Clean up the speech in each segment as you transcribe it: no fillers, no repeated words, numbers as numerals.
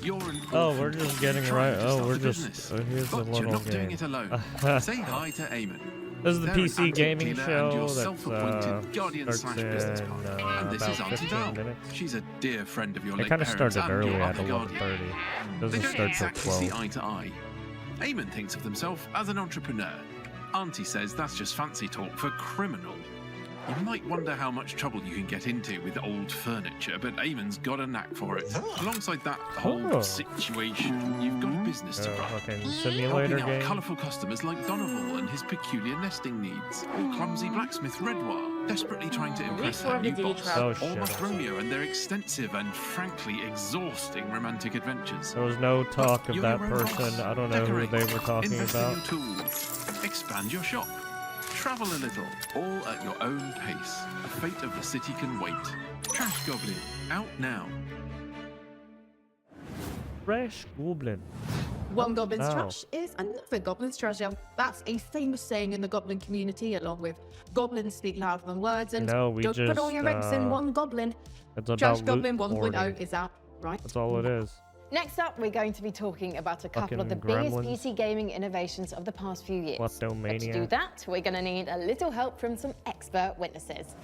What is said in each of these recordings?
You're an Oh, orphan we're just dog getting trying right. to Oh, start we're a just. business. Here's a But you're little not doing game. it alone. Say hi to Eamon. This is the They're an PC antique gaming dealer and your show that self-appointed guardian starts slash business in partner. And this about is Auntie 15 Dal. minutes. She's a dear friend of your It late kind of parents started and your early at other guardian. 11:30. They Doesn't don't start till exactly see 12. eye to eye. Eamon thinks of himself as an entrepreneur. Auntie says that's just fancy talk for criminal. You might wonder how much trouble you can get into with old furniture, but Eamon's got a knack for it. Alongside that whole situation, you've got a business to run. Fucking Helping simulator out game. colourful customers like Donoval and his peculiar nesting needs, or clumsy blacksmith Redwar, desperately trying to impress her new boss, Oh, or shit. Mathronia and their extensive and frankly exhausting romantic adventures. There was no talk of You're that your own boss. person. I don't know who Decorate, they were talking invest about. in your tools, expand your shop, travel a little, all at your own pace. The fate of the city can wait. Trash Goblin, out now. Fresh Goblin. One goblin's Oh. trash is another goblin's treasure. That's a famous saying in the goblin community, along with goblins speak louder than words and No, we don't put all just, your eggs in one goblin. It's about Trash loot Goblin hoarding. 1.0 is out, right? That's all it is. Next up, we're going to be talking about a couple of the Fucking biggest gremlins. PC gaming innovations of the past few years. But to do Kleptomaniac. that, we're going to need a little help from some expert witnesses.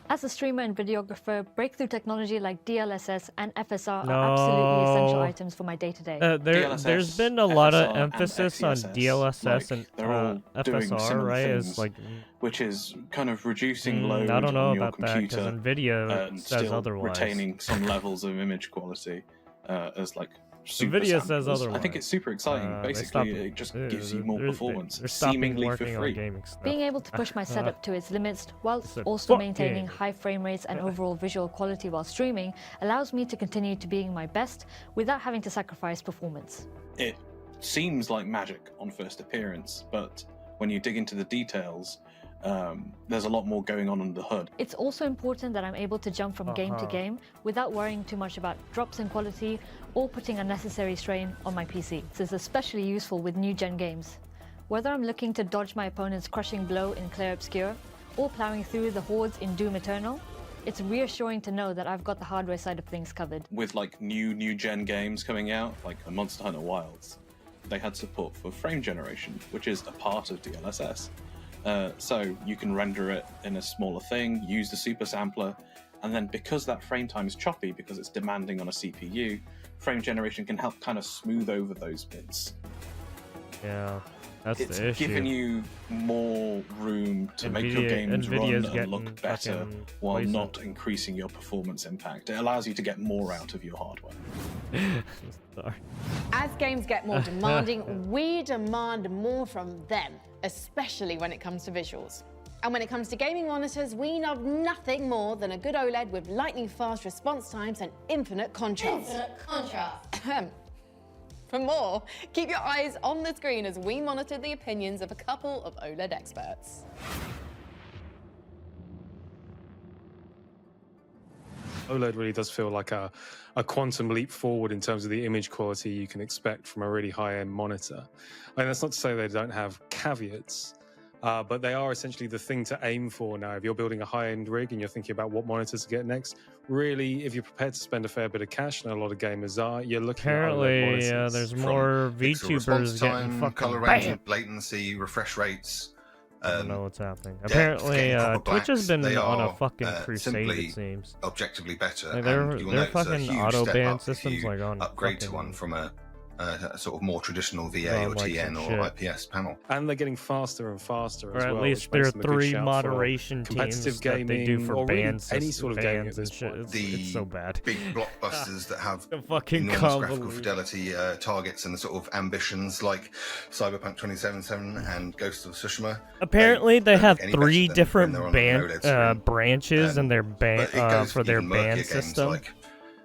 As a streamer and videographer, breakthrough technology like DLSS and FSR are absolutely essential No. items for my day-to-day. There's been a lot of FSR and emphasis on XeSS, DLSS like, and they're all doing FSR, similar right? things, Is like, which is kind of reducing load I don't know on your about that because computer Nvidia and says still otherwise. retaining some levels of image quality as like super Nvidia says samples. I otherwise. think it's super exciting. They Basically, stopped- it just gives you more they're- performance, They're stopping seemingly for working on free. gaming stuff. Being able to push my setup to its limits whilst Said, also "Fuck maintaining yeah." high frame rates and overall visual quality while streaming allows me to continue to being my best without having to sacrifice performance. It seems like magic on first appearance, but when you dig into the details, there's a lot more going on under the hood. It's also important that I'm able to jump from game to Uh-huh. game without worrying too much about drops in quality or putting unnecessary strain on my PC. This is especially useful with new gen games. Whether I'm looking to dodge my opponent's crushing blow in Clair Obscur or plowing through the hordes in Doom Eternal, it's reassuring to know that I've got the hardware side of things covered. With like new gen games coming out, like a Monster Hunter Wilds, they had support for frame generation, which is a part of DLSS. So you can render it in a smaller thing, use the super sampler, and then because that frame time is choppy, because it's demanding on a CPU, frame generation can help kind of smooth over those bits. Yeah, that's It's the issue. giving you more room to make your games run Nvidia's and getting look better fucking while poisoned. not increasing your performance impact. It allows you to get more out of your hardware. Sorry. As games get more demanding, we demand more from them, especially when it comes to visuals. And when it comes to gaming monitors, we love nothing more than a good OLED with lightning fast response times and infinite contrast. For more, keep your eyes on the screen as we monitor the opinions of a couple of OLED experts. OLED really does feel like a quantum leap forward in terms of the image quality you can expect from a really high-end monitor. And that's not to say they don't have caveats, but they are essentially the thing to aim for now. If you're building a high-end rig and you're thinking about what monitors to get next, really, if you're prepared to spend a fair bit of cash, and a lot of gamers are, you're looking at OLED Apparently, monitors. there's From more pixel response VTubers getting time, fucking color bam. range, latency, refresh rates. I don't know what's happening. depth, Apparently, getting copper Twitch has blacks, been they on a are, fucking crusade, simply it seems. objectively better. Like, and their you'll their notice a fucking huge auto step ban up if systems you like on upgrade to fucking- one from a sort of more traditional VA on, or like, TN some or shit. IPS panel. And they're getting faster and faster Or as at well. least which there are makes them a good 3 shout for moderation competitive teams gaming, that they do for or really bans, any sort of gaming at bans this and shit. point. It's so bad. Big blockbusters that have The fucking enormous graphical convoluted. fidelity targets and the sort of ambitions like Cyberpunk 2077 and Ghost of Tsushima. Apparently, they don't have get any better 3 than different when they're on ban an OLED screen. branches in their ban But it goes for their even ban murkier games system. like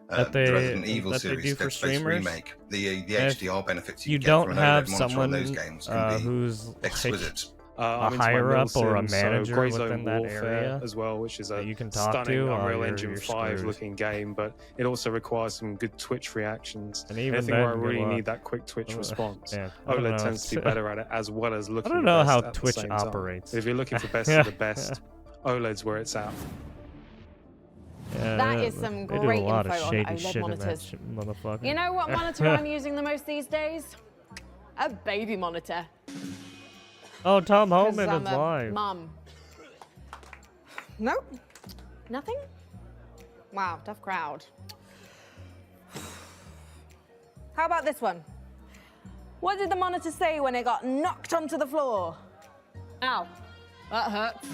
that the they- Resident Evil that they series, do for Dead Space streamers. remake, the If HDR benefits you get don't from an have OLED monitor on someone those games can be who's like, exquisite. I'm into my higher up or a Milsim, manager so Grey within Zone that Warfare area as well, which is a that you can talk stunning to, Unreal you're Engine 5 screwed. looking game, but it also requires some good Twitch reactions. And even Anything where I then, really good need luck. that quick Twitch response. Yeah, I don't OLED know. tends to be better at it, as well as looking don't the know best how at the Twitch same time. operates. If you're looking for best of the best, OLED's where it's at. That is some They do great a lot info of on shady OLED shit in that monitors. motherfucker. You know what monitor I'm using the most these days? A baby monitor. Oh, Tom 'Cause Homan I'm is a live. mum. Nope. Nothing? Wow, tough crowd. How about this one? What did the monitor say when it got knocked onto the floor? Ow, that hurts.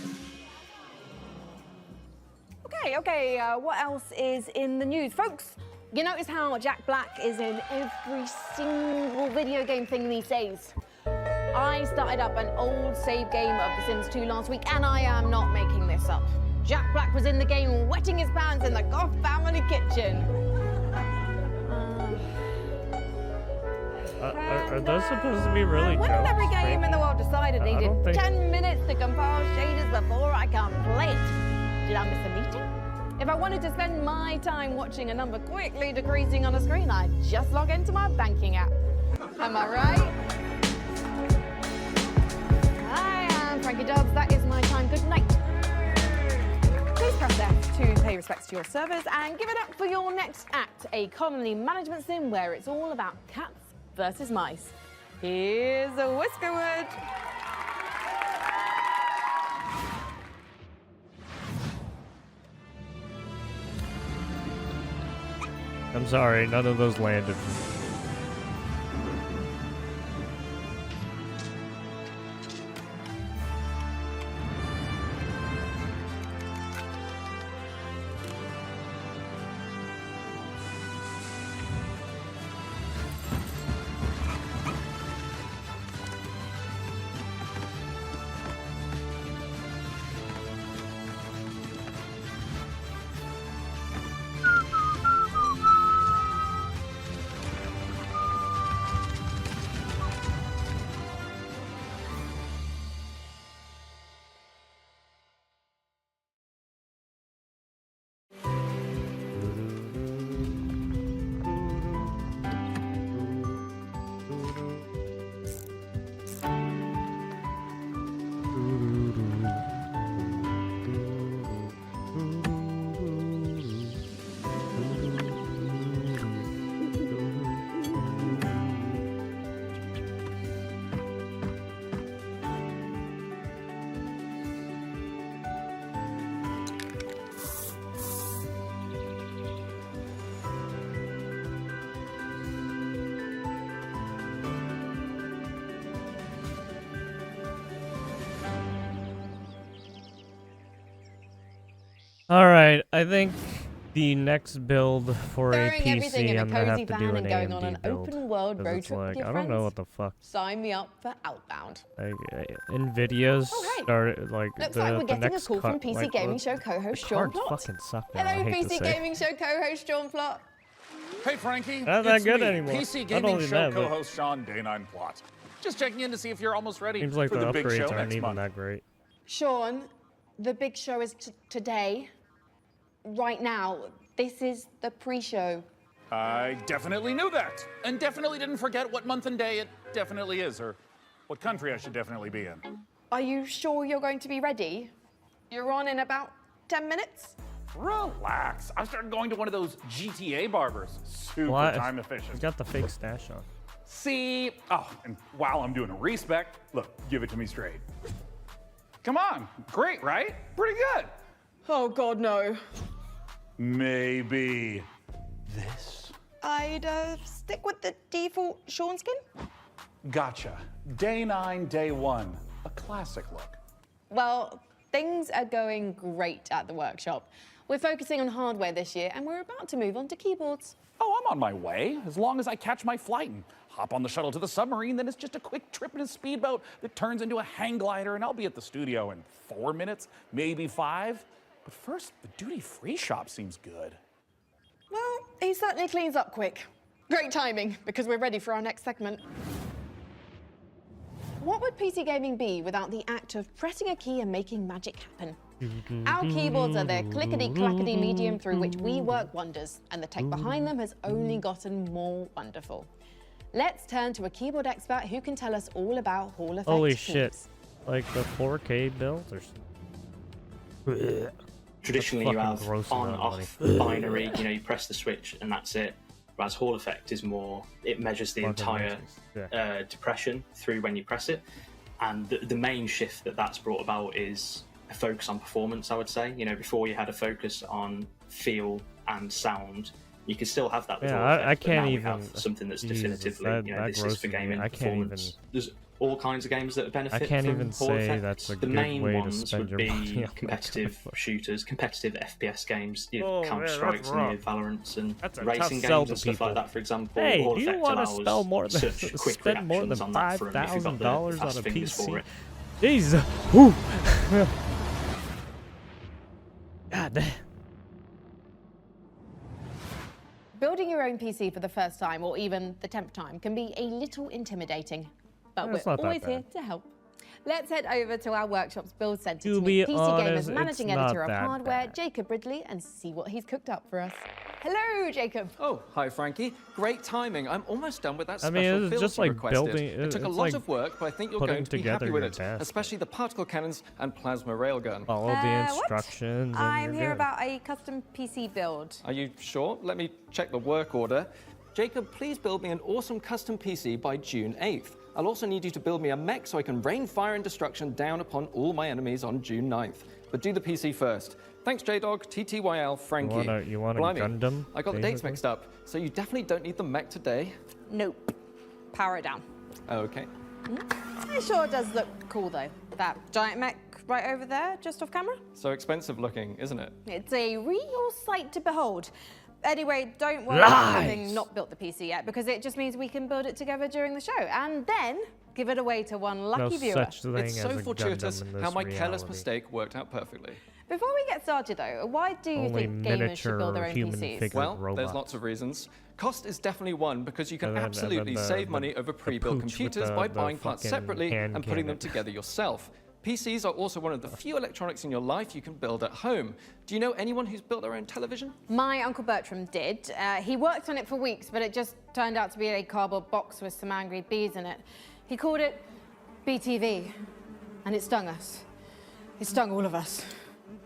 Okay, what else is in the news? Folks, you notice how Jack Black is in every single video game thing these days? I started up an old save game of The Sims 2 last week, and I am not making this up. Jack Black was in the game wetting his pants in the Goff family kitchen. Are those supposed to be really When jokes? every game Frankie? in the world decided I needed don't think- 10 minutes to compile shaders before I can play it? Did I miss a meeting? If I wanted to spend my time watching a number quickly decreasing on a screen, I'd just log into my banking app. Am I right? I am Frankie Dubs. That is my time. Good night. Please press F to pay respects to your servers and give it up for your next act, a colony management sim where it's all about cats versus mice. Here's a Whiskerwood. I'm sorry, none of those landed. All right, I think the next build for a Throwing everything PC, in a I'm gonna cozy have to van do and an going on an AMD build. open world 'cause road it's trip with like, your I don't know friends. what the fuck. Sign me up for Outbound. Nvidia's Oh, hey. started like Looks the like we're the getting a next call from cut, PC like, Gaming the Show co-host Sean cards Plott. fucking suck now. Hello, I hate PC to say. Gaming Show co-host Sean Plott. Hey, Frankie. Not that it's good me, anymore. PC Not Gaming only Show that, but- co-host Sean Day9 Plott. Just checking in to see if you're almost ready Seems like for the the big show upgrades aren't next even month. that great. Sean, the big show is today. Right now, this is the pre-show. I definitely knew that, and definitely didn't forget what month and day it definitely is, or what country I should definitely be in. Are you sure you're going to be ready? You're on in about 10 minutes? Relax. I started going to one of those GTA barbers. Super What? time He's efficient. got the fake stash on. See? Oh, and while I'm doing a respec, look, give it to me straight. Come on. Great, right? Pretty good. Oh, God, no. Maybe this. I'd stick with the default Sean skin. Gotcha. Day 9, day 1. A classic look. Well, things are going great at the workshop. We're focusing on hardware this year, and we're about to move on to keyboards. Oh, I'm on my way. As long as I catch my flight and hop on the shuttle to the submarine, then it's just a quick trip in a speedboat that turns into a hang glider, and I'll be at the studio in 4 minutes, maybe 5. But first, the duty-free shop seems good. Well, he certainly cleans up quick. Great timing, because we're ready for our next segment. What would PC gaming be without the act of pressing a key and making magic happen? Our keyboards are the clickety-clackety medium through which we work wonders, and the tech behind them has only gotten more wonderful. Let's turn to a keyboard expert who can tell us all about Hall Effect Holy keys. shit. Like the 4K build or something. traditionally you fucking have gross on, amount of off, binary, you know, you press the switch and that's it. Whereas Hall Effect is more, it measures the Fucking entire measures, depression through when you press it. And the main shift that's brought about is a focus on performance, I would say. You know, before you had a focus on feel and sound, you can still have that with Hall Effect, I but can't now we even. have something that's Jesus, definitively, you know, this is for grosses me. gaming I can't even. performance. There's all kinds of games that benefit I can't from even Hall say Effect. that's a The good main way to ones spend would your be money on competitive shooters, competitive FPS games, you know, Oh, Counter man, Strikes that's and rough. your Valorants and That's a racing tough sell games to and stuff people. like that, for example. Hey, Hall do you Effect want to allows spell more than such quick spend more than reactions on that front if you've got the $5,000 on fast a fingers for PC? it. Jeez. Whew. God damn. Building your own PC for the first time or even the 10th time can be a little intimidating, but It's we're not that always bad. here to help. Let's head over to our workshop's build centre To to be meet PC honest, Gamer's it's managing not editor of that hardware, bad. Jacob Ridley, and see what he's cooked up for us. Hello, Jacob. Oh, hi, Frankie. Great timing. I'm almost done with that I special mean, it's build just you like requested. building- It took a it's lot like of work, but I think you're putting going to be together happy with your it, desk. especially the particle cannons and plasma railgun. Follow the What? instructions. And I'm you're here good. about a custom PC build. Are you sure? Let me check the work order. Jacob, please build me an awesome custom PC by June 8th. I'll also need you to build me a mech so I can rain fire and destruction down upon all my enemies on June 9th. But do the PC first. Thanks, J-Dog, TTYL, Frankie. You want a Blimey, Gundam, I got the dates basically? mixed up, so you definitely don't need the mech today. Nope. Power it down. Okay. It sure does look cool, though. That giant mech right over there, just off camera. So expensive looking, isn't it? It's a real sight to behold. Anyway, don't worry about having not built the PC yet, because it just means we can build it together during the show, and then give it away to one lucky No viewer. such thing It's so as a fortuitous Gundam in how this my careless reality. mistake worked out perfectly. Before we get started, though, why do you Only think gamers should build their own miniature PCs? figure Well, robots. there's lots of reasons. Cost is definitely one because you can And then absolutely the- save the- money over the pre-built pooch with computers the- by the buying parts fucking separately hand and putting them cannon. together yourself. PCs are also one of the few electronics in your life you can build at home. Do you know anyone who's built their own television? My Uncle Bertram did. He worked on it for weeks, but it just turned out to be a cardboard box with some angry bees in it. He called it BTV, and it stung us. It stung all of us.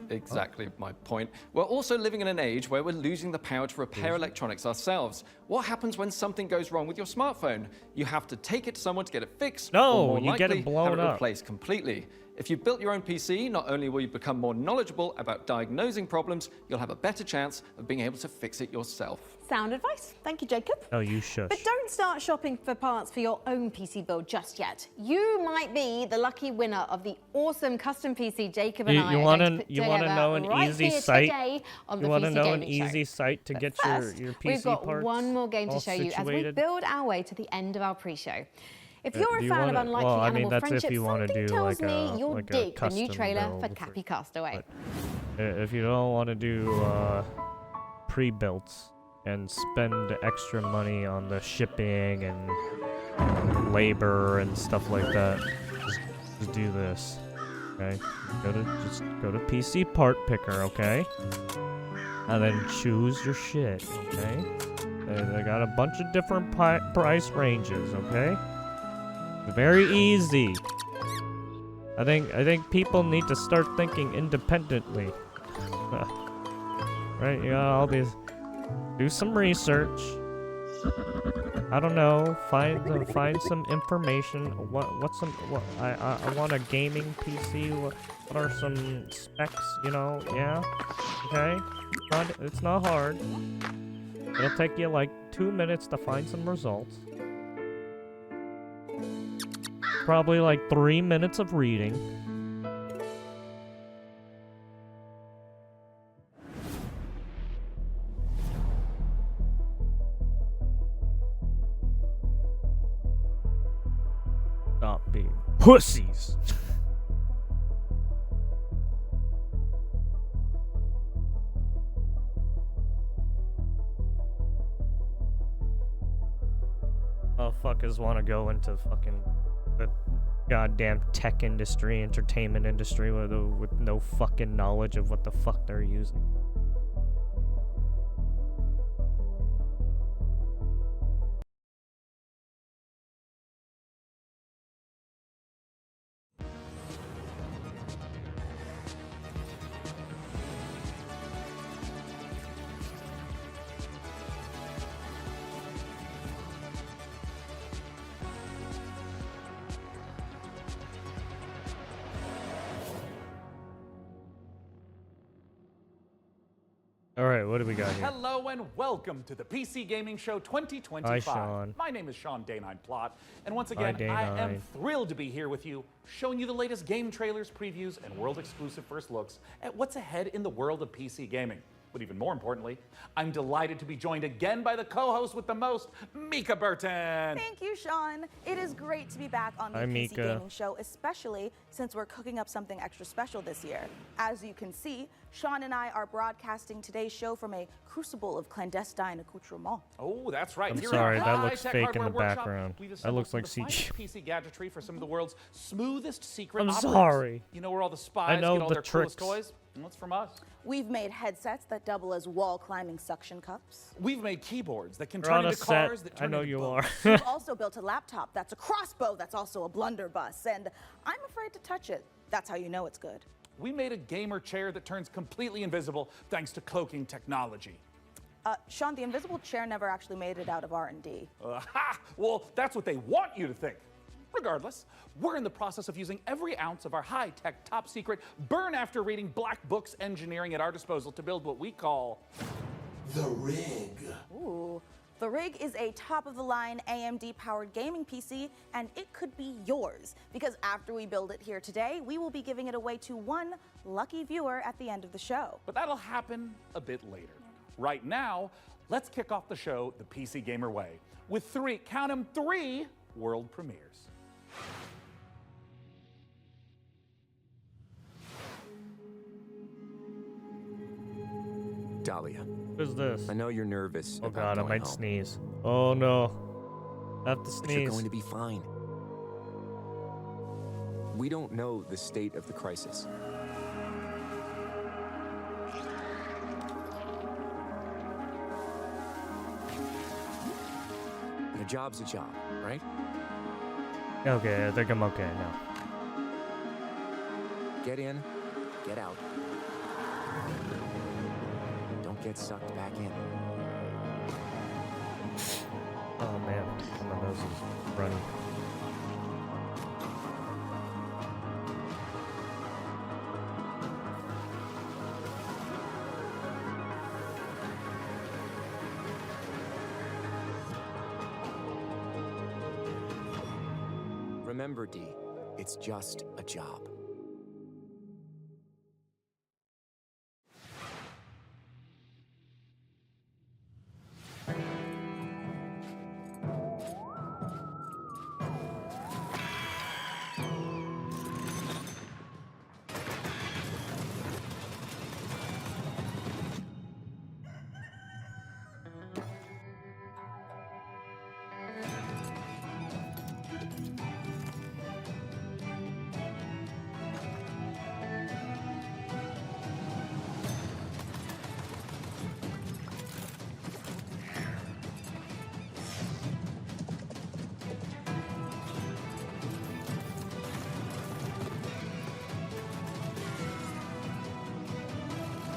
Exactly my point. We're also living in an age where we're losing the power to repair electronics ourselves. What happens when something goes wrong with your smartphone? You have to take it to someone to get it fixed, No, or more you get it likely, blown have it up. replaced completely. If you built your own PC, not only will you become more knowledgeable about diagnosing problems, you'll have a better chance of being able to fix it yourself. Sound advice. Thank you, Jacob. Oh, you shush. But don't start shopping for parts for your own PC build just yet. You might be the lucky winner of the awesome custom PC Jacob and You I you are want going to to put you want to together know an right easy here site? today on You the want to PC know an Gaming Show. easy site to get First, your PC we've got parts one more game to all show you as we situated? build our way to the end of our pre-show. If you're do a you fan of wanna- Unlikely well, I mean, Animal that's if Friendship, you wanna something do tells like me a- you'll like a dig the new custom trailer for build Cappy Castaway. If you don't want to do pre-builts and spend extra money on the shipping and labor and stuff like that, just do this. Okay, just go to PC Part Picker. Okay, and then choose your shit. Okay, they got a bunch of different price ranges. Okay, very easy. I think people need to start thinking independently. Right? You got all these. Do some research. I don't know. Find some information. I want a gaming PC. What are some specs? You know? Yeah. Okay. It's not hard. It'll take you like 2 minutes to find some results. Probably like 3 minutes of reading. Stop being pussies. Motherfuckers want to go into fucking the goddamn tech industry, entertainment industry with no fucking knowledge of what the fuck they're using. All right, what do we got here? Hello and welcome to the PC Gaming Show 2025. Hi, Sean. My name is Sean Day9 Plot, and once again, Hi, I Day9. am thrilled to be here with you, showing you the latest game trailers, previews, and world-exclusive first looks at what's ahead in the world of PC gaming. But even more importantly, I'm delighted to be joined again by the co-host with the most, Mika Burton. Thank you, Sean. It is great to be back on the Hi, PC Mika. Gaming Show, especially since we're cooking up something extra special this year. As you can see, Sean and I are broadcasting today's show from a crucible of clandestine accoutrement. Oh, that's right. I'm Here sorry, at that our looks High-Tech fake in Hardware the Workshop, background. we've That assembled looks some like of the CG. finest PC gadgetry for some of the world's smoothest secret I'm operators. sorry. You know where all the spies know get all the their coolest tricks. toys? Well, it's from us. We've made headsets that double as wall-climbing suction cups. We've made keyboards that can We're turn on a into set. cars that I turn know into you boats. are. We've also built a laptop that's a crossbow that's also a blunderbuss, and I'm afraid to touch it. That's how you know it's good. We made a gamer chair that turns completely invisible thanks to cloaking technology. Sean, the invisible chair never actually made it out of R&D. Ha! Well, that's what they want you to think. Regardless, we're in the process of using every ounce of our high-tech, top-secret, burn-after-reading black books engineering at our disposal to build what we call The Rig. Ooh. The Rig is a top-of-the-line AMD-powered gaming PC, and it could be yours. Because after we build it here today, we will be giving it away to one lucky viewer at the end of the show. But that'll happen a bit later. Right now, let's kick off the show the PC Gamer way with three, count 'em, three world premieres. Dahlia, What is this? I know you're nervous. Oh about god, I going might home, sneeze. Oh no. I have to but sneeze. you're going to be fine. We don't know the state of the crisis. And a job's a job, right? Okay, I think I'm okay now. Get in, get out. Don't get sucked back in. Oh man, my nose is running. Remember, D, it's just a job.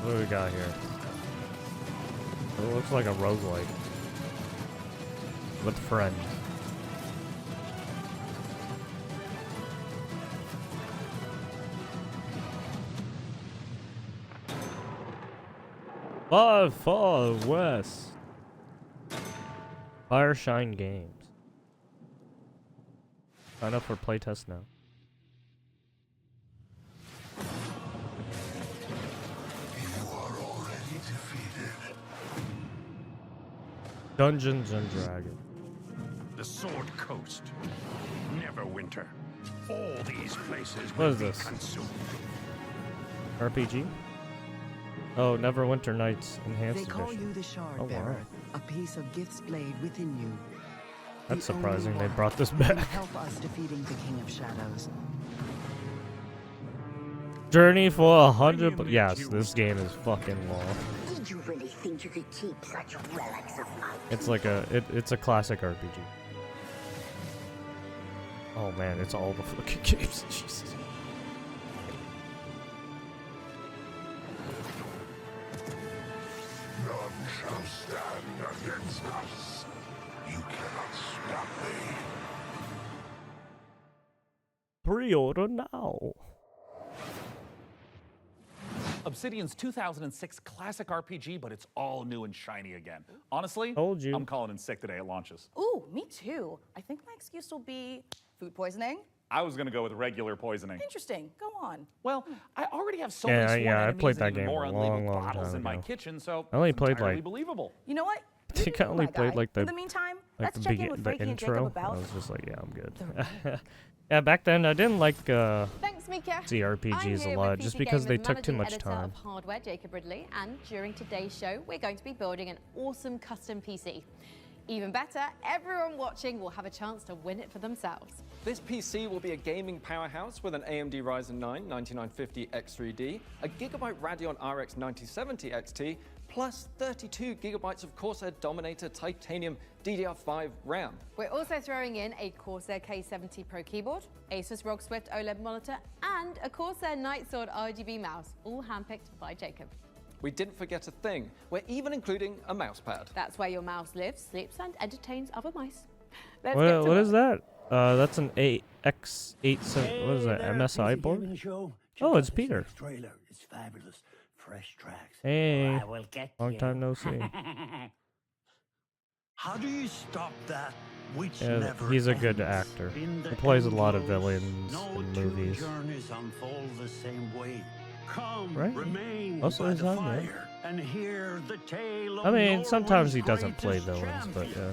What do we got here? It looks like a roguelike. With friends. Far west. Fireshine Games. Sign up for playtest now. Dungeons and Dragons. The Sword Coast. Neverwinter. All these places What will is be this? consumed. RPG? Oh, Neverwinter Nights Enhanced They call Edition. you the Shard Oh, wow. Bearer, a piece of Gith's blade within you. That's The only surprising they one brought this who can back. help us defeating the King of Shadows. Journey for 100. Yes, this game is fucking long. Did you really think you could keep such relics of my It's like it's a classic RPG. Oh man, it's all the fucking games. Jesus. None shall stand against us. You cannot stop me. Pre-order now. Obsidian's 2006 classic RPG, but it's all new and shiny again. Honestly, Told you. I'm calling in sick today at launches. Ooh, me too. I think my excuse will be food poisoning. I was gonna go with regular poisoning. Interesting. Go on. Well, I already have so Yeah, many sworn I enemies played that and even game more a unlabeled long bottles time in my ago. kitchen, so I only it's played, entirely like- believable. You know what? I think I only my played guy. like the In the meantime, like let's the, check in with the Frankie and Jacob intro. I about. was just like, yeah, I'm good. Yeah, back then I didn't like Thanks, Mika. CRPGs a lot just because they took too much time. Of Hardware, Jacob Ridley, and during today's show, we're going to be building an awesome custom PC. Even better, everyone watching will have a chance to win it for themselves. This PC will be a gaming powerhouse with an AMD Ryzen 9 9950 X3D, a Gigabyte Radeon RX 9070 XT, plus 32 gigabytes of Corsair Dominator Titanium DDR5 RAM. We're also throwing in a Corsair K70 Pro keyboard, Asus ROG Swift OLED monitor, and a Corsair Nightsword RGB mouse, all handpicked by Jacob. We didn't forget a thing. We're even including a mousepad. That's where your mouse lives, sleeps, and entertains other mice. Let's What, get to what it. is that? That's an X87. What is that? MSI board? Oh, it's Peter. Trailer is fabulous. Fresh tracks. Hey, I will get long you. time no see. How do you stop that which Yeah, never he's a good ends? actor. In the He plays a lot of endless, villains no in two movies. journeys unfold the same way. Come, Right? remain Most of by the the time, yeah. fire and hear the tale of I mean, sometimes he Norway's doesn't play greatest villains, but champion. yeah.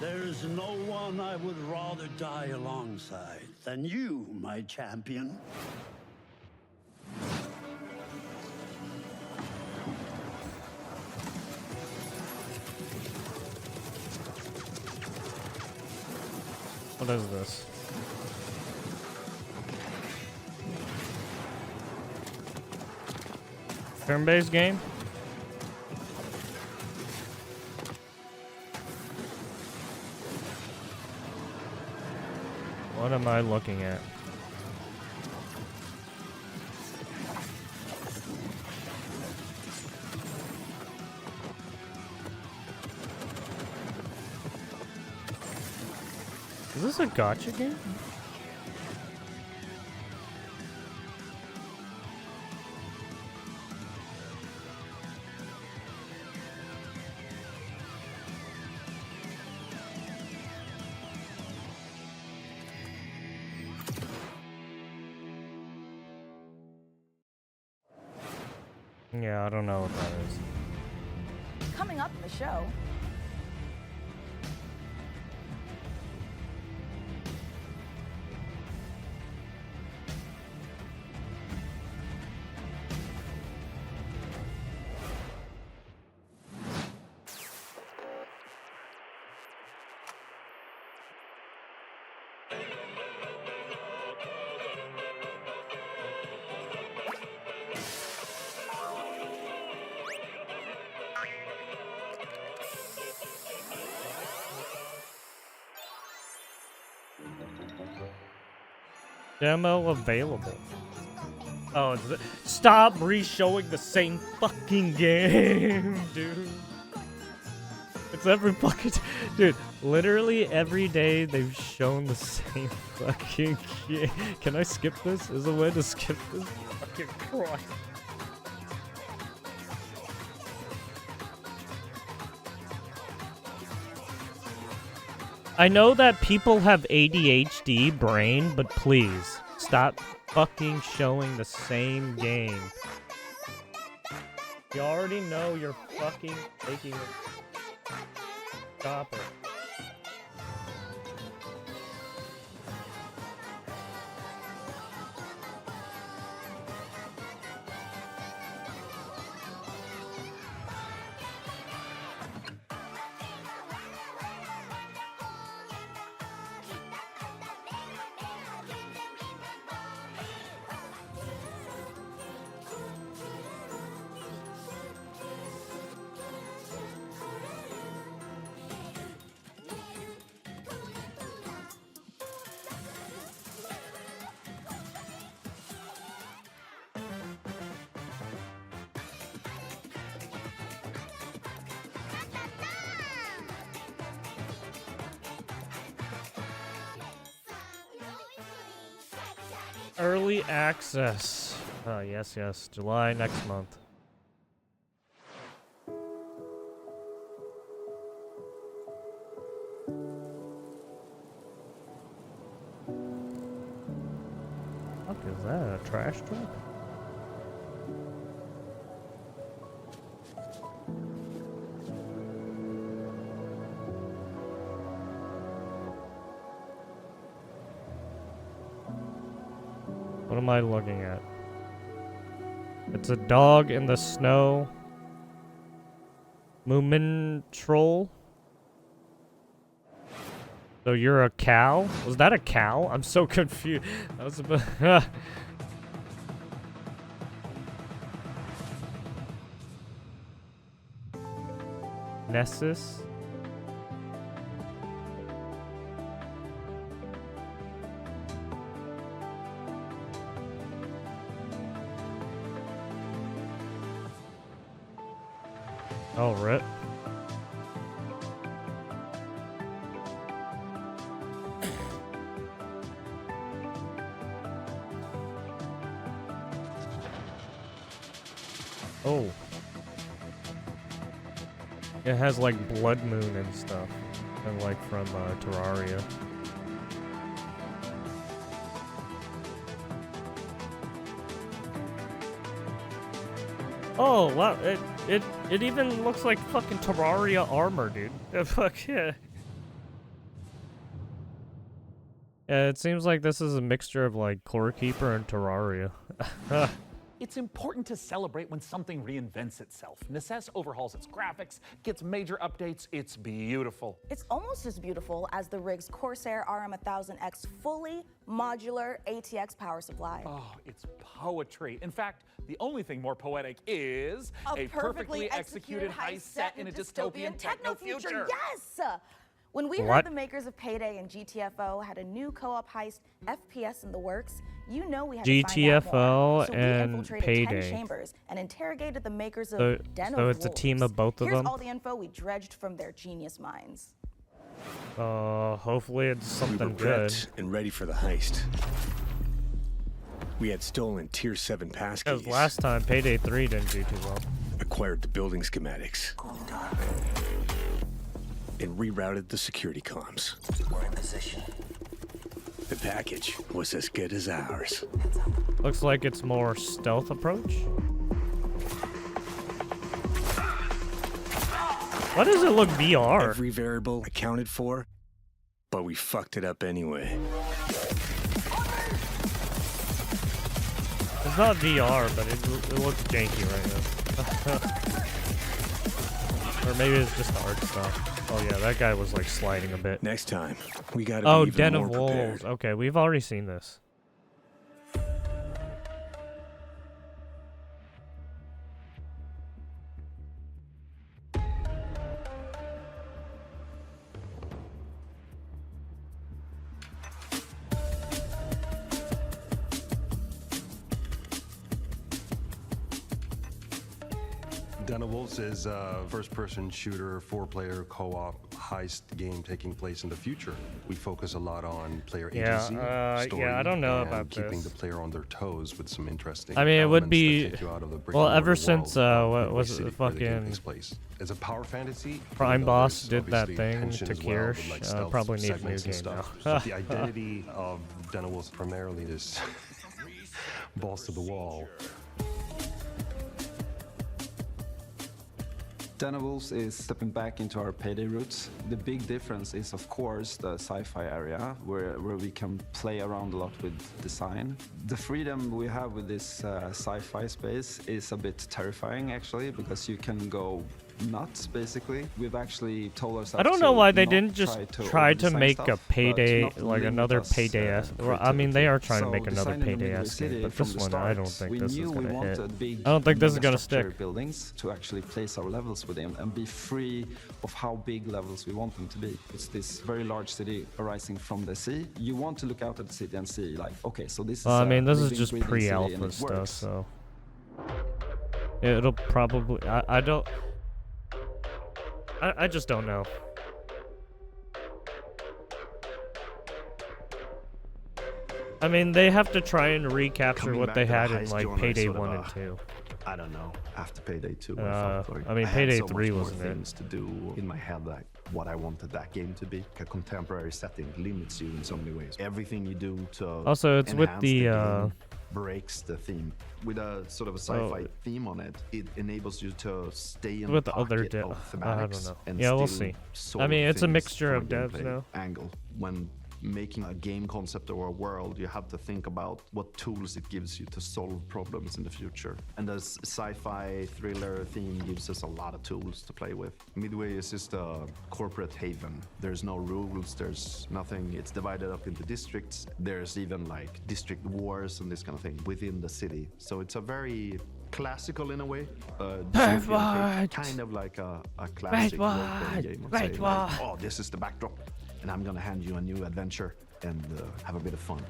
There's no one I would rather die alongside than you, my champion. What is this? Turn-based game? What am I looking at? Is this a gacha game? Yeah, I don't know what that is. Coming up in the show, Demo available. Oh, stop re-showing the same fucking game, dude. It's every fucking dude. Literally every day they've shown the same fucking game. Can I skip this? Is there a way to skip this? Fucking Christ. I know that people have ADHD brain, but please stop fucking showing the same game. You already know you're fucking making it. Stop it. Early access. Oh, yes, yes. July next month. What is that? A trash truck? What am I looking at? It's a dog in the snow. Moomin troll? So you're a cow? Was that a cow? I'm so confused. I was about Nessus? Oh, rip. Oh. It has like Blood Moon and stuff. And like from Terraria. Oh, wow. It even looks like fucking Terraria armor, dude. Fuck yeah. Yeah, it seems like this is a mixture of like Core Keeper and Terraria. It's important to celebrate when something reinvents itself. Nessus overhauls its graphics, gets major updates. It's beautiful. It's almost as beautiful as the rig's Corsair RM1000X fully modular ATX power supply. Oh, it's poetry. In fact, the only thing more poetic is a perfectly executed heist set in a dystopian techno future. Yes! When we heard the makers of Payday and GTFO had a new co-op heist FPS in the works, you know we had to find out more. So we and infiltrated Payday. 10 chambers and interrogated the makers of Den so of it's a Wolves. team of both of Here's them? all the info we dredged from their genius minds. Hopefully it's something we were good. prepped and ready for the heist. We had stolen Tier 7 passkeys. Because last time Payday 3 didn't do too well. Acquired the building schematics. And rerouted the security comms. We're in position. The package was as good as ours. Looks like it's more stealth approach. Why does it look VR? Every variable accounted for, but we fucked it up anyway. It's not VR, but it looks janky right now. Or maybe it's just the art stuff. Oh yeah, that guy was like sliding a bit. Next time, we gotta be even Den more of Wolves. prepared. Okay, we've already seen this. Den of Wolves is a first-person shooter, four-player co-op heist game taking place in the future. We focus a lot on player agency, story, yeah, I don't know and about keeping this. the player on their toes with some interesting. I mean, it would elements be that take you out of the well brick-and-mortar ever since world what of was City it where the game fucking takes place. As a power fantasy, Prime even though Boss there's did that obviously thing tension to as well, Kirsch. with, like, stealth Probably needs a new segments and game stuff. now. But the identity of Den of Wolves primarily is balls to the wall. Den of Wolves is stepping back into our Payday roots. The big difference is, of course, the sci-fi area, where we can play around a lot with design. The freedom we have with this sci-fi space is a bit terrifying, actually, because you can go nuts, basically. We've actually told ourselves I don't know why they not didn't just try to over-design make stuff, a but Payday, not like limit another us, Payday-esque. I mean, they are trying to So make another designing the Midway Payday-esque game, City but from this the one, I don't start, think this is we gonna hit. wanted big I don't think this is gonna megastructure stick. buildings to actually place our levels within and be free of how big levels we want them to be. It's this very large city arising from the sea. You want to look out at the city and see, like, okay, so this is. Well, I mean, this is living, just breathing city and pre-alpha it stuff, works. so it'll probably. I just don't know. I mean, they have to try and recapture Coming what back they to the had in heist, like John, I Payday sort of, 1 and 2. I don't know. After Payday 2, Uh, I felt like I mean, had Payday so 3 much more wasn't it? things to do in my head, like what I wanted that game to be. A contemporary setting limits you in so many ways. Everything you do to Also, it's with enhance the, game breaks the theme. With a sort of a sci-fi Oh. theme on it, it enables you to stay in With the other pocket of I thematics don't know. and Yeah, we'll still see. solve I mean, it's a things mixture from of devs gameplay now. angle. When making a game concept or a world, you have to think about what tools it gives you to solve problems in the future. And the sci-fi thriller theme gives us a lot of tools to play with. Midway is just a corporate haven. There's no rules, there's nothing. It's divided up into districts. There's even like district wars and this kind of thing within the city. So it's a very classical in a way. Dystopian take, kind of like a classic role-playing game. of saying, like, oh, this is the backdrop, and I'm gonna hand you a new adventure and have a bit of fun.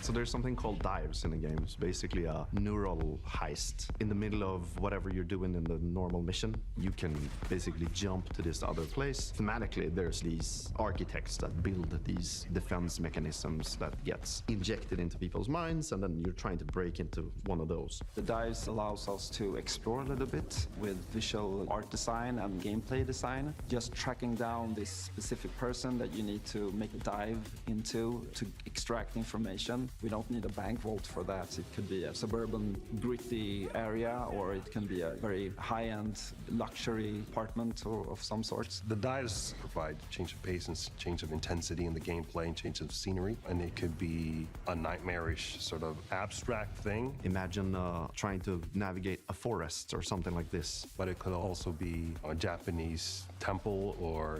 So there's something called dives in the game. It's basically a neural heist. In the middle of whatever you're doing in the normal mission, you can basically jump to this other place. Thematically, there's these architects that build these defense mechanisms that gets injected into people's minds, and then you're trying to break into one of those. The dives allows us to explore a little bit with visual art design and gameplay design. Just tracking down this specific person that you need to make a dive into to extract information. We don't need a bank vault for that. It could be a suburban, gritty area, or it can be a very high-end luxury apartment or of some sort. The dives provide change of pace and change of intensity in the gameplay and change of scenery, and it could be a nightmarish sort of abstract thing. Imagine trying to navigate a forest or something like this. But it could also be a Japanese temple or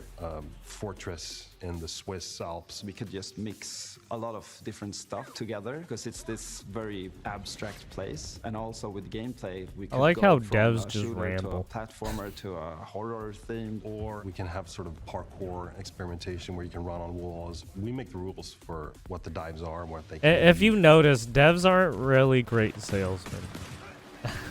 fortress in the Swiss Alps. We could just mix a lot of different stuff together because it's this very abstract place. And also with gameplay, we could like go how from devs a just shooter ramble. to a platformer to a horror theme. Or we can have sort of parkour experimentation where you can run on walls. We make the rules for what the dives are and what they can If be. you notice, devs aren't really great salesmen.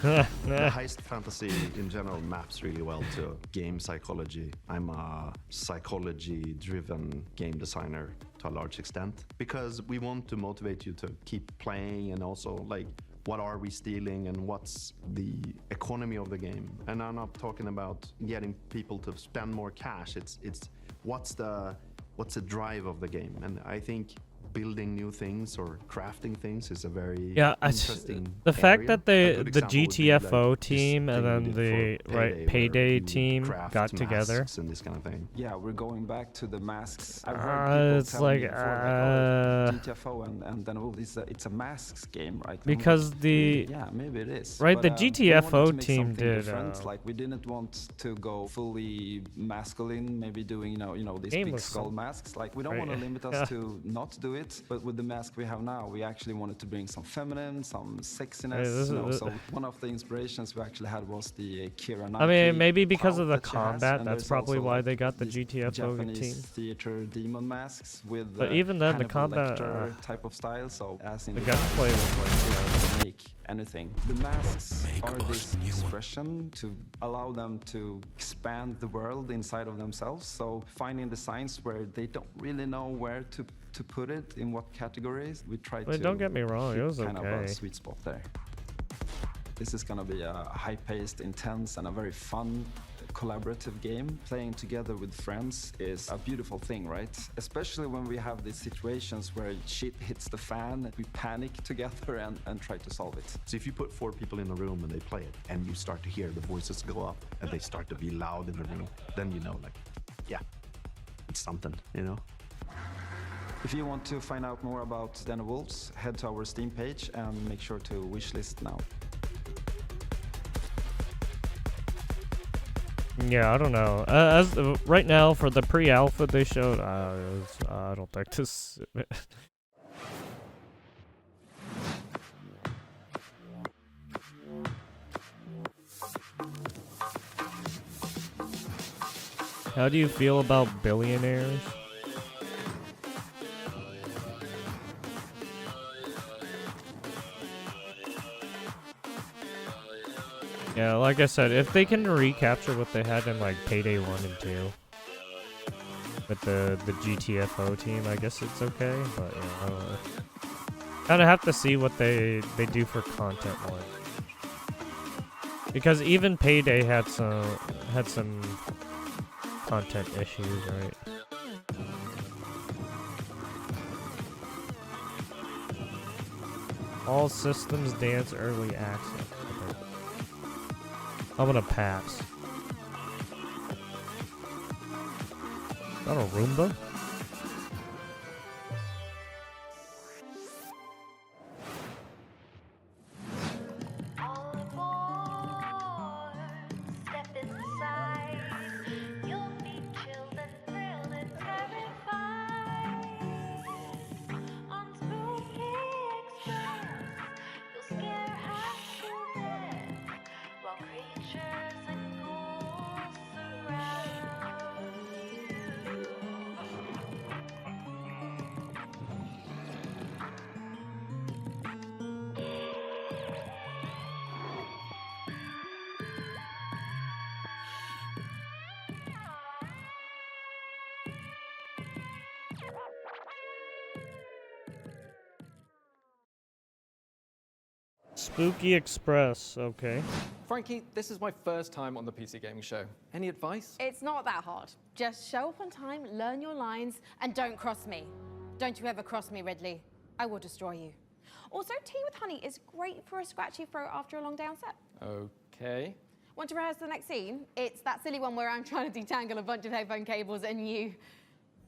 The heist fantasy in general maps really well to game psychology. I'm a psychology-driven game designer to a large extent because we want to motivate you to keep playing, and also like what are we stealing and what's the economy of the game. And I'm not talking about getting people to spend more cash. It's what's the drive of the game. And I think building new things or crafting things is a very interesting the fact area. that A good the example would be, GTFO like, team this and thing then we the did for Payday where you team craft got together. masks and this kind of thing. Yeah, we're going back to the masks. I've heard people It's tell like me before, like, GTFO and then it's a masks game, right? Because the yeah, maybe it is. right, the But, we wanted to GTFO make team something did. different. Like we didn't want to go fully masculine, maybe doing you know these Game big was skull so- masks. Like we don't right, want to limit us yeah. to not do it, but with the mask we have now, we actually wanted to bring some feminine, some sexiness. this you know, is- so one of the inspirations we actually had was the Keira I Knightley mean, maybe because pout of the that she has, combat, and that's there's probably also, why like, they got the these GTFO Japanese team. theater demon masks with But even then, the Hannibal combat, Lecter type of style. So as in the gunplay was like, make anything. The masks are this expression to allow them to expand the world inside of themselves. So finding designs where they don't really know where to put it, in what categories, we try Wait, to don't get me wrong, it hit was kind of okay. a sweet spot there. This is gonna be a high-paced, intense, and a very fun collaborative game. Playing together with friends is a beautiful thing, right? Especially when we have these situations where shit hits the fan, we panic together and try to solve it. So if you put 4 people in a room and they play it, and you start to hear the voices go up and they start to be loud in the room, then you know, like, yeah, it's something, you know? If you want to find out more about Den of Wolves, head to our Steam page and make sure to wishlist now. Yeah, I don't know. As right now for the pre-alpha they showed, I don't think this. How do you feel about billionaires? Yeah, like I said, if they can recapture what they had in like Payday 1 and 2, with the GTFO team, I guess it's okay. But yeah, I don't know. Kind of have to see what they do for content wise. Because even Payday had some content issues, right? All systems dance early access. Okay. I'm gonna pass. Is that a Roomba? Spooky Express, okay. Frankie, this is my first time on the PC Gaming Show. Any advice? It's not that hard. Just show up on time, learn your lines, and don't cross me. Don't you ever cross me, Ridley. I will destroy you. Also, tea with honey is great for a scratchy throat after a long day on set. Okay. Want to rehearse the next scene? It's that silly one where I'm trying to detangle a bunch of headphone cables and you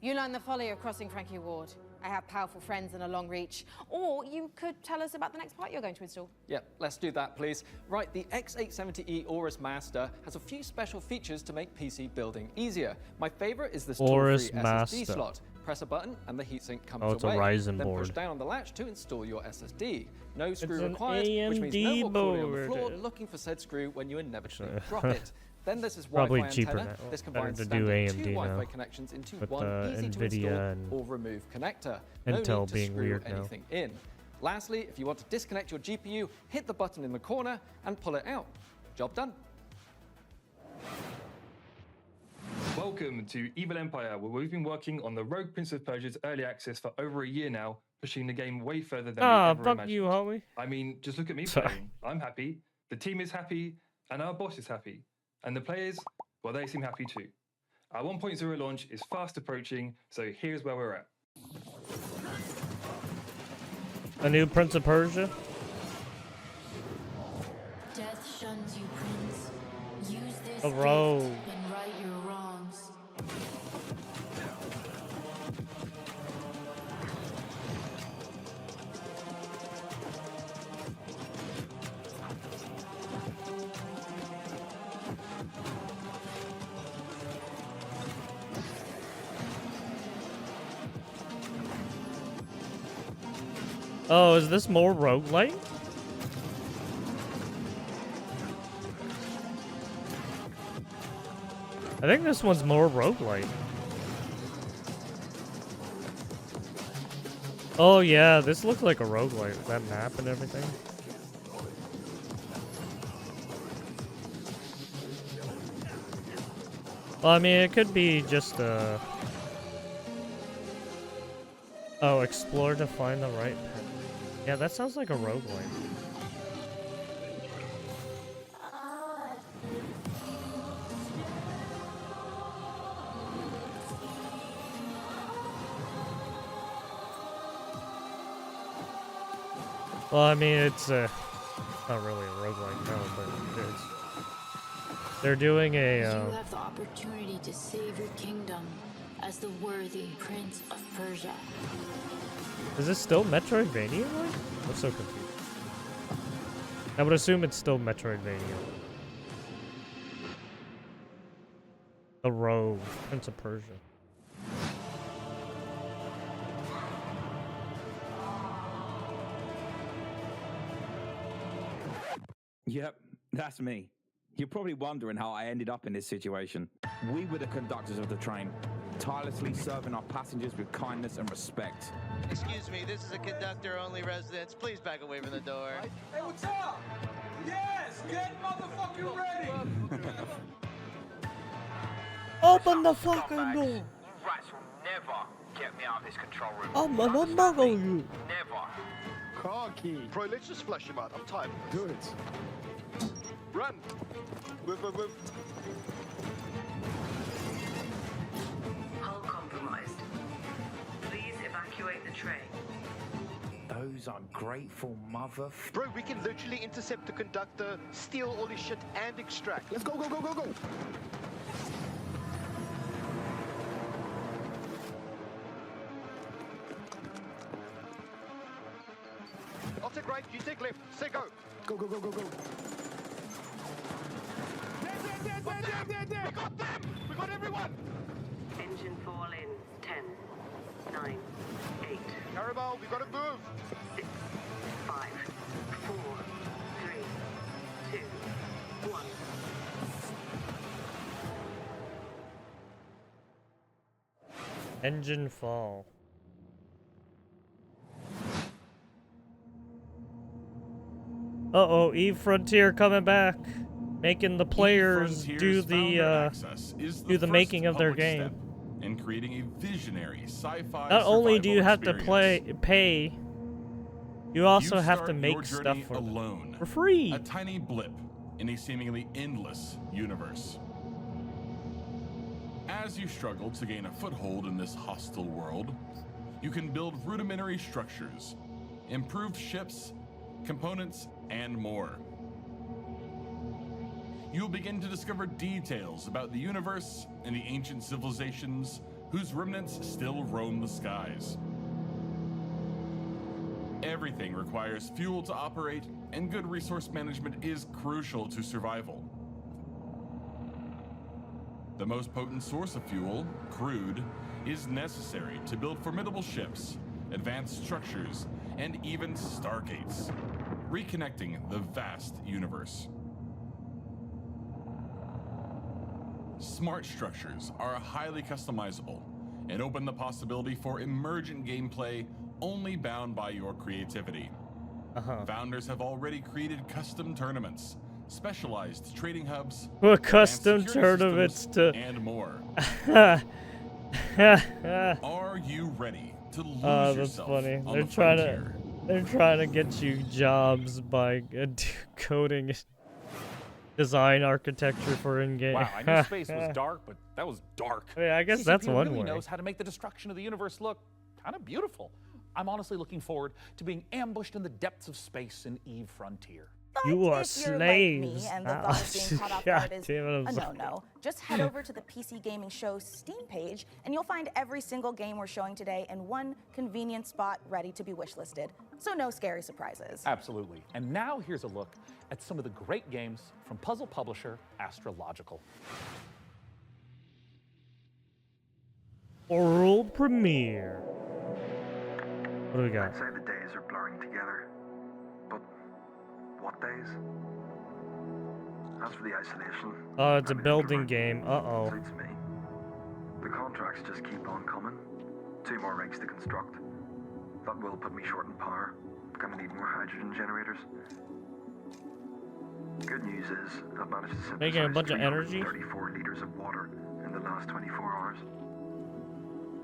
learn the folly of crossing Frankie Ward. I have powerful friends and a long reach. Or you could tell us about the next part you're going to install. Yeah, let's do that, please. Right, the X870E Aorus Master has a few special features to make PC building easier. My favorite is this Aorus tool-free SSD Master. slot. Press a button and the heatsink comes Oh, it's a away. Ryzen then push board. down on the latch to install your SSD. No screw an required, which means no more AMD crawling on the board. floor looking for said screw when you inevitably drop it. Then there's this Probably Wi-Fi cheaper antenna. now. This Better combines to do standard AMD two Wi-Fi now. connections into With one easy to NVIDIA install and or remove connector. No Intel need to being screw weird now. anything in. Lastly, if you want to disconnect your GPU, hit the button in the corner and pull it out. Job done. Welcome to Evil Empire, where we've been working on the Rogue Prince of Persia's early access for over a year now, pushing the game way further than we ever fuck imagined. you, homie. I mean, just look at me Sorry. playing. I'm happy, the team is happy, and our boss is happy. And the players, well, they seem happy too. Our 1.0 launch is fast approaching, so here's where we're at. A new Prince of Persia? Death shuns you, Prince. Use this A rogue. gift and right your wrongs. Oh, is this more roguelite? I think this one's more roguelite. Oh yeah, this looks like a roguelite. That map and everything. Well, I mean, it could be just a... Oh, explore to find the right path. Yeah, that sounds like a roguelite. Well, I mean, it's not really a roguelike, no, but it's... They're doing a... You have the opportunity to save your kingdom as the worthy Prince of Persia. Is this still Metroidvania? I'm so confused. I would assume it's still Metroidvania. The Rogue, Prince of Persia. Yep, that's me. You're probably wondering how I ended up in this situation. We were the conductors of the train, tirelessly serving our passengers with kindness and respect. Excuse me, this is a conductor-only residence. Please back away from the door. Hey, what's up? Yes, get motherfucking ready! Open the fucking door! Rats will never get me out of this control room. I'm a muggle. Never. Car key. Bro, let's just flush him out. I'm tired of this. Do it. Run. Move. Hull compromised. Please evacuate the train. Those ungrateful mother. Bro, we can literally intercept the conductor, steal all his shit, and extract. Let's go. I'll take right, you take left. Say go. Go. We got them! We got everyone! Engine fall in 10, 9, 8. Carabao, we gotta move! 6, 5, 4, 3, 2, 1. Engine fall. Uh-oh, Eve Frontier coming back. Making the players do the making of their game. And creating a visionary sci-fi. Not only do you have to experience. pay, you also have to start make your stuff journey for them. alone, For free. A tiny blip in a seemingly endless universe. As you struggle to gain a foothold in this hostile world, you can build rudimentary structures, improved ships, components, and more. You'll begin to discover details about the universe and the ancient civilizations whose remnants still roam the skies. Everything requires fuel to operate, and good resource management is crucial to survival. The most potent source of fuel, crude, is necessary to build formidable ships, advanced structures, and even stargates, reconnecting the vast universe. Smart structures are highly customizable and open the possibility for emergent gameplay only bound by your creativity. Founders have already created custom tournaments, specialized trading hubs, Custom advanced security tournaments systems, to and more. Are you ready to lose that's yourself funny. on They're the trying frontier? They're trying to get you jobs by coding design architecture for in-game. Wow, I knew space was dark, but that was dark. Yeah, I guess CCP that's one really way. knows how to make the destruction of the universe look kind of beautiful. I'm honestly looking forward to being ambushed in the depths of space in Eve Frontier. You are If you're slaves. like me and the thought of being caught off guard is damn it, I'm a sorry. no-no, just head over to the PC Gaming Show Steam page and you'll find every single game we're showing today in one convenient spot ready to be wishlisted. So no scary surprises. Absolutely. And now here's a look at some of the great games from puzzle publisher Astrological. World premiere. What do we got? I'd say the days are blurring together. But what days? As for the isolation, Oh, it's a building game. Uh-oh. suits me. The contracts just keep on coming. 2 more rigs to construct. That will put me short in power. Gonna need more hydrogen generators. Good news is I've managed to synthesize Making a bunch of energy? 34 liters of water in the last 24 hours.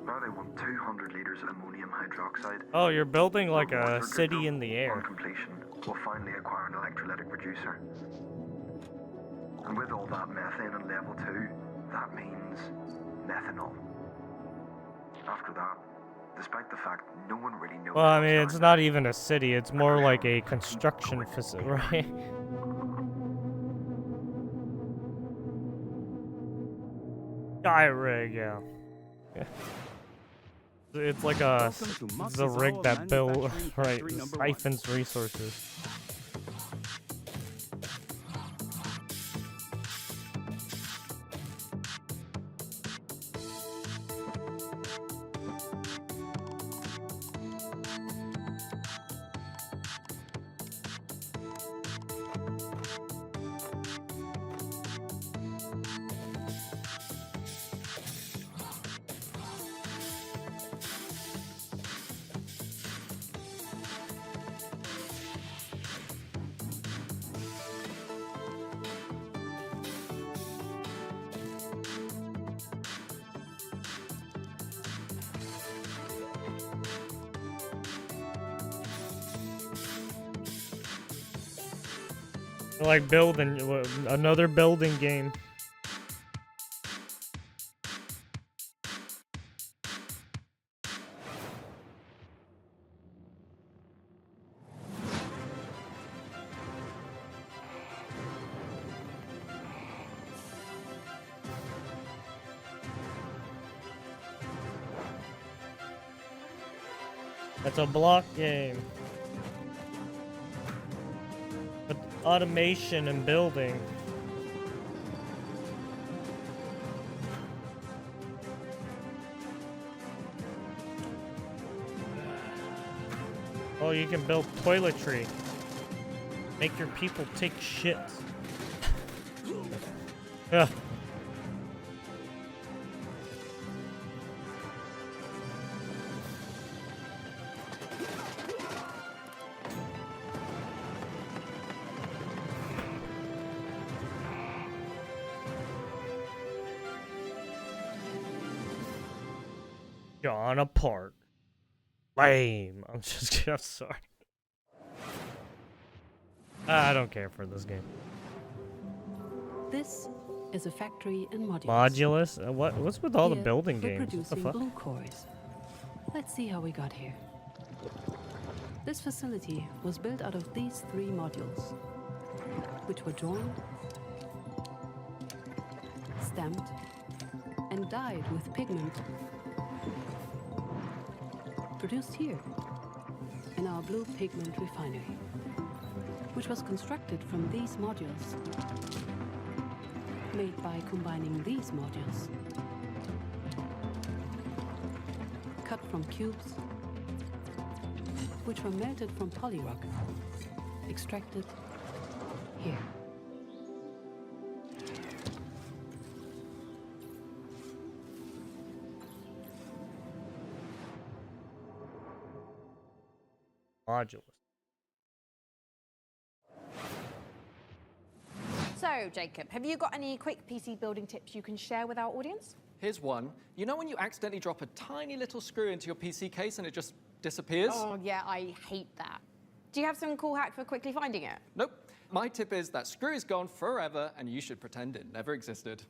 Now they want 200 liters of ammonium hydroxide. Oh, you're building like Once a they're city good, in the On air. completion, we'll finally acquire an electrolytic reducer. And with all that methane in level 2, that means methanol. After that, despite the fact no one really knows. Well, I mean, it's not even a city. It's more like a construction facility, right? Sky rig, yeah. It's like a, it's a rig that build, right, siphons resources. Like building another building game. That's a block game. With automation and building. Oh, you can build toiletry. Make your people take shits. Yeah. John Park. Lame. I'm just kidding. I'm sorry. I don't care for this game. This is a factory in Modulus. Modulus? What's with all the Here, building we're games? What the producing fuck? blue cores. Let's see how we got here. This facility was built out of these 3 modules, which were joined, stamped, and dyed with pigment. Produced here in our blue pigment refinery, which was constructed from these modules, made by combining these modules, cut from cubes, which were melted from polyrock, extracted here. Modulus. So, Jacob, have you got any quick PC building tips you can share with our audience? Here's one. You know when you accidentally drop a tiny little screw into your PC case and it just disappears? Oh, yeah, I hate that. Do you have some cool hack for quickly finding it? Nope. My tip is that screw is gone forever and you should pretend it never existed.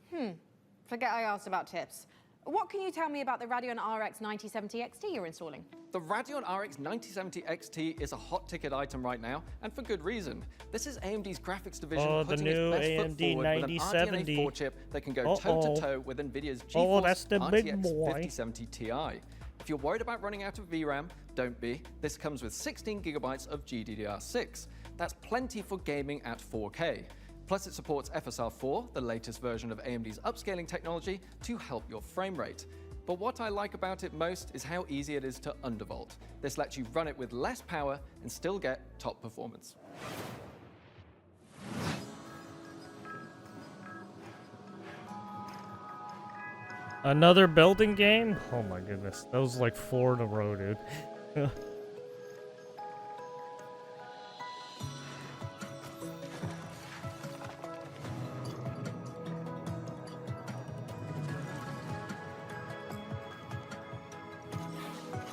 Forget I asked about tips. What can you tell me about the Radeon RX 9070 XT you're installing? The Radeon RX 9070 XT is a hot ticket item right now, and for good reason. This is AMD's graphics division putting its best foot forward with an RDNA 4 chip that can go toe-to-toe with NVIDIA's GeForce RTX 5070 Ti. If you're worried about running out of VRAM, don't be. This comes with 16 gigabytes of GDDR6. That's plenty for gaming at 4K. Plus it supports FSR4, the latest version of AMD's upscaling technology, to help your frame rate. But what I like about it most is how easy it is to undervolt. This lets you run it with less power and still get top performance. Another building game? Oh my goodness. That was like 4 in a row, dude.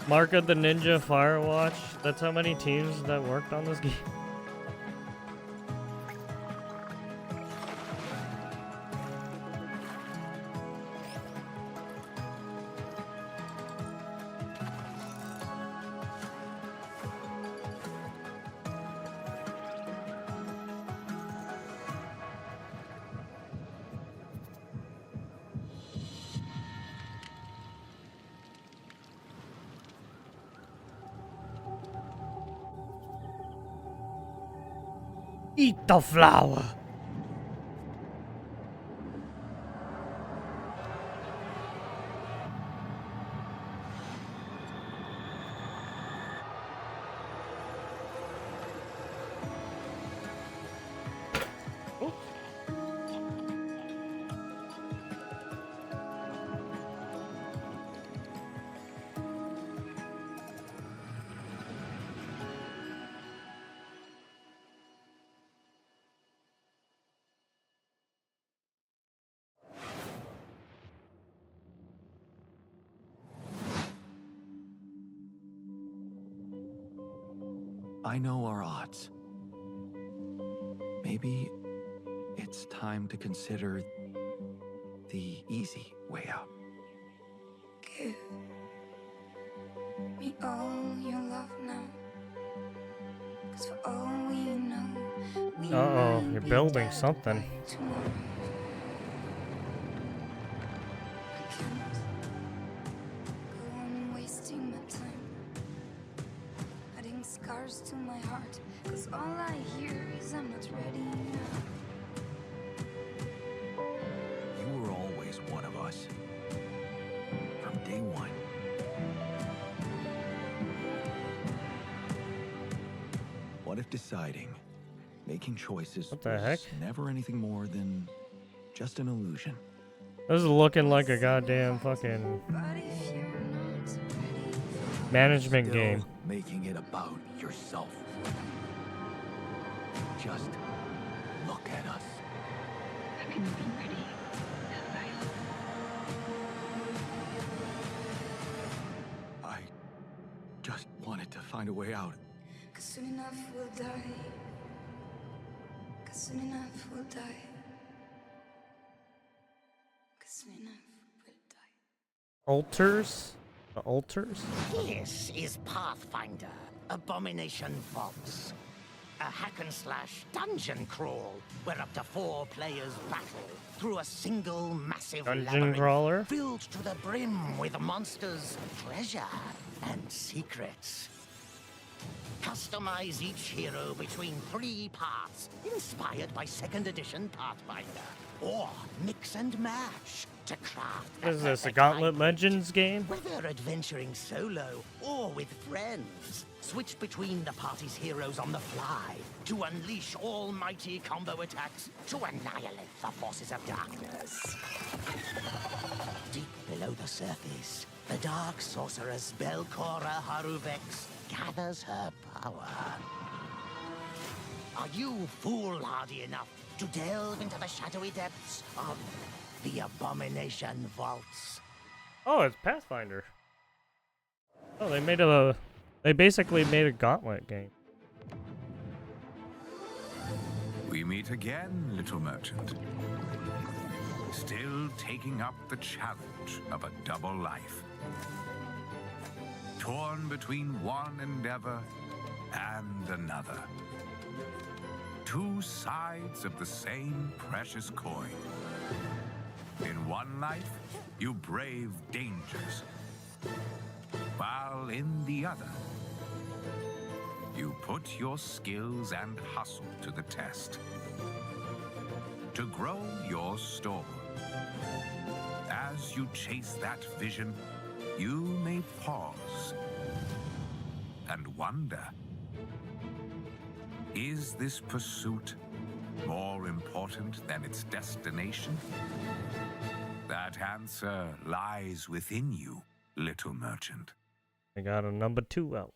Mark of the Ninja Firewatch. That's how many teams that worked on this game. Eat the flower. I know our odds. Maybe maybe it's time to consider the easy way out. Give me all your love now. 'Cause for all we know, we Uh-oh, might you're be building dead something. by tomorrow. I can't go on wasting my time, adding scars to my heart. 'Cause all I hear is I'm not ready now. You were always one of us. From day one. What if deciding, making choices What the was heck? never anything more than just an illusion? This is looking like a goddamn fucking management Still game. making it about yourself. Just look at us. I've been ready, I just wanted to find a way out. 'Cause soon enough we'll die. 'Cause soon enough we'll die. 'Cause soon enough we'll die. Altars? The altars? This is Pathfinder Abomination Vaults. A hack-and-slash dungeon crawl where up to 4 players battle through a single massive Dungeon labyrinth crawler? filled to the brim with monsters, treasure, and secrets. Customize each hero between 3 paths inspired by 2nd edition Pathfinder. Or mix and match to craft What is this, a perfect Gauntlet hybrid. Legends game? Whether adventuring solo or with friends, switch between the party's heroes on the fly to unleash almighty combo attacks to annihilate the forces of darkness. Deep below the surface, the dark sorceress Belcora Haruvex gathers her power. Are you foolhardy enough to delve into the shadowy depths of the Abomination Vaults? Oh, it's Pathfinder. Oh, they basically made a Gauntlet game. We meet again, little merchant. Still taking up the challenge of a double life. Torn between one endeavor and another. 2 sides of the same precious coin. In one life, you brave dangers, while in the other, you put your skills and hustle to the test to grow your store. As you chase that vision, you may pause and wonder, is this pursuit more important than its destination? That answer lies within you, little merchant. I got a number 2 out.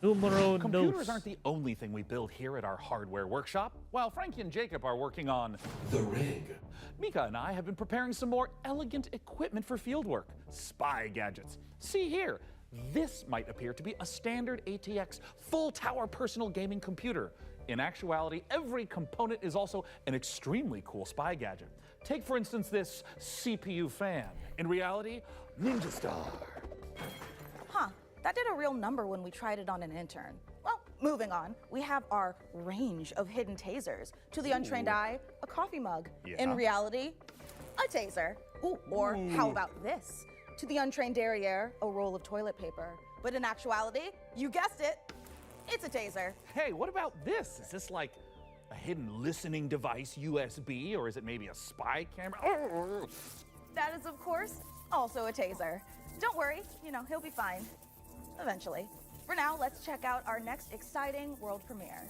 Numero Computers dos. aren't the only thing we build here at our hardware workshop. While Frankie and Jacob are working on the rig, Mika and I have been preparing some more elegant equipment for fieldwork. Spy gadgets. See here. This might appear to be a standard ATX full-tower personal gaming computer. In actuality, every component is also an extremely cool spy gadget. Take, for instance, this CPU fan. In reality, Ninja Star. Huh, that did a real number when we tried it on an intern. Well, moving on, we have our range of hidden tasers. To the untrained eye, a coffee mug. Yeah. In reality, a taser. Ooh, or how about this? To the untrained derriere, a roll of toilet paper. But in actuality, you guessed it, it's a taser. Hey, what about this? Is this like a hidden listening device, USB, or is it maybe a spy camera? That is, of course, also a taser. Don't worry, he'll be fine. Eventually. For now, let's check out our next exciting world premiere.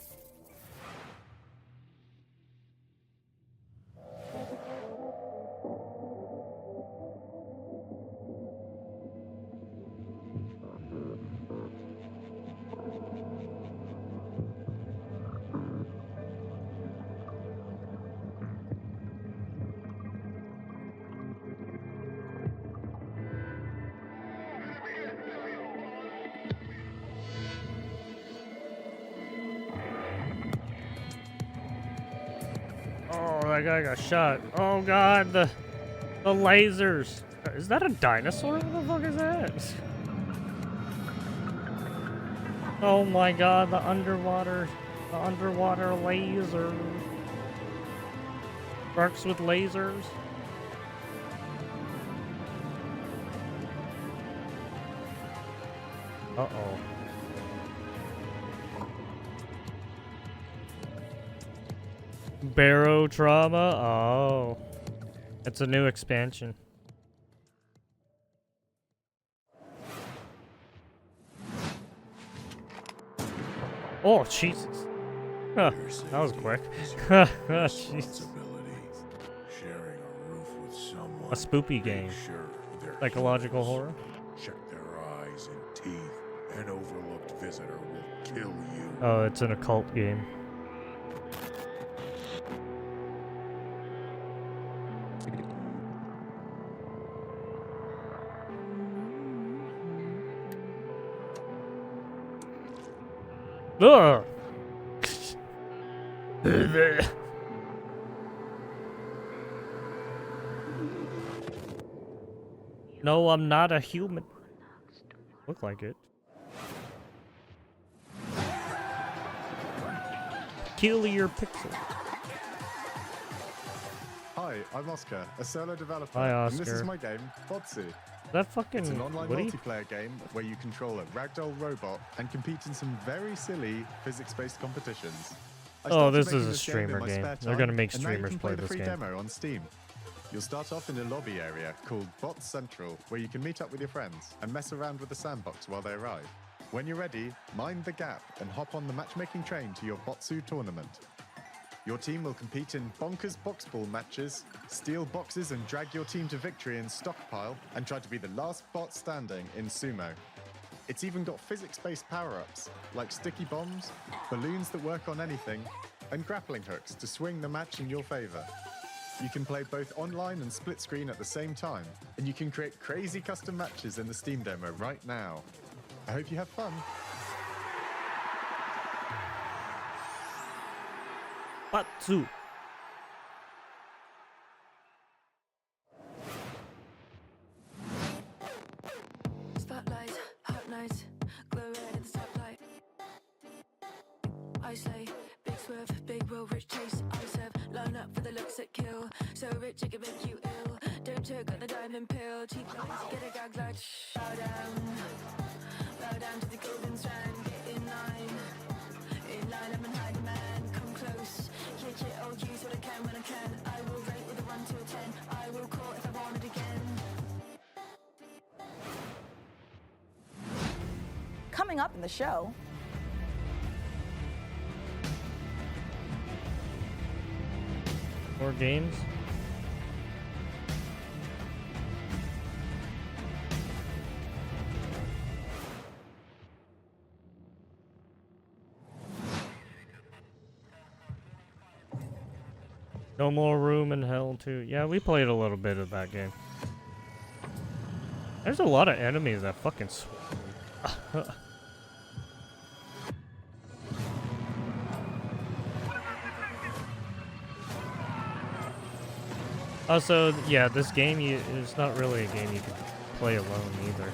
that guy got shot. Oh god, the lasers. Is that a dinosaur? What the fuck is that? Oh my god, the underwater laser. Sharks with lasers. Uh-oh. Barrow Trauma? Oh. It's a new expansion. Oh, Jesus. Huh, that was quick. Jesus. A spoopy game. Psychological horror. Check their eyes and teeth. An overlooked visitor will kill you. Oh, it's an occult game. Ugh. No, I'm not a human. Look like it. Peculiar pixel. Hi, I'm Oscar, a solo developer. Hi, And this is Oscar. my game, Botsu. That fucking It's an online Woody? multiplayer game where you control a ragdoll robot and compete in some very silly physics-based competitions. I Oh, started this making is a game in streamer my game. spare They're gonna time, make and now you streamers can play the this free game. demo on Steam. You'll start off in a lobby area called Bot Central, where you can meet up with your friends and mess around with the sandbox while they arrive. When you're ready, mind the gap and hop on the matchmaking train to your Botsu tournament. Your team will compete in bonkers box ball matches, steal boxes and drag your team to victory in Stockpile, and try to be the last bot standing in Sumo. It's even got physics-based power-ups, like sticky bombs, balloons that work on anything, and grappling hooks to swing the match in your favor. You can play both online and split screen at the same time, and you can create crazy custom matches in the Steam demo right now. I hope you have fun. Batsu. Spotlight, hot night, glow red at the stoplight. I slay, big swerve, big roll, rich chase. I serve, line up for the looks that kill. So rich it can make you ill. Don't choke on the diamond pill. Cheap lines, get a gag like bow down to the golden strand. Get in line, I'm an hiding man. Come close, yeah, I'll use what I can when I can. I will rate with a 1 to a 10. I will call if I want it again. Coming up in the show. More games? No More Room in Hell 2. Yeah, we played a little bit of that game. There's a lot of enemies that fucking swarm. Also, yeah, this game is not really a game you can play alone either.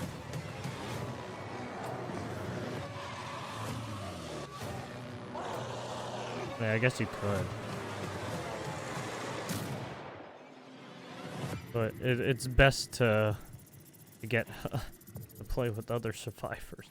Yeah, I guess you could. But it's best to get to play with other survivors.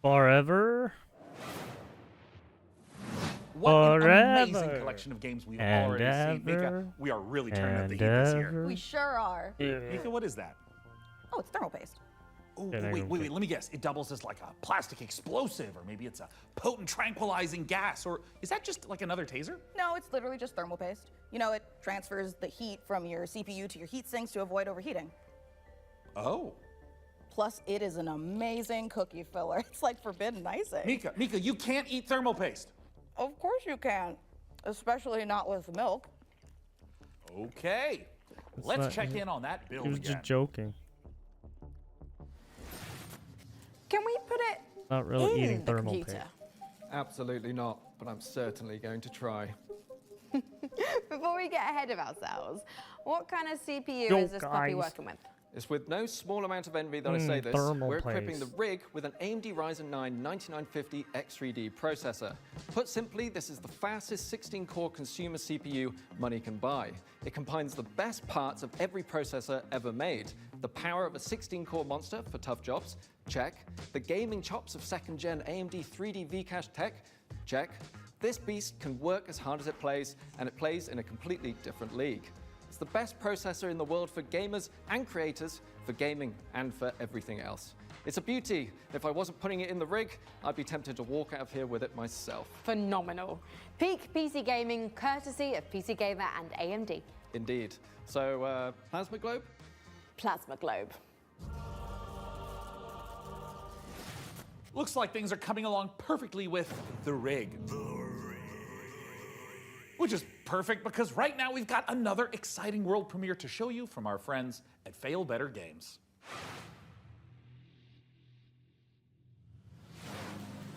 Forever. What an amazing Forever. collection of games we've And already seen. Mika, ever. we are really turning up the And heat this year. ever. We sure are. Mika, what is that? Oh, it's thermal paste. Oh, Yeah, wait, let me guess. It doubles as like a plastic explosive, or maybe it's a potent tranquilizing gas, or is that just like another taser? No, it's literally just thermal paste. You know, it transfers the heat from your CPU to your heat sinks to avoid overheating. Oh. Plus, it is an amazing cookie filler. It's like forbidden icing. Mika, you can't eat thermal paste. Of course you can, especially not with milk. Okay. Let's check in on that build He was again. just joking. Can we put it Not really in eating the thermal computer? paste. Absolutely not, but I'm certainly going to try. Before we get ahead of ourselves, what kind of CPU Yo, is this puppy guys. working with? It's with no small amount of envy that I say this. thermal We're equipping paste. the rig with an AMD Ryzen 9 9950 X3D processor. Put simply, this is the fastest 16-core consumer CPU money can buy. It combines the best parts of every processor ever made. The power of a 16-core monster for tough jobs, check. The gaming chops of second-gen AMD 3D V-Cache tech, check. This beast can work as hard as it plays, and it plays in a completely different league. It's the best processor in the world for gamers and creators, for gaming and for everything else. It's a beauty. If I wasn't putting it in the rig, I'd be tempted to walk out of here with it myself. Phenomenal. Peak PC gaming, courtesy of PC Gamer and AMD. Indeed. So, Plasma Globe? Plasma Globe. Looks like things are coming along perfectly with the rig. Which is perfect because right now we've got another exciting world premiere to show you from our friends at Fail Better Games.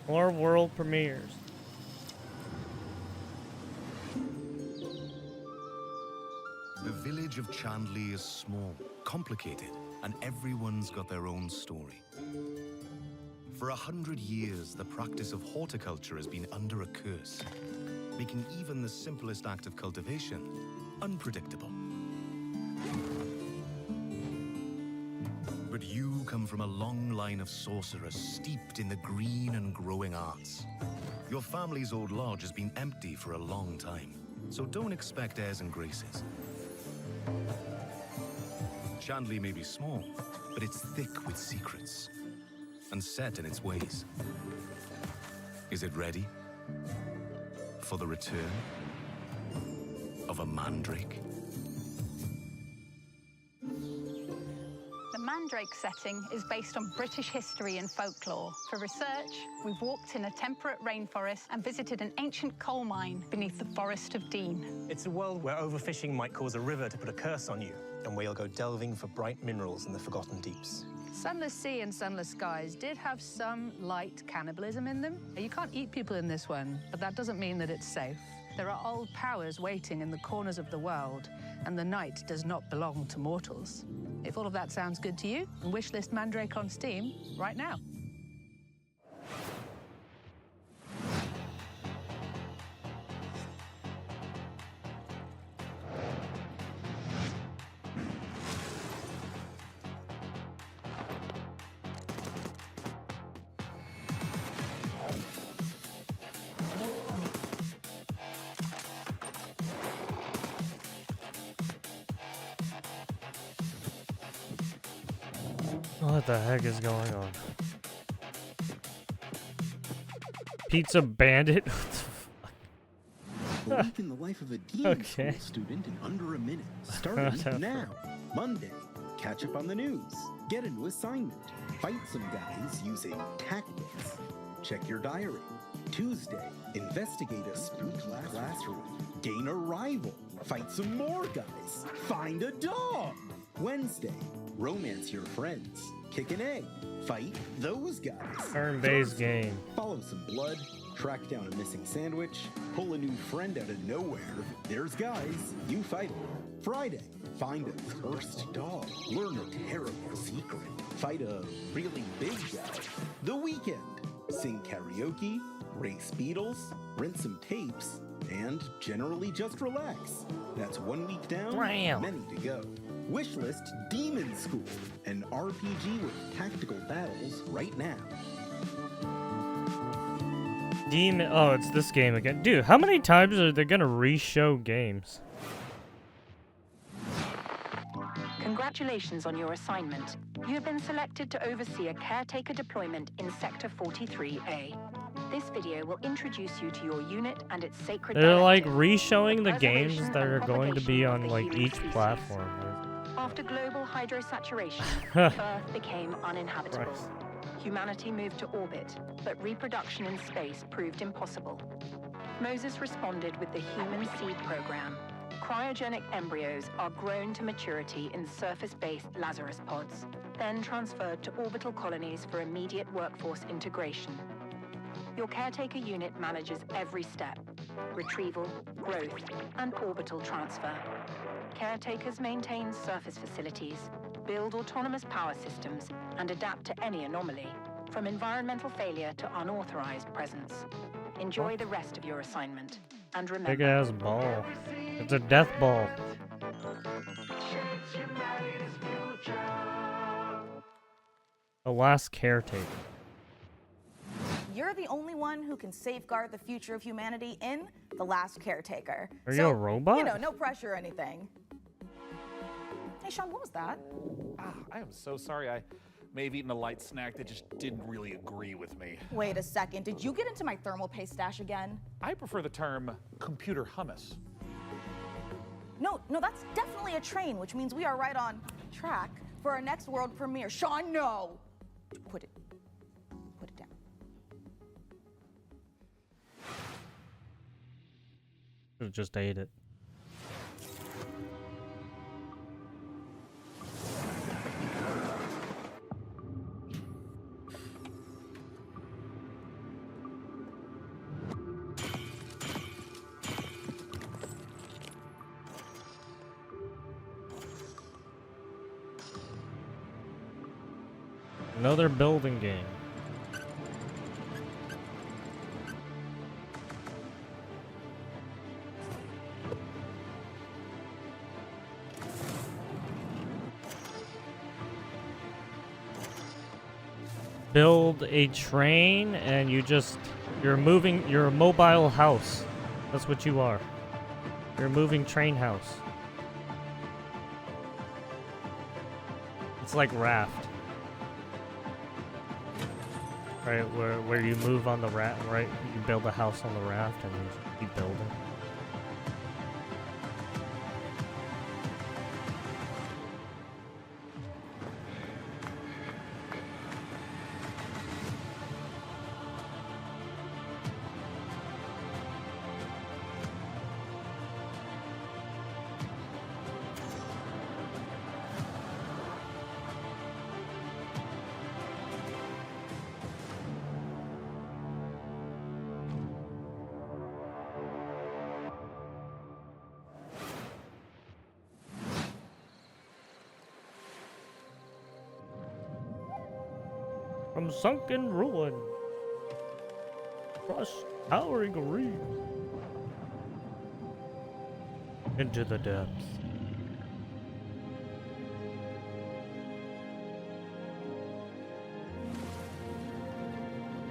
More world premieres. The village of Chandley is small, complicated, and everyone's got their own story. For 100 years, the practice of horticulture has been under a curse, making even the simplest act of cultivation unpredictable. But you come from a long line of sorcerers steeped in the green and growing arts. Your family's old lodge has been empty for a long time, so don't expect airs and graces. Chandley may be small, but it's thick with secrets and set in its ways. Is it ready for the return of a mandrake? The Mandrake setting is based on British history and folklore. For research, we've walked in a temperate rainforest and visited an ancient coal mine beneath the Forest of Dean. It's a world where overfishing might cause a river to put a curse on you, and where you'll go delving for bright minerals in the forgotten deeps. Sunless Sea and Sunless Skies did have some light cannibalism in them. You can't eat people in this one, but that doesn't mean that it's safe. There are old powers waiting in the corners of the world, and the night does not belong to mortals. If all of that sounds good to you, wishlist Mandrake on Steam right now. What the heck is going on? Pizza Bandit? A week in the life of a Dean Okay. School student in under a minute. Starting now. Monday, catch up on the news. Get a new assignment. Fight some guys using tactics. Check your diary. Tuesday, investigate a spook classroom. Gain a rival. Fight some more guys. Find a dog. Wednesday, romance your friends. Kick an egg. Fight those guys. Turn-based game. Follow some blood. Track down a missing sandwich. Pull a new friend out of nowhere. There's guys. You fight them. Friday, find a cursed dog. Learn a terrible secret. Fight a really big guy. The weekend. Sing karaoke. Race beetles. Rent some tapes. And generally just relax. That's 1 week down. Wow. Many to go. Wishlist Demon School, an RPG with tactical battles right now. Demon. Oh, it's this game again. Dude, how many times are they gonna re-show games? Congratulations on your assignment. You have been selected to oversee a caretaker deployment in Sector 43A. This video will introduce you to your unit and its sacred They're like directive. re-showing the games Preservation that and are going to be propagation on of the like human each species. platform. After global hydrosaturation, Earth became uninhabitable. Christ. Humanity moved to orbit, but reproduction in space proved impossible. Moses responded with the Human Seed Program. Cryogenic embryos are grown to maturity in surface-based Lazarus pods, then transferred to orbital colonies for immediate workforce integration. Your caretaker unit manages every step: retrieval, growth, and orbital transfer. Caretakers maintain surface facilities, build autonomous power systems, and adapt to any anomaly, from environmental failure to unauthorized presence. Enjoy the rest of your assignment, and remember... Big ass ball. It's a death ball. The last caretaker. You're the only one who can safeguard the future of humanity in The Last Caretaker. Are you a robot? You know, no pressure or anything. Hey, Sean, what was that? I am so sorry. I may have eaten a light snack that just didn't really agree with me. Wait a second. Did you get into my thermal paste stash again? I prefer the term computer hummus. No, that's definitely a train, which means we are right on track for our next world premiere. Sean, no! Put it down. Should've just ate it. Another building game. Build a train and you're a mobile house. That's what you are. You're a moving train house. It's like Raft. Right, where you move on the raft, right? You build a house on the raft and you just keep building. From sunken ruin, across towering reef, into the depths.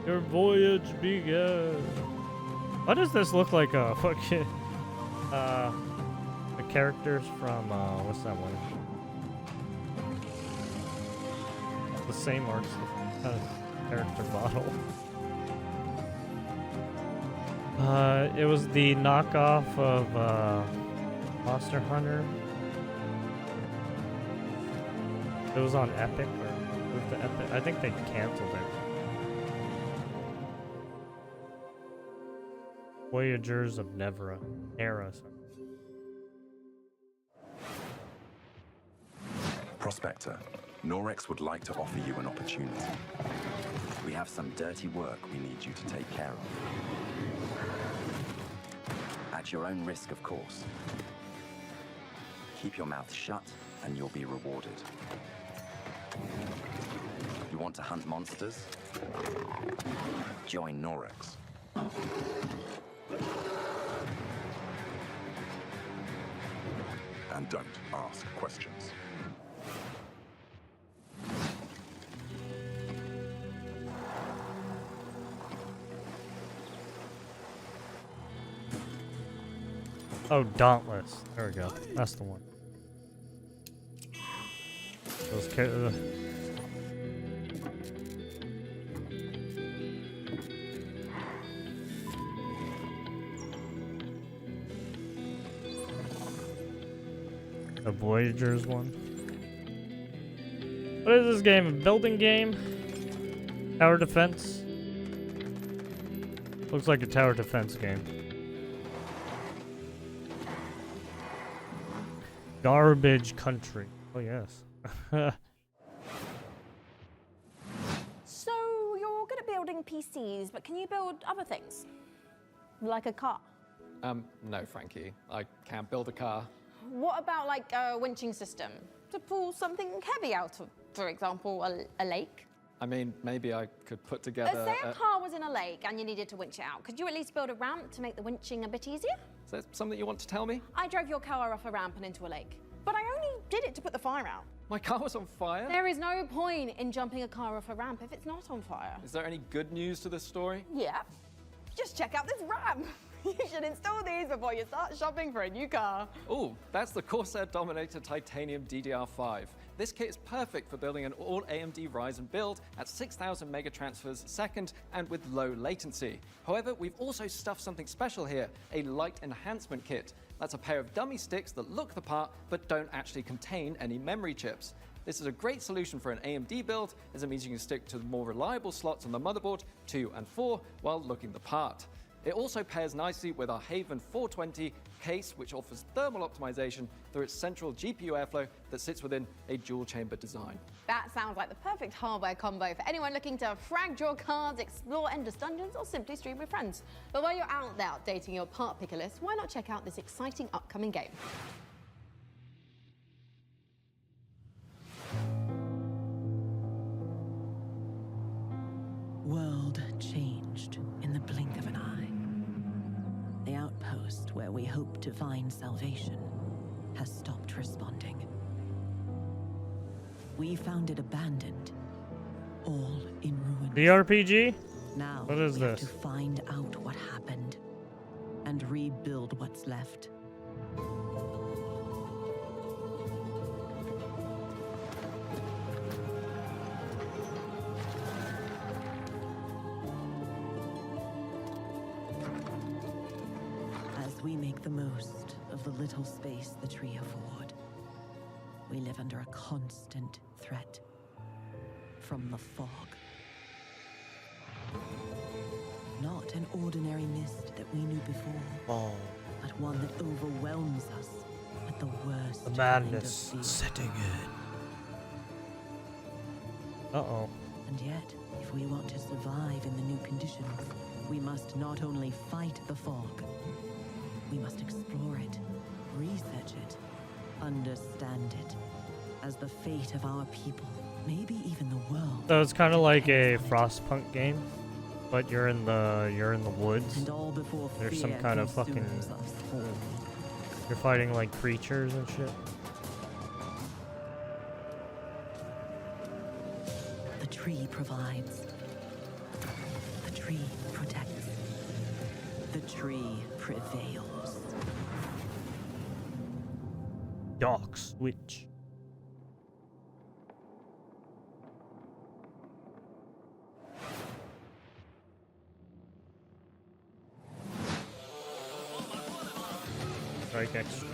Your voyage began. Why does this look like a fucking the characters from what's that one? The same arts. Character model. It was the knockoff of Monster Hunter. It was on Epic, or moved to Epic. I think they canceled it. Voyagers of Nevera. Prospector, Norex would like to offer you an opportunity. We have some dirty work we need you to take care of. At your own risk, of course. Keep your mouth shut and you'll be rewarded. You want to hunt monsters? Join Norex. And don't ask questions. Oh, Dauntless. There we go. That's the one. Those the Voyagers one. What is this game? A building game? Tower defense? Looks like a tower defense game. Garbage Country. Oh, yes. So, you're good at building PCs, but can you build other things? Like a car? No, Frankie. I can't build a car. What about like a winching system to pull something heavy out of, for example, a lake? I mean, maybe I could put together. Say a car was in a lake and you needed to winch it out. Could you at least build a ramp to make the winching a bit easier? Is that something you want to tell me? I drove your car off a ramp and into a lake, but I only did it to put the fire out. My car was on fire? There is no point in jumping a car off a ramp if it's not on fire. Is there any good news to this story? Yeah. Just check out this ramp. You should install these before you start shopping for a new car. Oh, that's the Corsair Dominator Titanium DDR5. This kit is perfect for building an all AMD Ryzen build at 6,000 megatransfers a second and with low latency. However, we've also stuffed something special here, a light enhancement kit. That's a pair of dummy sticks that look the part but don't actually contain any memory chips. This is a great solution for an AMD build, as it means you can stick to the more reliable slots on the motherboard, 2 and 4, while looking the part. It also pairs nicely with our Haven 420 case, which offers thermal optimization through its central GPU airflow that sits within a dual-chamber design. That sounds like the perfect hardware combo for anyone looking to frag draw cards, explore endless dungeons, or simply stream with friends. But while you're out there updating your part picker list, why not check out this exciting upcoming game? World changed in the blink of an eye. The outpost where we hoped to find salvation has stopped responding. We found it abandoned, all in ruins. The RPG? Now What is we have this? to find out what happened and rebuild what's left. As we make the most of the little space the tree afford, we live under a constant threat from the fog. Not an ordinary mist that we knew before, but one that overwhelms us at the worst The kind madness of fear. setting in. Uh-oh. And yet, if we want to survive in the new conditions, we must not only fight the fog, we must explore it, research it, understand it, as the fate of our people, maybe even the world. So it's kind of like a Frostpunk game, but you're in the woods. And all before There's some fear kind of fucking. consumes us all. You're fighting like creatures and shit. The tree provides. The tree protects. The tree prevails. Dark Switch. Strike Extra.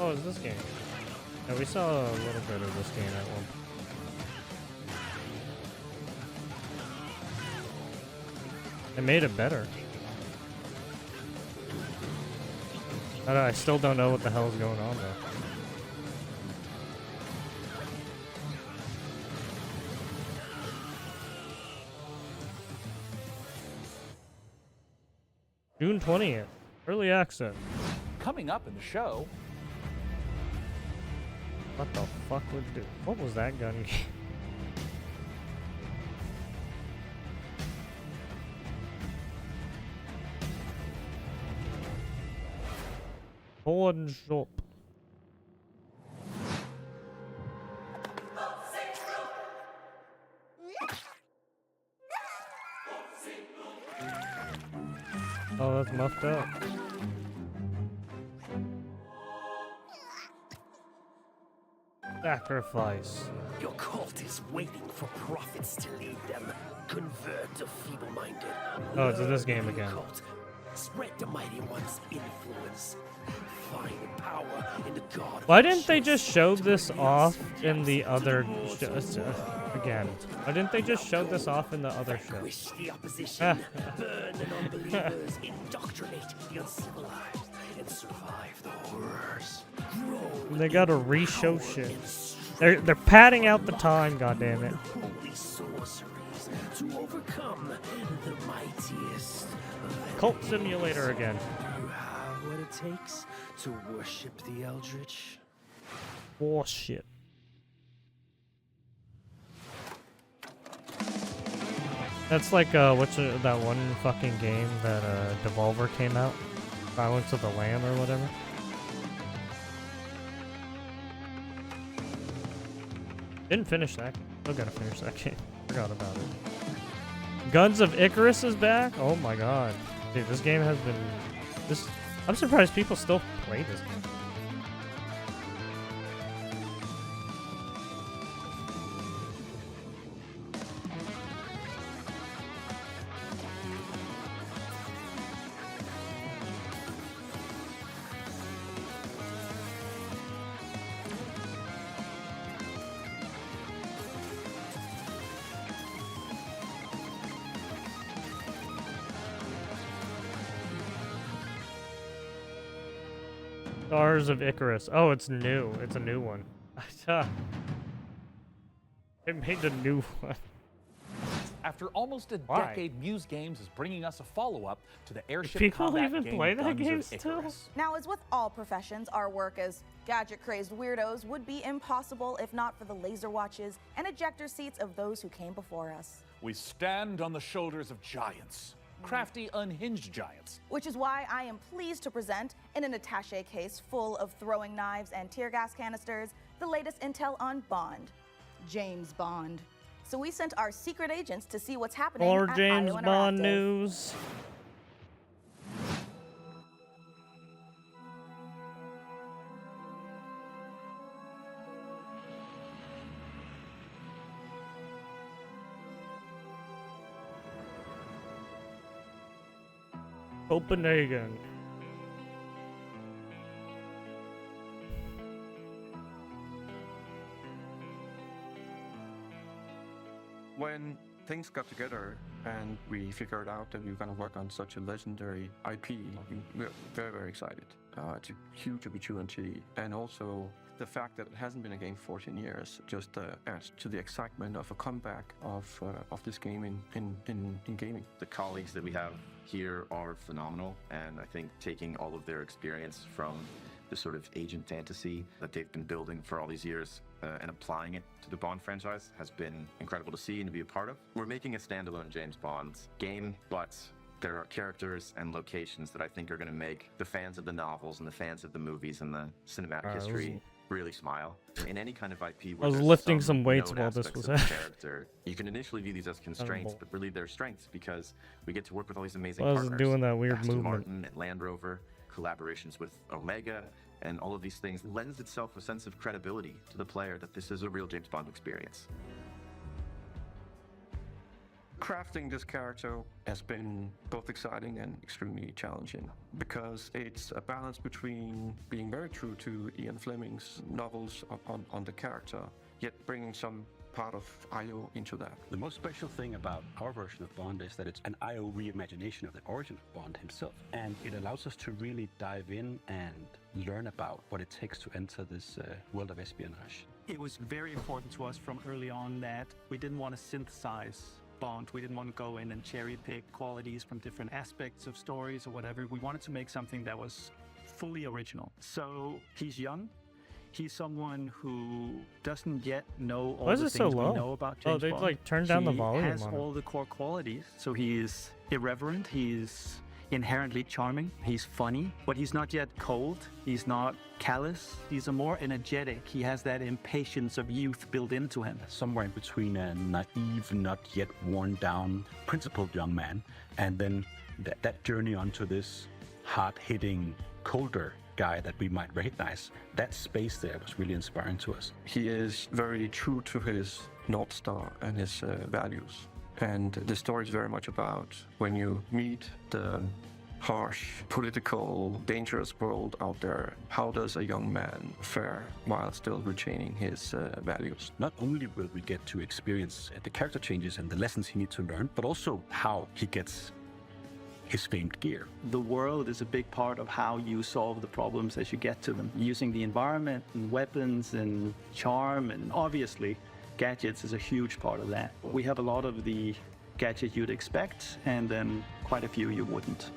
Oh, is this game? Yeah, we saw a little bit of this game at one. They made it better. I still don't know what the hell is going on though. June 20th, early access. Coming up in the show. What the fuck would do? What was that gun game? Pawn shop. Oh, that's muffed up. Sacrifice. Your cult is waiting for prophets to lead them. Convert the feeble-minded. Oh, it's this game Learn the again. cult. Spread the mighty one's influence. Find power in the God. Why didn't they just show this off in the other again? Why didn't they just show this off in the other show? Vanquish the opposition. Burn the unbelievers. Indoctrinate the uncivilized. And survive the horrors. Grow. They gotta re-show shit. They're padding out the time, goddammit. Holy sorceries to overcome the mightiest. Cult Simulator again. You have what it takes to worship the Eldritch. Bullshit. That's like what's that one fucking game that Devolver came out? Silence of the Lamb or whatever. Didn't finish that. Still gotta finish that game. Forgot about it. Guns of Icarus is back? Oh my god. Dude, this game has been... I'm surprised people still play this game. Stars of Icarus. Oh, it's new. It's a new one. They made a new one. After almost a Why? decade, Muse Games is bringing us a follow-up to the airship People combat even game play that Guns game of still? Icarus. Now, as with all professions, our work as gadget-crazy weirdos would be impossible if not for the laser watches and ejector seats of those who came before us. We stand on the shoulders of giants. Crafty, unhinged giants. Which is why I am pleased to present, in an attaché case full of throwing knives and tear gas canisters, the latest intel on Bond. James Bond. So we sent our secret agents to see what's happening More at James IO Bond Interactive. news. Copenhagen. When things got together and we figured out that we were going to work on such a legendary IP, we were very, very excited. It's a huge opportunity, and also the fact that it hasn't been a game for 14 years just adds to the excitement of a comeback of this game in gaming. The colleagues that we have here are phenomenal, and I think taking all of their experience from the sort of agent fantasy that they've been building for all these years and applying it to the Bond franchise has been incredible to see and to be a part of. We're making a standalone James Bond game, but there are characters and locations that I think are going to make the fans of the novels and the fans of the movies and the cinematic history really smile. In any kind of IP where I was there's lifting some weights known while this aspects was of the happening. character, you can initially view these as constraints, but really they're strengths because we get to work with all these amazing I was partners. doing that weird Aston movement. Martin and Land Rover, collaborations with Omega, and all of these things lends itself a sense of credibility to the player that this is a real James Bond experience. Crafting this character has been both exciting and extremely challenging because it's a balance between being very true to Ian Fleming's novels on the character, yet bringing some part of IO into that. The most special thing about our version of Bond is that it's an IO reimagination of the origin of Bond himself, and it allows us to really dive in and learn about what it takes to enter this world of espionage. It was very important to us from early on that we didn't want to synthesize Bond. We didn't want to go in and cherry pick qualities from different aspects of stories or whatever. We wanted to make something that was fully original. So he's young. He's someone who doesn't yet know all Why is the it so things we low? know about Oh, James they, Bond. like, turned down the He volume has on it. all the core qualities. So he is irreverent. He's inherently charming. He's funny, but he's not yet cold. He's not callous. He's a more energetic. He has that impatience of youth built into him. Somewhere in between a naive, not yet worn down, principled young man, and then that journey onto this hard-hitting, colder guy that we might recognize. That space there was really inspiring to us. He is very true to his North Star and his values. And the story is very much about when you meet the harsh, political, dangerous world out there, how does a young man fare while still retaining his values? Not only will we get to experience the character changes and the lessons he needs to learn, but also how he gets his famed gear. The world is a big part of how you solve the problems as you get to them. Using the environment and weapons and charm, and obviously gadgets is a huge part of that. We have a lot of the gadgets you'd expect, and then quite a few you wouldn't.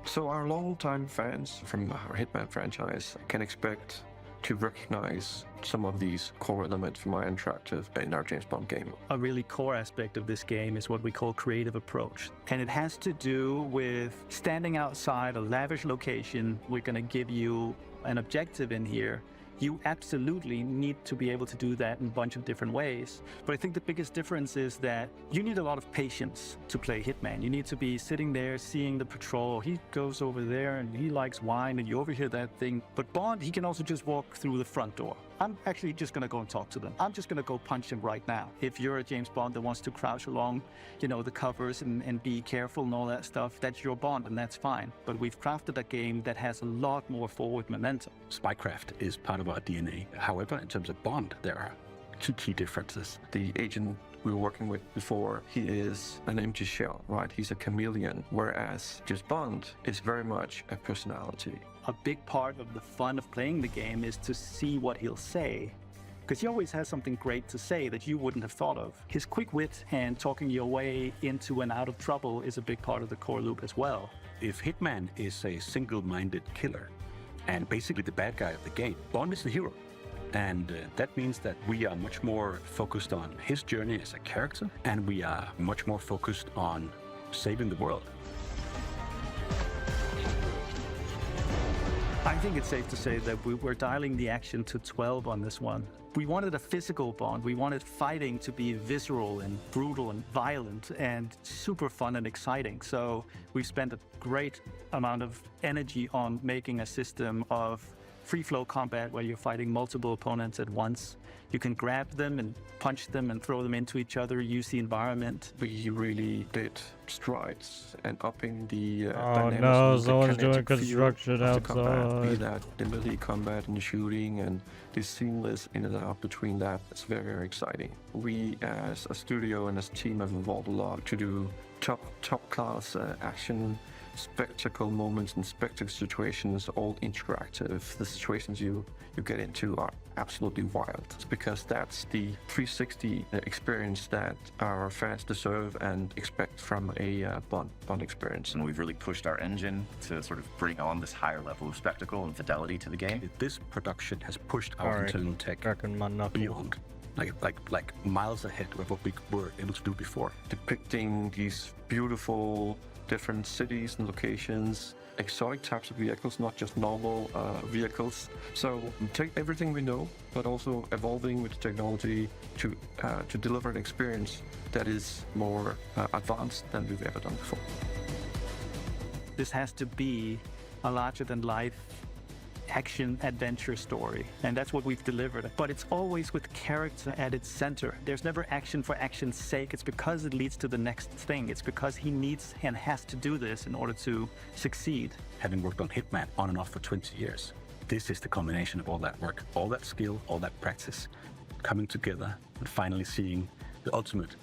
So our longtime fans from our Hitman franchise can expect to recognize some of these core elements from our interactive in our James Bond game. A really core aspect of this game is what we call creative approach. And it has to do with standing outside a lavish location. We're going to give you an objective in here. You absolutely need to be able to do that in a bunch of different ways. But I think the biggest difference is that you need a lot of patience to play Hitman. You need to be sitting there seeing the patrol. He goes over there and he likes wine and you overhear that thing. But Bond, he can also just walk through the front door. I'm actually just going to go and talk to them. I'm just going to go punch him right now. If you're a James Bond that wants to crouch along, you know, the covers and be careful and all that stuff, that's your Bond and that's fine. But we've crafted a game that has a lot more forward momentum. Spycraft is part of our DNA. However, in terms of Bond, there are two key differences. The agent we were working with before, he is an empty shell, right? He's a chameleon, whereas just Bond is very much a personality. A big part of the fun of playing the game is to see what he'll say, because he always has something great to say that you wouldn't have thought of. His quick wit and talking your way into and out of trouble is a big part of the core loop as well. If Hitman is a single-minded killer and basically the bad guy of the game, Bond is the hero. And that means that we are much more focused on his journey as a character, and we are much more focused on saving the world. I think it's safe to say that we were dialing the action to 12 on this one. We wanted a physical Bond. We wanted fighting to be visceral and brutal and violent and super fun and exciting. So we've spent a great amount of energy on making a system of free-flow combat where you're fighting multiple opponents at once. You can grab them and punch them and throw them into each other, use the environment. We really did strides and upping the Oh dynamics no, of the someone's doing kinetic feel construction of the combat, be outside. that the melee combat and the shooting and the seamless in and out between that. It's very, very exciting. We as a studio and as a team have evolved a lot to do top class action, spectacle moments and spectacle situations, all interactive. The situations you get into are absolutely wild. It's because that's the 360 experience that our fans deserve and expect from a Bond experience. And we've really pushed our engine to sort of bring on this higher level of spectacle and fidelity to the game. This production has pushed our Alright, internal tech cracking my knuckle. beyond. Like miles ahead of what we were able to do before. Depicting these beautiful different cities and locations, exotic types of vehicles, not just normal vehicles. So take everything we know, but also evolving with technology to deliver an experience that is more advanced than we've ever done before. This has to be a larger-than-life action adventure story, and that's what we've delivered. But it's always with character at its center. There's never action for action's sake. It's because it leads to the next thing. It's because he needs and has to do this in order to succeed. Having worked on Hitman on and off for 20 years, this is the combination of all that work, all that skill, all that practice, coming together and finally seeing the ultimate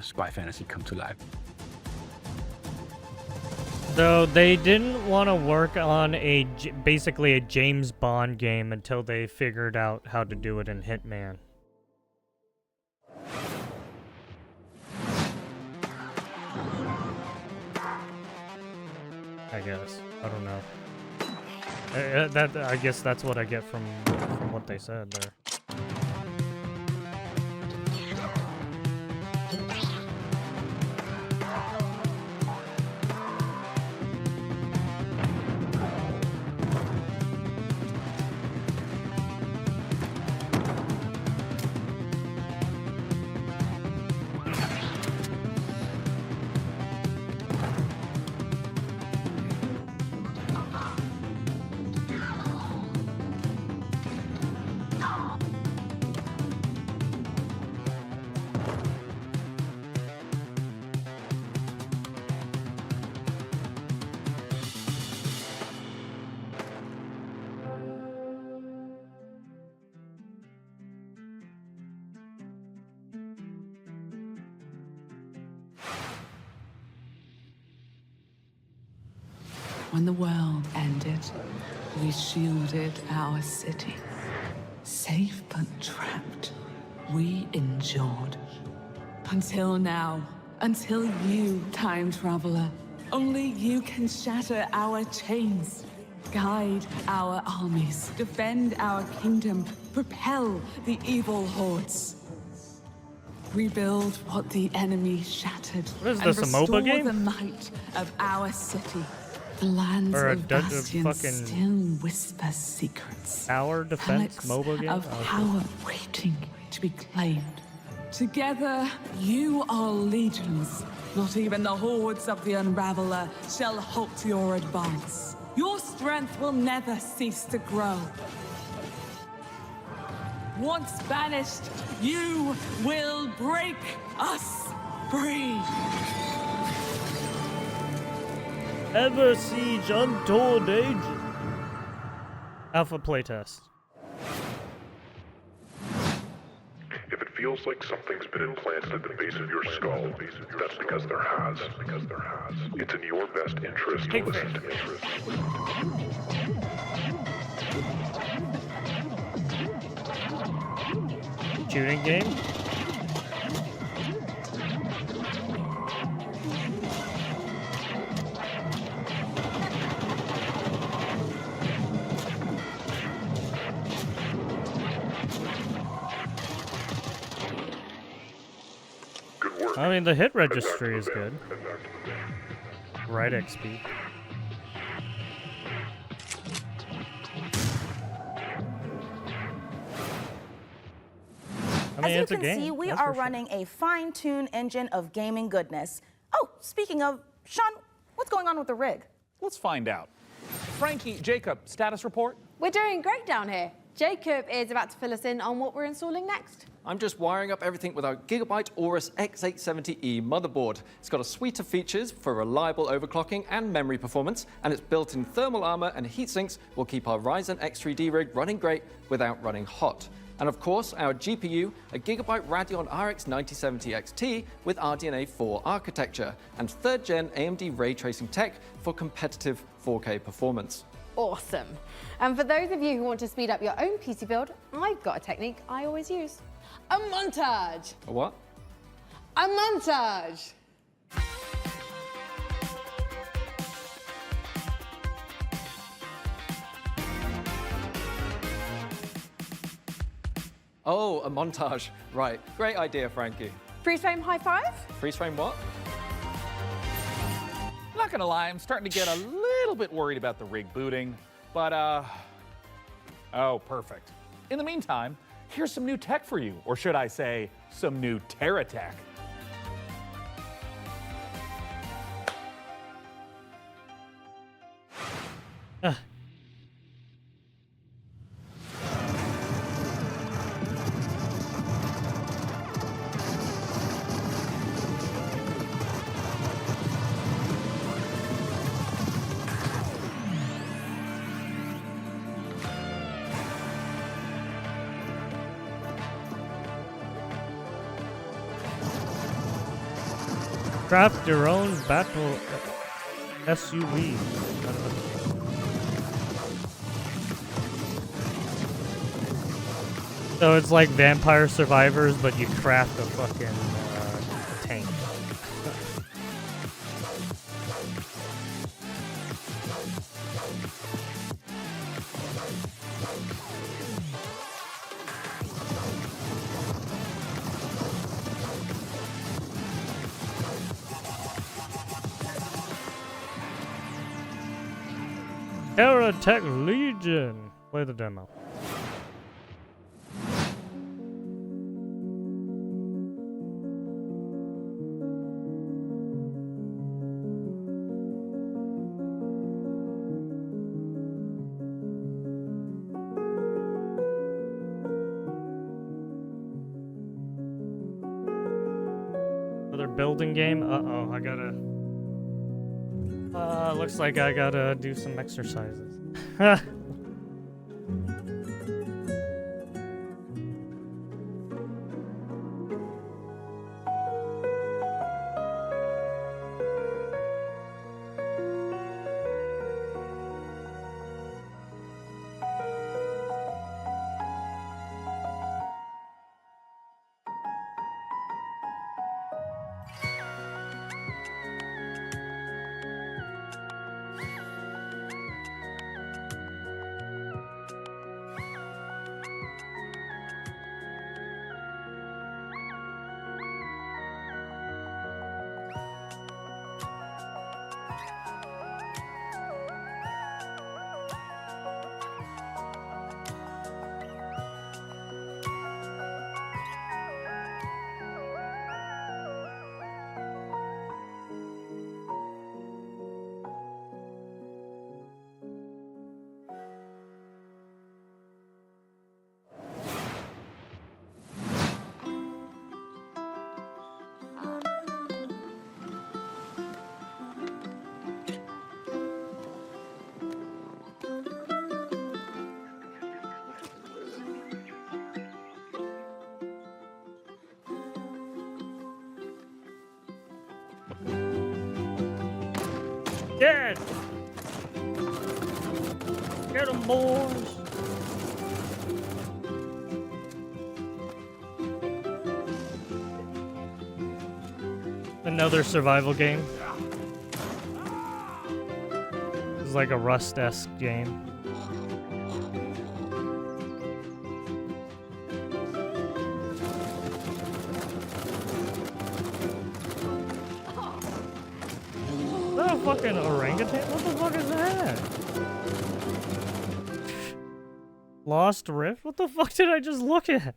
spy fantasy come to life. So they didn't want to work on basically a James Bond game until they figured out how to do it in Hitman. I guess. I don't know. I guess that's what I get from what they said there. when the world ended, we shielded our city. Safe but trapped, we endured. Until now. Until you, time traveler. Only you can shatter our chains. Guide our armies. Defend our kingdom. Propel the evil hordes. Rebuild what the enemy shattered. What is and this, a MOBA restore game? the might of our city. The lands Or a of Bastion fucking still whisper secrets. tower defense Relics MOBA game? of Oh, cool. power waiting to be claimed. Together, you are legions. Not even the hordes of the Unraveler shall halt your advance. Your strength will never cease to grow. Once banished, you will break us free. Ever Siege Untold Age. Alpha playtest. If it feels like something's been implanted at the base of your skull, that's because there has. It's in your best interest to listen to me. Shooting game? I mean, the hit registry is good. Right XP. I mean, As you it's a can game. see, we that's are for sure. running a fine-tuned engine of gaming goodness. Oh, speaking of, Sean, what's going on with the rig? Let's find out. Frankie, Jacob, status report? We're doing great down here. Jacob is about to fill us in on what we're installing next. I'm just wiring up everything with our Gigabyte Aorus X870E motherboard. It's got a suite of features for reliable overclocking and memory performance, and its built-in thermal armor and heat sinks will keep our Ryzen X3D rig running great without running hot. And of course, our GPU, a Gigabyte Radeon RX 9070 XT with RDNA 4 architecture, and 3rd gen AMD ray tracing tech for competitive 4K performance. Awesome. And for those of you who want to speed up your own PC build, I've got a technique I always use. A montage. A what? A montage. Oh, a montage. Right. Great idea, Frankie. Freeze frame high five? Freeze frame what? Not gonna lie, I'm starting to get a little bit worried about the rig booting, but oh, perfect. In the meantime, here's some new tech for you, or should I say, some new Terra tech. Craft your own battle SUV. So it's like Vampire Survivors, but you craft a fucking tank. Terra Tech Legion. Play the demo. Another building game? Uh-oh, I gotta... looks like I gotta do some exercises. Dead! Get 'em, boys! Another survival game. It's like a Rust-esque game. Is that a fucking orangutan? What the fuck is that? Lost Rift? What the fuck did I just look at?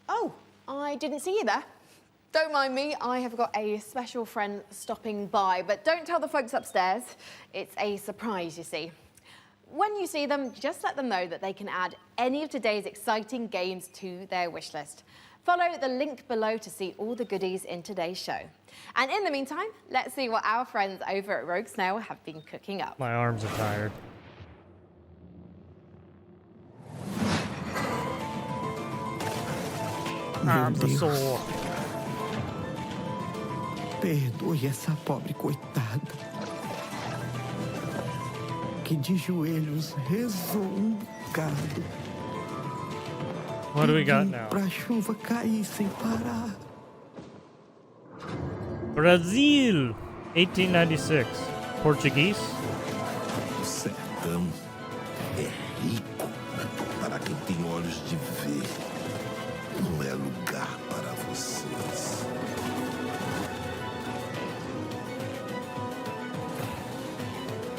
Oh, I didn't see you there. Don't mind me, I have got a special friend stopping by, but don't tell the folks upstairs. It's a surprise, you see. When you see them, just let them know that they can add any of today's exciting games to their wish list. Follow the link below to see all the goodies in today's show. And in the meantime, let's see what our friends over at Rogue Snail have been cooking up. My arms are tired. Arms are sore. Perdoe essa pobre coitada, que de joelhos rezou bocado. What do we got now? Pra chuva cair sem parar. Brazil, 1896. Portuguese. O sertão é rico para quem tem olhos de ver. Não é lugar para vocês.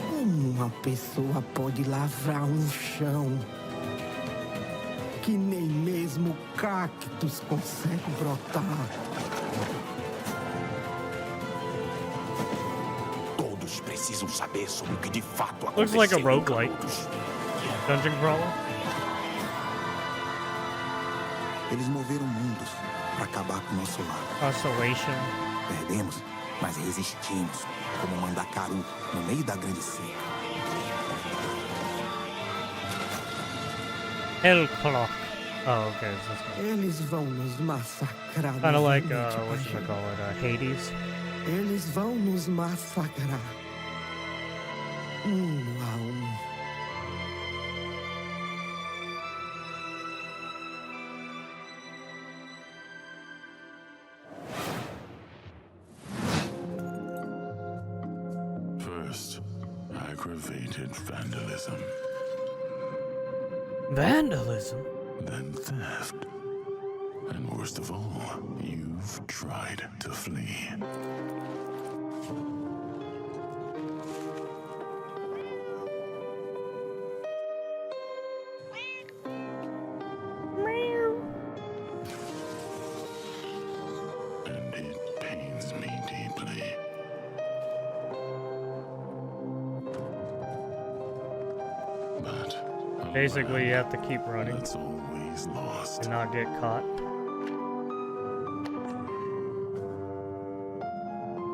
Como uma pessoa pode lavrar chão que nem mesmo cactos consegue brotar? Todos precisam saber sobre o que de fato aconteceu. Looks like a roguelike. Dungeon crawler. Eles moveram mundos para acabar com o nosso lar. Constellation. Perdemos, mas resistimos, como Mandacaru, no meio da grande seca. Hell Clock. Oh, okay. So Eles vão nos massacrar. kind of like, whatchamacallit, Hades. Eles vão nos massacrar. A um. First, aggravated vandalism. Vandalism? Then theft. And worst of all, you've tried to flee. And it pains me deeply. But Basically, you have to keep running. That's always lost. And not get caught.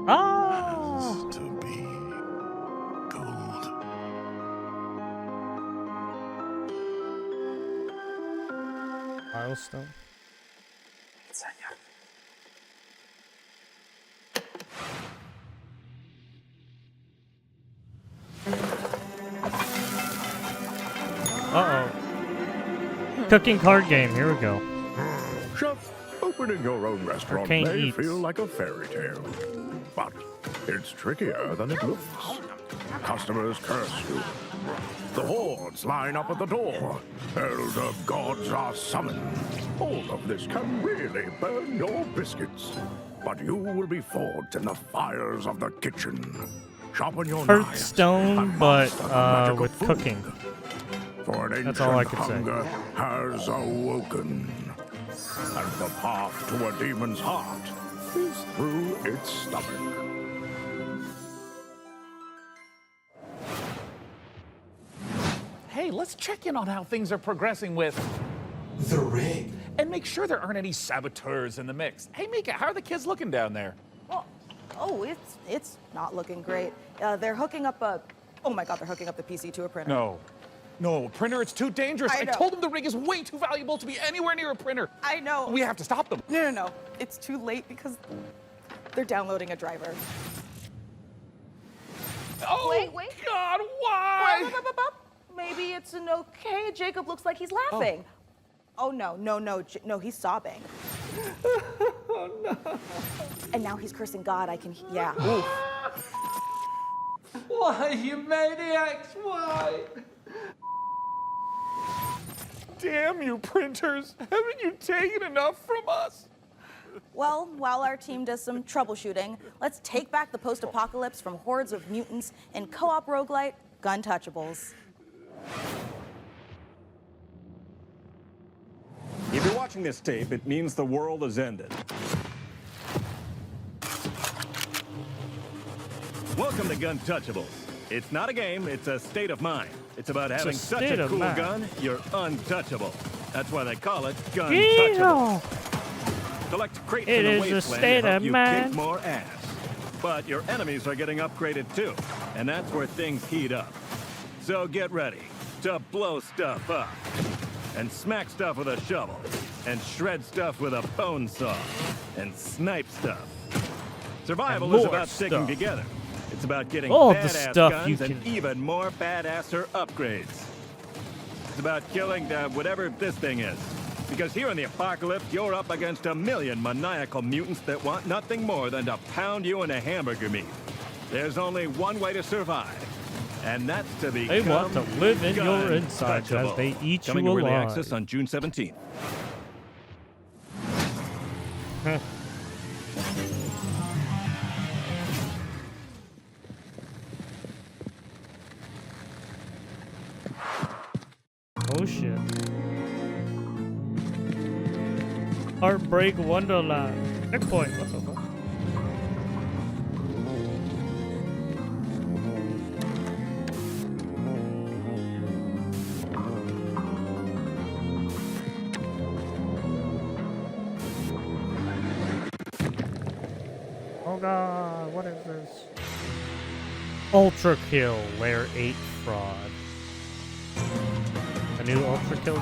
Ah! To be gold. Milestone. Uh-oh. Cooking card game. Here we go. Chef, opening your own restaurant Arcane may Eats. feel like a fairy tale, but it's trickier than it looks. Customers curse you. The hordes line up at the door. Elder gods are summoned. All of this can really burn your biscuits, but you will be forged in the fires of the kitchen. Sharpen your knives Hearthstone, and but master the magic of with food. cooking. For an That's all I ancient could say. hunger has awoken, and the path to a demon's heart is through its stomach. Hey, let's check in on how things are progressing with the rig. And make sure there aren't any saboteurs in the mix. Hey, Mika, how are the kids looking down there? Oh, it's not looking great. They're hooking up a. Oh my God, they're hooking up the PC to a printer. No. No, a printer, it's too dangerous. I I know. told them the rig is way too valuable to be anywhere near a printer. I know. We have to stop them. No. It's too late because they're downloading a driver. Oh, wait. God, why? Maybe it's an okay. Jacob looks like he's laughing. Oh, no, he's sobbing. Oh, no. And now he's cursing God. Yeah. Why, you maniacs, why? Damn you, printers. Haven't you taken enough from us? Well, while our team does some troubleshooting, let's take back the post-apocalypse from hordes of mutants in co-op roguelite Guntouchables. If you're watching this tape, it means the world has ended. Welcome to Guntouchables. It's not a game, it's a state of mind. It's about having such a cool gun, you're untouchable. That's why they call it Guntouchables. Collect crates in the wasteland to help you kick more ass. But your enemies are getting upgraded too, and that's where things heat up. So get ready to blow stuff up, and smack stuff with a shovel, and shred stuff with a bone saw, and snipe stuff. Survival is about sticking together. It's about getting All the badass stuff guns you and even more badasser upgrades. It's about killing whatever this thing is. Because here in the apocalypse, you're up against a million maniacal mutants that want nothing more than to pound you into hamburger meat. There's only one way to survive, and that's to become They want to live in your insides as Guntouchable. they eat Coming you to Early alive. Access on June 17th. Oh shit. Heartbreak Wonderland. Checkpoint. What the fuck? Oh god, what is this? Ultra Kill, Layer 8 Fraud. A new Ultra Kill?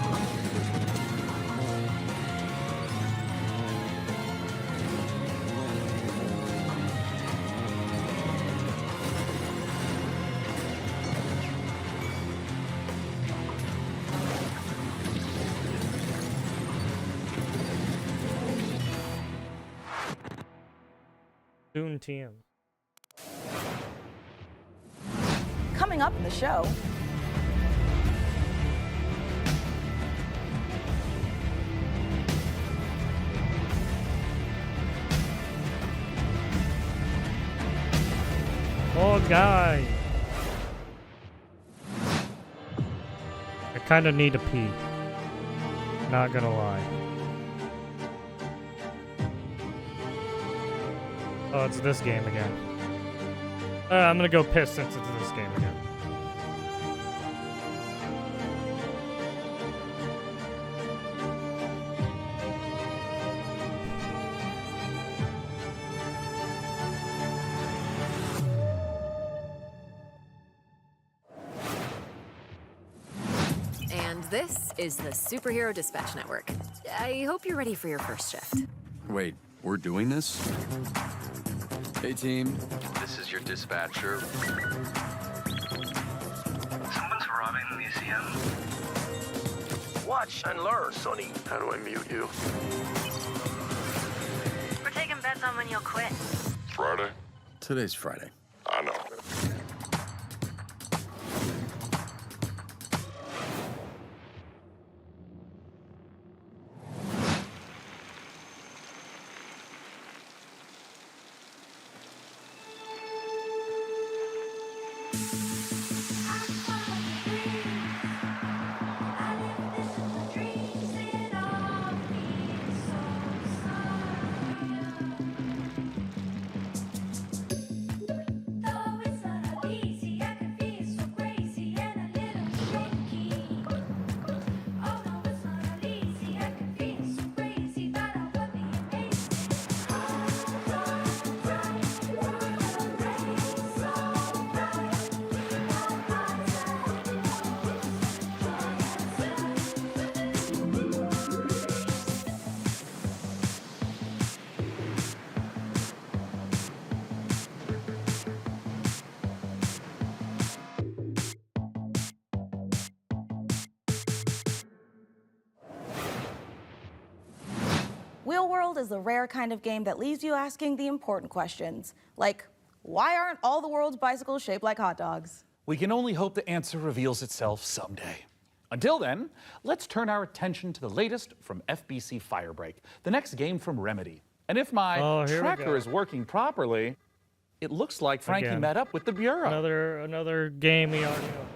Soon TM. Coming up in the show, Oh, guy. I kind of need to pee. Not gonna lie. Oh, it's this game again. I'm gonna go piss since it's this game again. And this is the Superhero Dispatch Network. I hope you're ready for your first shift. Wait, we're doing this? Hey, team. This is your dispatcher. Someone's robbing the museum. Watch and learn, Sonny. How do I mute you? We're taking bets on when you'll quit. Friday? Today's Friday. I know. Wheel World is the rare kind of game that leaves you asking the important questions, like, why aren't all the world's bicycles shaped like hot dogs? We can only hope the answer reveals itself someday. Until then, let's turn our attention to the latest from FBC Firebreak, the next game from Remedy. And if my tracker is working properly, it looks like Frankie Again. met up with the Bureau. Another game he already knows.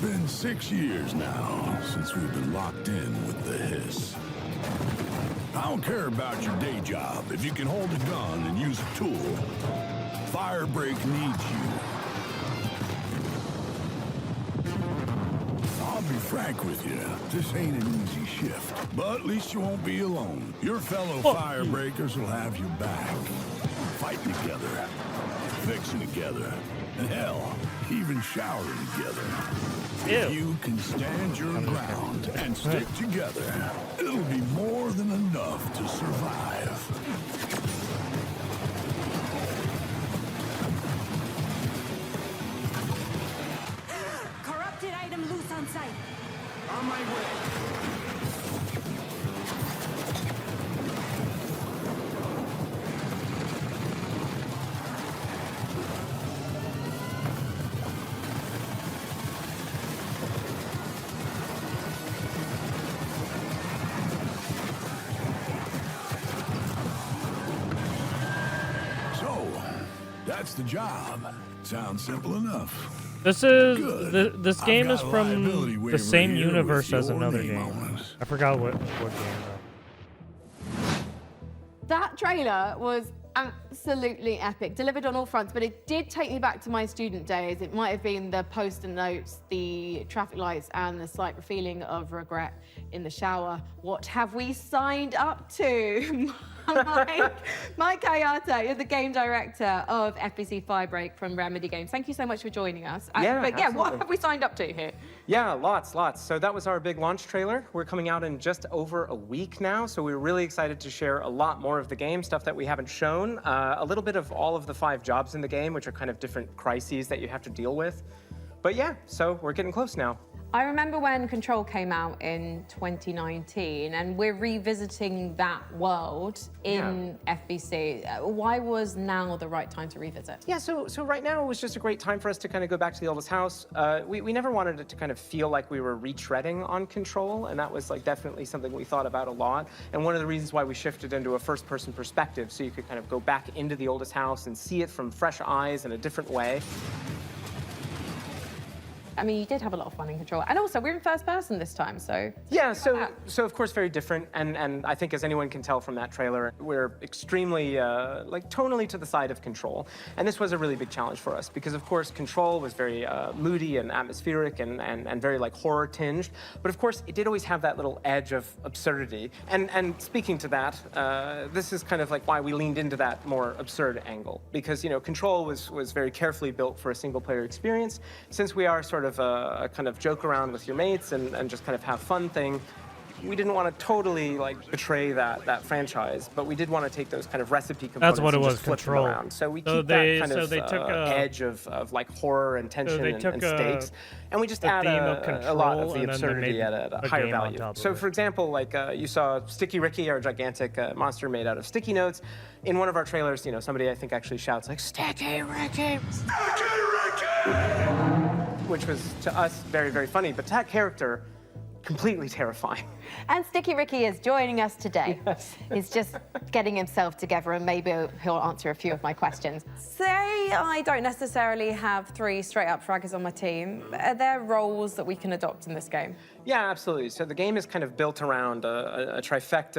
It's been 6 years now since we've been locked in with the Hiss. I don't care about your day job if you can hold a gun and use a tool. Firebreak needs you. I'll be frank with you, this ain't an easy shift, but at least you won't be alone. Your fellow Firebreakers will have your back. Fighting together, fixing together, and hell, even showering together. If you can stand your ground and stick together, it'll be more than enough to survive. Corrupted item loose on site. On my way. That's the job. Sounds simple enough. This is this game is from the same universe as another game. I forgot what game though. That trailer was absolutely epic, delivered on all fronts, but it did take me back to my student days. It might have been the post-it notes, the traffic lights, and the slight feeling of regret in the shower. What have we signed up to? Mike Kayata, you're the game director of FBC Firebreak from Remedy Games. Thank you so much for joining us. What have we signed up to here? Yeah, lots. So that was our big launch trailer. We're coming out in just over a week now, so we're really excited to share a lot more of the game, stuff that we haven't shown, a little bit of all of the 5 jobs in the game, which are kind of different crises that you have to deal with. But yeah, so we're getting close now. I remember when Control came out in 2019, and we're revisiting that world in FBC. Why was now the right time to revisit? Yeah, so right now it was just a great time for us to kind of go back to the oldest house. We never wanted it to kind of feel like we were retreading on Control, and that was like definitely something we thought about a lot. And one of the reasons why we shifted into a first-person perspective, so you could kind of go back into the oldest house and see it from fresh eyes in a different way. I mean, you did have a lot of fun in Control. And also, we're in first person this time, so... Yeah, so of course, very different. And I think as anyone can tell from that trailer, we're extremely, like, tonally to the side of Control. And this was a really big challenge for us because, of course, Control was very moody and atmospheric and very, like, horror-tinged. But, of course, it did always have that little edge of absurdity. And speaking to that, this is kind of like why we leaned into that more absurd angle. Because, you know, Control was very carefully built for a single-player experience. Since we are sort of a kind of joke around with your mates and just kind of have fun thing, we didn't want to totally like betray that franchise, but we did want to take those kind of recipe components That's what it and was, just flip Control. them around. So we So keep that kind they of took edge of like horror and tension they and took, stakes, and we just the add theme of a lot of Control, the and then they absurdity made at a a higher game on value. top of So it. for example, like you saw Sticky Ricky, our gigantic monster made out of sticky notes. In one of our trailers, you know, somebody I think actually shouts like, "Sticky Ricky! Sticky Ricky!" Which was, to us, very, very funny, but to that character, completely terrifying. And Sticky Ricky is joining us today. Yes. He's just getting himself together, and maybe he'll answer a few of my questions. Say I don't necessarily have 3 straight-up fraggers on my team. Are there roles that we can adopt in this game? Yeah, absolutely. So the game is kind of built around a trifecta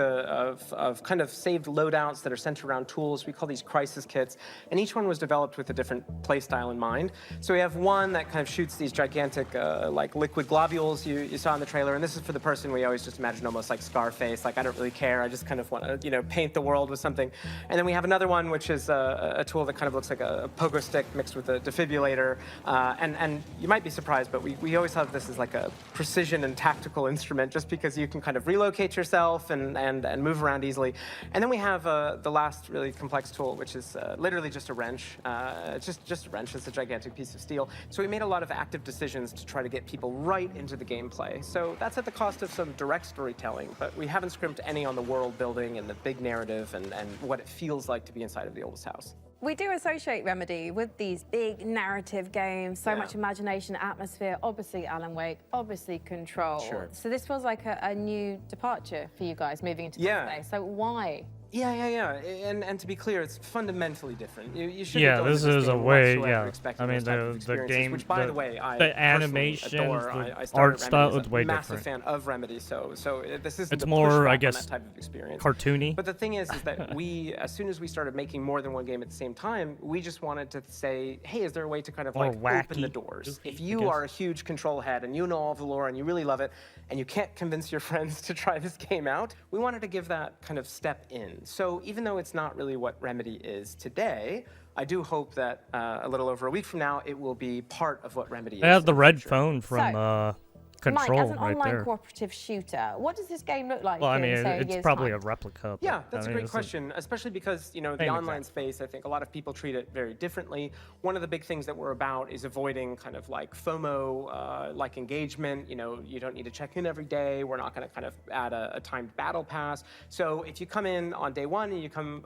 of kind of saved loadouts that are centered around tools. We call these crisis kits, and each one was developed with a different play style in mind. So we have one that kind of shoots these gigantic, like liquid globules you saw in the trailer, and this is for the person we always just imagine almost like Scarface, like I don't really care, I just kind of want to, you know, paint the world with something. And then we have another one which is a tool that kind of looks like a pogo stick mixed with a defibrillator, and you might be surprised, but we always thought of this as like a precision and tactical instrument just because you can kind of relocate yourself and move around easily. And then we have the last really complex tool, which is literally just a wrench. It's just a wrench. It's a gigantic piece of steel. So we made a lot of active decisions to try to get people right into the gameplay. So that's at the cost of some direct storytelling, but we haven't scrimped any on the world building and the big narrative and what it feels like to be inside of the oldest house. We do associate Remedy with these big narrative games, so much imagination, atmosphere, obviously Alan Wake, obviously Control. Sure. So this feels like a new departure for you guys moving into this space. So why? Yeah. And to be clear, it's fundamentally different. You should this is a way. Yeah, I mean the game, which by the way, I the animation, the art style is way massive different. Fan of Remedy, so this isn't It's a more, I pushback guess, on that type of experience. cartoony. But the thing is that we, as soon as we started making more than one game at the same time, we just wanted to say, hey, is there a way to kind of like open the doors? If you are a huge Control head and you know all the lore and you really love it, and you can't convince your friends to try this game out, we wanted to give that kind of step in. So even though it's not really what Remedy is today, I do hope that a little over a week from now, it will be part of what Remedy is. I have the red phone from Control Mike, as an right online there. cooperative shooter, what does this game look like? Well, I in, mean, say, a it's year's probably time? a replica. Yeah, but, that's I a mean, great it's question, especially because, you know, the Same online space, I think a lot of people treat it very differently. One of the big things that we're about is avoiding kind of like FOMO, like engagement. You know, you don't need to check in every day. We're not going to kind of add a timed battle pass. So if you come in on day one and you come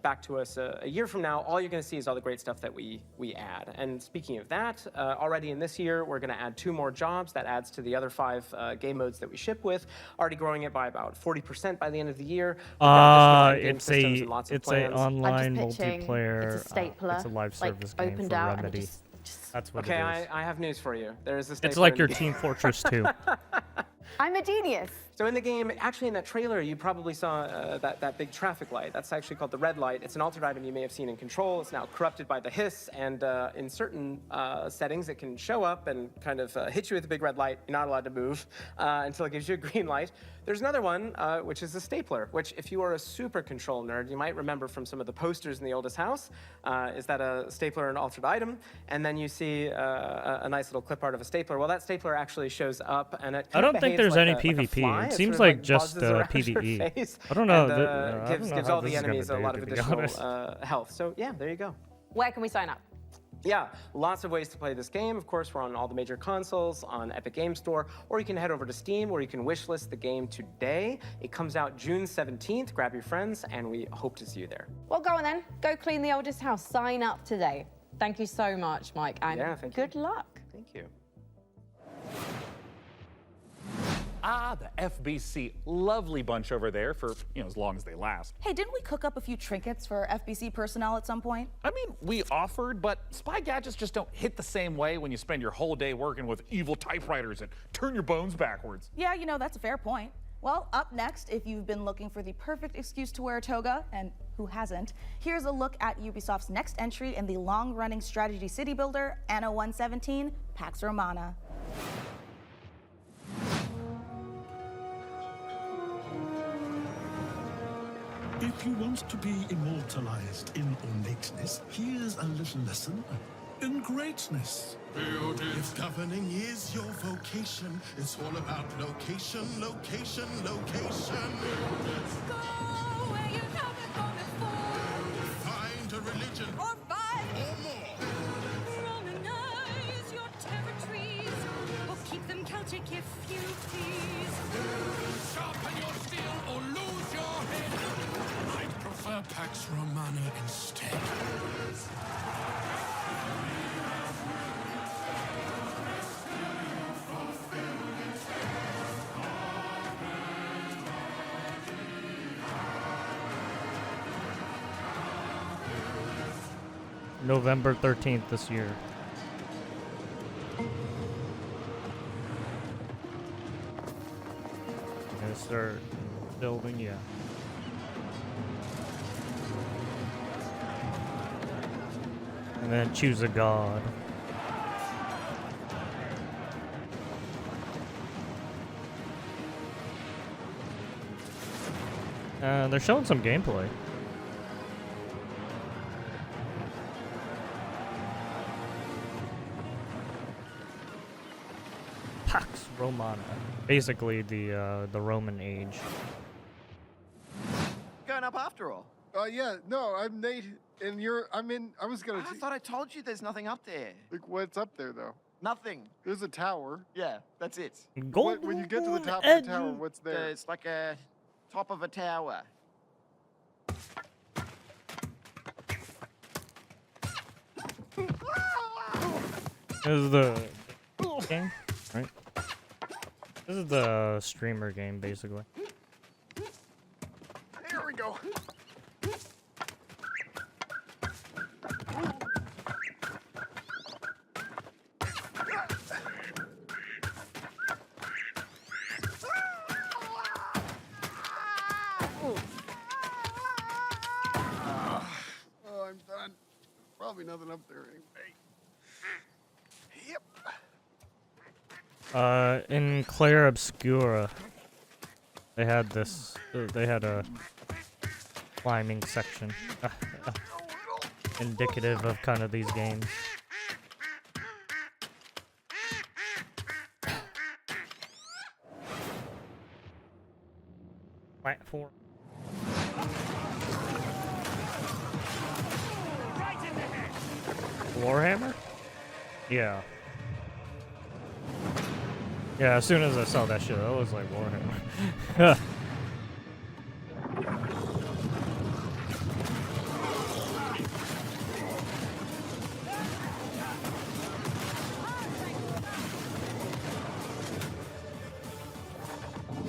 back to us a year from now, all you're going to see is all the great stuff that we add. And speaking of that, already in this year, we're going to add 2 more jobs. That adds to the other 5 game modes that we ship with, already growing it by about 40% by the end of the year. It's a online multiplayer. It's a stapler. It's a live service like, game opened for out Remedy. and just That's what Okay, it is. I have news for you. There is a stapler. It's like in your the Team Fortress 2. I'm a genius. So in the game, actually in that trailer, you probably saw that big traffic light. That's actually called the red light. It's an altered item you may have seen in Control. It's now corrupted by the hiss, and in certain settings, it can show up and kind of hit you with a big red light. You're not allowed to move until it gives you a green light. There's another one, which is a stapler, which if you are a super Control nerd, you might remember from some of the posters in the oldest house. Is that a stapler and altered item? And then you see a nice little clip art of a stapler. Well, that stapler actually shows up, and it I don't think there's any like a PvP. fly. It It seems sort of like just buzzes around your PvE. face I don't know. and, I don't gives know how all this the is gonna enemies a do, lot of to be additional honest. health. So yeah, there you go. Where can we sign up? Yeah, lots of ways to play this game. Of course, we're on all the major consoles, on Epic Game Store, or you can head over to Steam where you can wishlist the game today. It comes out June 17th. Grab your friends, and we hope to see you there. Well, go on then. Go clean the oldest house. Sign up today. Thank you so much, Mike, and good luck. Thank you. Ah, the FBC. Lovely bunch over there for, as long as they last. Hey, didn't we cook up a few trinkets for FBC personnel at some point? I mean, we offered, but spy gadgets just don't hit the same way when you spend your whole day working with evil typewriters and turn your bones backwards. Yeah, that's a fair point. Well, up next, if you've been looking for the perfect excuse to wear a toga, and who hasn't, here's a look at Ubisoft's next entry in the long-running strategy city builder, Anno 117, Pax Romana. If you want to be immortalized in ornateness, here's a little lesson in greatness. If governing is your vocation, it's all about location, location, location. Go where you've never gone before. Find a religion. Or 5. Or more. Romanize your territories, or keep them Celtic if you please. Sharpen your steel or lose your head. I'd prefer Pax Romana instead. November 13th this year. Gonna start building, yeah. And then choose a god. They're showing some gameplay. Pax Romana. Basically the Roman age. Going up after all. Yeah, no, I'm Nate, and I was gonna. I thought I told you there's nothing up there. Like, what's up there, though? Nothing. There's a tower. Yeah, that's it. When you get to the top of the tower, what's there? It's like a top of a tower. This is the game, right? This is the streamer game, basically. Here we go. Oh, I'm done. Probably nothing up there anyway. Yep. In Claire Obscura, they had this. They had a climbing section, indicative of kind of these games. Platform. Warhammer? Yeah. Yeah, as soon as I saw that shit, I was like, Warhammer.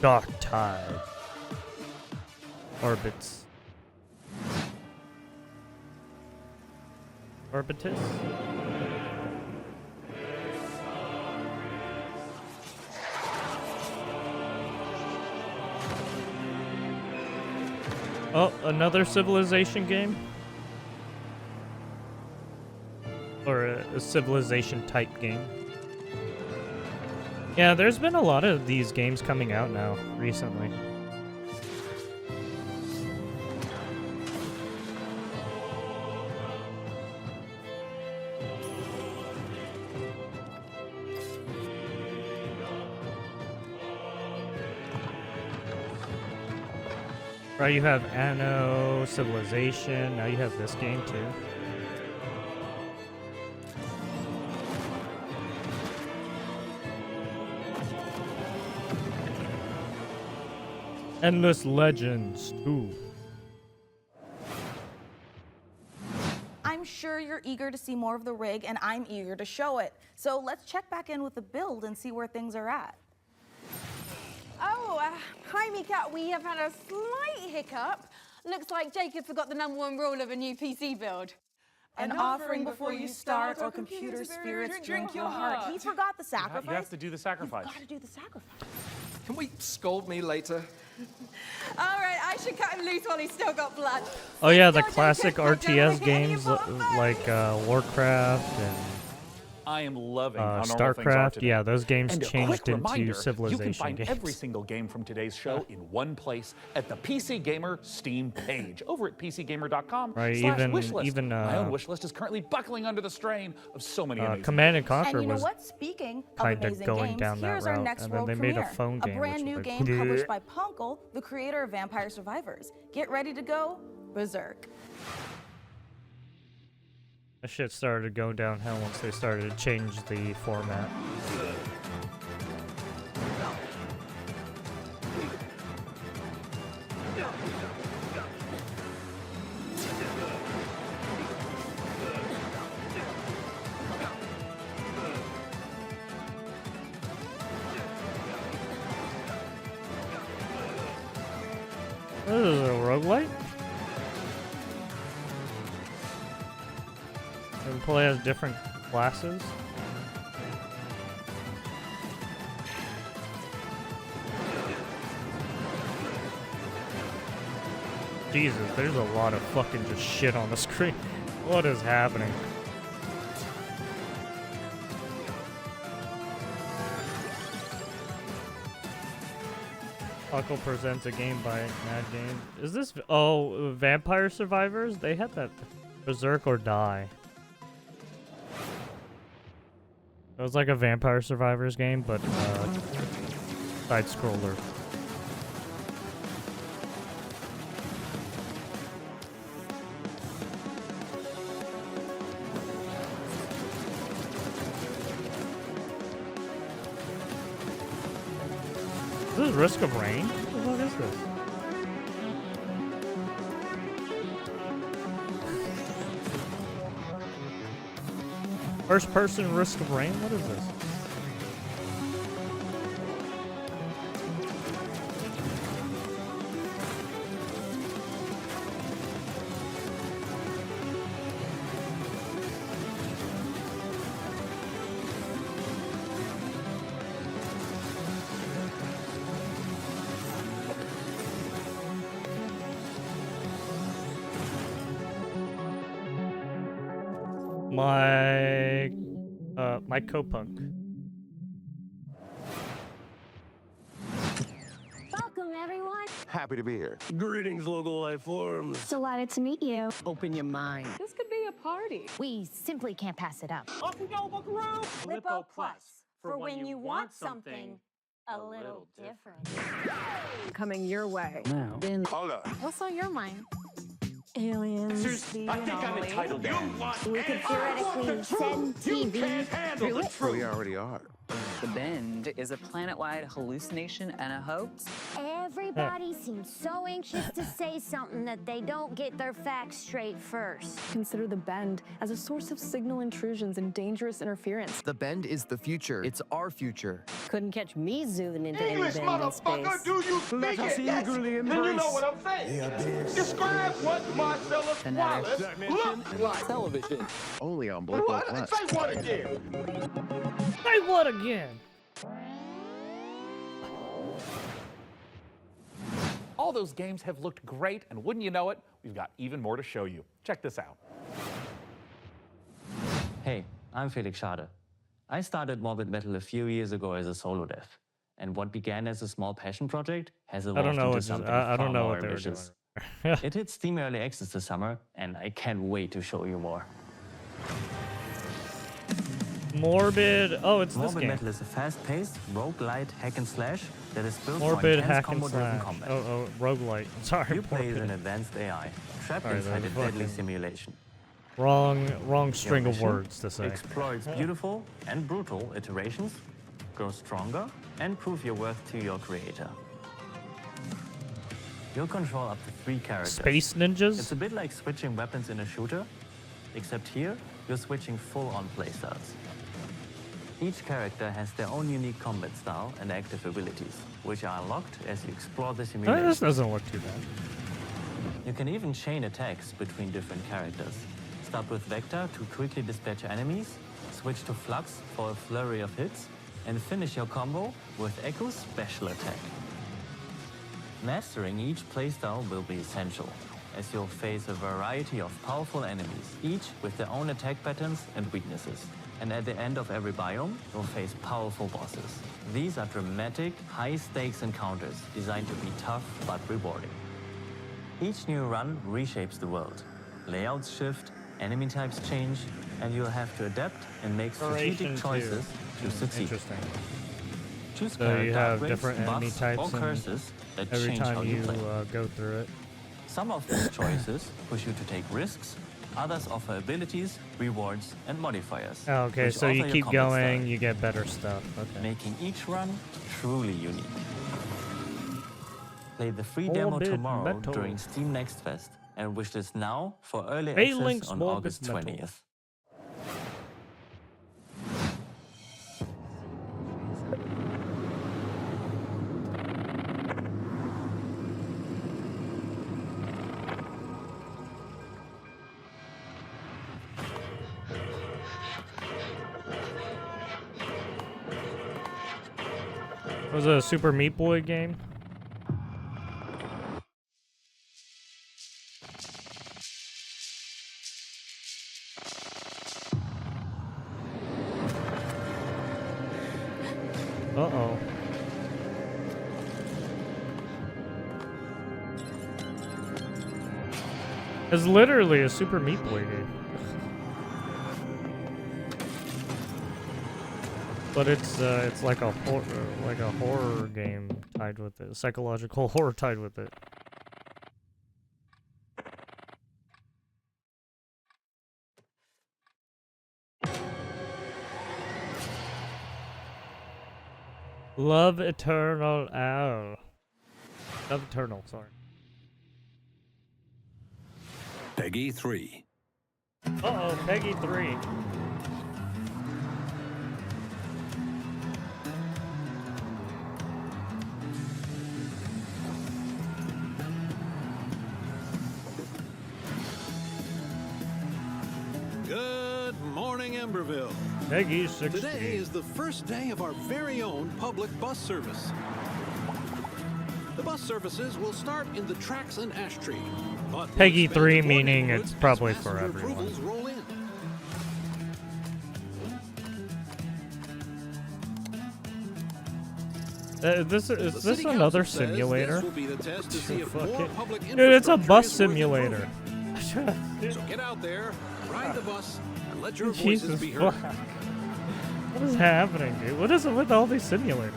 Dark Tide. Orbits. Orbitus? Oh, another Civilization game? Or a Civilization type game. Yeah, there's been a lot of these games coming out now, recently. Right, you have Anno, Civilization, now you have this game too. Endless Legends 2. I'm sure you're eager to see more of the rig, and I'm eager to show it. So let's check back in with the build and see where things are at. Oh, hi, Mika. We have had a slight hiccup. Looks like Jacob forgot the #1 rule of a new PC build. An offering before you start, or computer spirits drink your heart. He forgot the sacrifice. You have to do the sacrifice. You've got to do the sacrifice. Can we scold me later? All right, I should cut him loose while he's still got blood. Oh yeah, the classic RTS games like Warcraft and I am loving how normal things are StarCraft. today. Yeah, those games And a changed quick into reminder, Civilization you can find games. every single game from today's show in one place at the PC Gamer Steam page over at PCGamer.com. Right, /wishlist. My own even wish list is currently buckling under the strain of so many amazing Command and games. Conquer And you know was what? Speaking of kinda amazing going games, down that here's our route, next and then world they made a premiere. phone game, A brand which new was game like, published by Punkle, the creator of Vampire Survivors. Get ready to go berserk. That shit started going downhill once they started to change the format. This is a roguelite? And play as different classes? Jesus, there's a lot of fucking just shit on the screen. What is happening? Puckle presents a game by Mad Game. Is this... Oh, Vampire Survivors? They had that Berserk or Die. It was like a Vampire Survivors game, but side scroller. This is Risk of Rain? What is this? First person Risk of Rain? What is this? My co-punk. Welcome, everyone. Happy to be here. Greetings, local life forms. Delighted to meet you. Open your mind. This could be a party. We simply can't pass it up. Off we go, Buckaroo! Lippo Plus. For when you want something a little different. Coming your way. Now. Hold up. What's on your mind? Aliens. Seriously, I think I'm entitled to that. We could theoretically send TV through it. We already are. The Bend is a planet-wide hallucination and a hoax. Everybody seems so anxious to say something that they don't get their facts straight first. Consider the Bend as a source of signal intrusions and dangerous interference. The Bend is the future. It's our future. Couldn't catch me zooming into English, any bend in motherfucker, space. do you speak it? Yes. Then you know what I'm saying. Describe what Marcellus Wallace looked like. Television. Only on Blippo What? Plus. Say what again? Say what again? All those games have looked great, and wouldn't you know it, we've got even more to show you. Check this out. Hey, I'm Felix Schade. I started Morbid Metal a few years ago as a solo dev, and what began as a small passion project has evolved into something I don't far know more what they were doing. ambitious. It hit Steam Early Access this summer, and I can't wait to show you more. Morbid. Oh, it's this Morbid game. Metal is a fast-paced, roguelite hack and slash that is built Morbid for hack intense and combo-driven slash. combat. Oh, roguelite. Sorry, You play as Morbid. an advanced AI, trapped Sorry, inside a that was deadly fucking- simulation. Wrong string Your of mission? words to say. Explore its beautiful and brutal iterations, grow stronger, and prove your worth to your creator. You'll control up to 3 characters. Space ninjas? It's a bit like switching weapons in a shooter, except here, you're switching full-on playstyles. Each character has their own unique combat style and active abilities, which are unlocked as you explore the simulation. This doesn't look too bad. You can even chain attacks between different characters. Start with Vector to quickly dispatch enemies, switch to Flux for a flurry of hits, and finish your combo with Echo's special attack. Mastering each playstyle will be essential, as you'll face a variety of powerful enemies, each with their own attack patterns and weaknesses. And at the end of every biome, you'll face powerful bosses. These are dramatic, high-stakes encounters designed to be tough but rewarding. Each new run reshapes the world. Layouts shift, enemy types change, and you'll have to adapt and make strategic Exploration choices too. to succeed. Interesting. Choose So character you have upgrades, different enemy buffs, types or and curses that every change how time you you play. go through it. Some of these choices push you to take risks, others offer abilities, rewards, and modifiers. Oh, okay, which so you alter your keep combat going, style, you get better stuff. Okay. making each run truly unique. Play the free demo Morbid tomorrow Metal. during Steam Next Fest and wish this now for early Phalanx access on Morbid August Metal. 20th. Was it a Super Meat Boy game? Uh-oh. It's literally a Super Meat Boy game. But it's like a horror game tied with it, psychological horror tied with it. Love Eternal Ow. Love Eternal, sorry. Peggy 3. Uh-oh, Peggy 3. Good morning, Emberville. Peggy 16. Today is the first day of our very own public bus service. The bus services will start in the tracks and ash tree. But Peggy 3 meaning it's probably for everyone. roll in. Is this another simulator? This will be the test to see if Fuck more it. public Dude, it's a infrastructure bus is worth simulator. improving. So get out there, ride the bus, and let your voices Jesus be heard. fuck. What is happening, dude? What is it with all these simulators?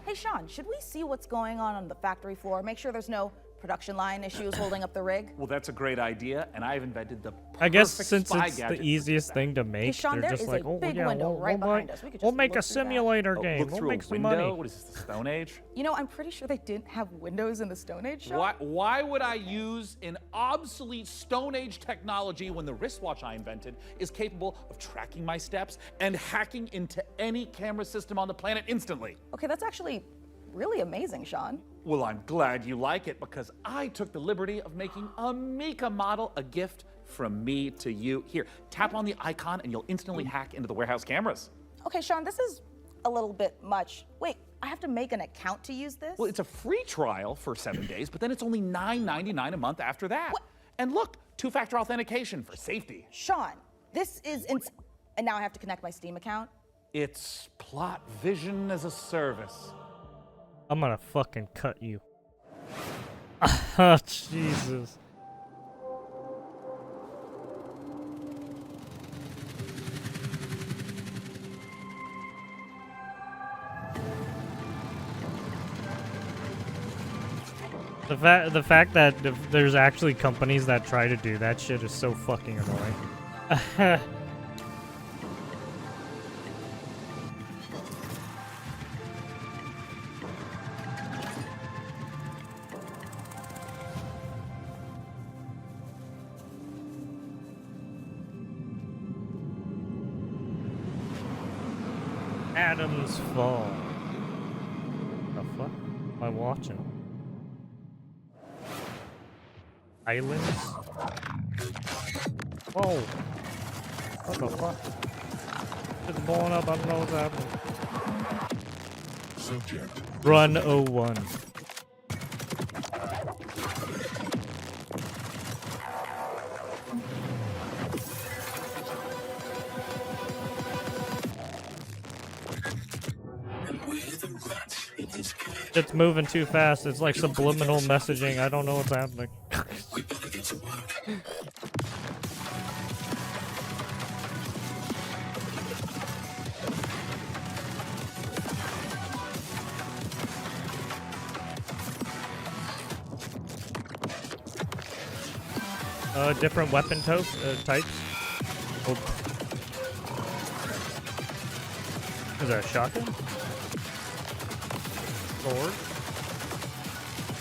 Hey, Sean, should we see what's going on the factory floor? Make sure there's no production line issues holding up the rig? Well, that's a great idea, and I've invented the perfect I guess since spy it's the gadget. easiest thing to make, Sean, they're there just is like, a oh big yeah, window right behind us. We could just we'll make a look through that. simulator Oh, game. look We'll through make a some window? money. What is this, the Stone Age? You know, I'm pretty sure they didn't have windows in the Stone Age, Sean. Why would I use an obsolete Stone Age technology when the wristwatch I invented is capable of tracking my steps and hacking into any camera system on the planet instantly? Okay, that's actually really amazing, Sean. Well, I'm glad you like it because I took the liberty of making a Mika model a gift from me to you. Here, tap on the icon and you'll instantly hack into the warehouse cameras. Okay, Sean, this is a little bit much. Wait, I have to make an account to use this? Well, it's a free trial for 7 days, but then it's only $9.99 a month after that. And look, two-factor authentication for safety. Sean, this is and now I have to connect my Steam account? It's Plot Vision as a service. I'm gonna fucking cut you. Oh, Jesus. The fact that there's actually companies that try to do that shit is so fucking annoying. Adam's Fall. The fuck am I watching? Islands? Whoa! What the fuck? It's blowing up, I don't know what's happening. Subject. Run 01. It's moving too fast. It's like subliminal messaging. I don't know what's happening. We better get to work. Different weapon types. Oh. Is that a shotgun? Sword?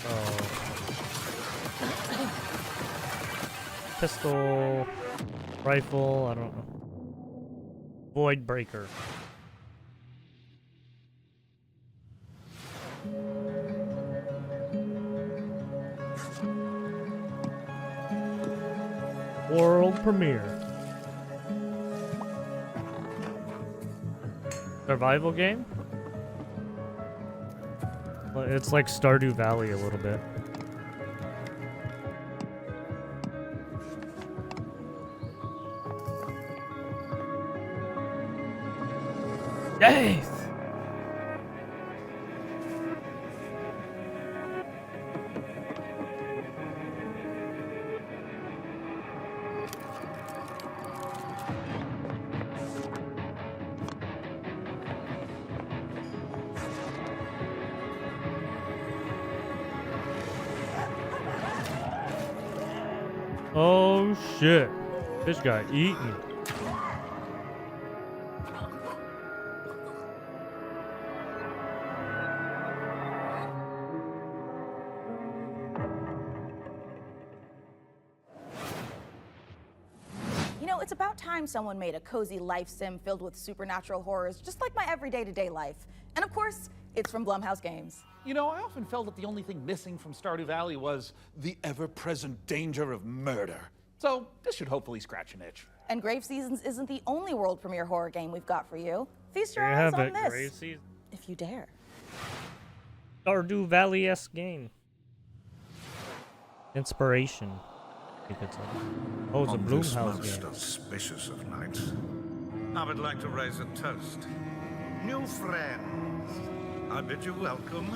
Oh. Pistol. Rifle, I don't know. Void Breaker. World premiere. Survival game? Well, it's like Stardew Valley a little bit. Yes! Oh shit. This guy eating. You know, it's about time someone made a cozy life sim filled with supernatural horrors, just like my everyday to day life. And of course, it's from Blumhouse Games. You know, I often felt that the only thing missing from Stardew Valley was the ever-present danger of murder. So this should hopefully scratch an itch. And Grave Seasons isn't the only world premiere horror game we've got for you. Feast your There you eyes have on it, this, Grave Seasons. if you dare. Stardew Valley-esque game. Inspiration. Oh, it's a On this Blumhouse most game. auspicious of nights, I would like to raise a toast. New friends, I bid you welcome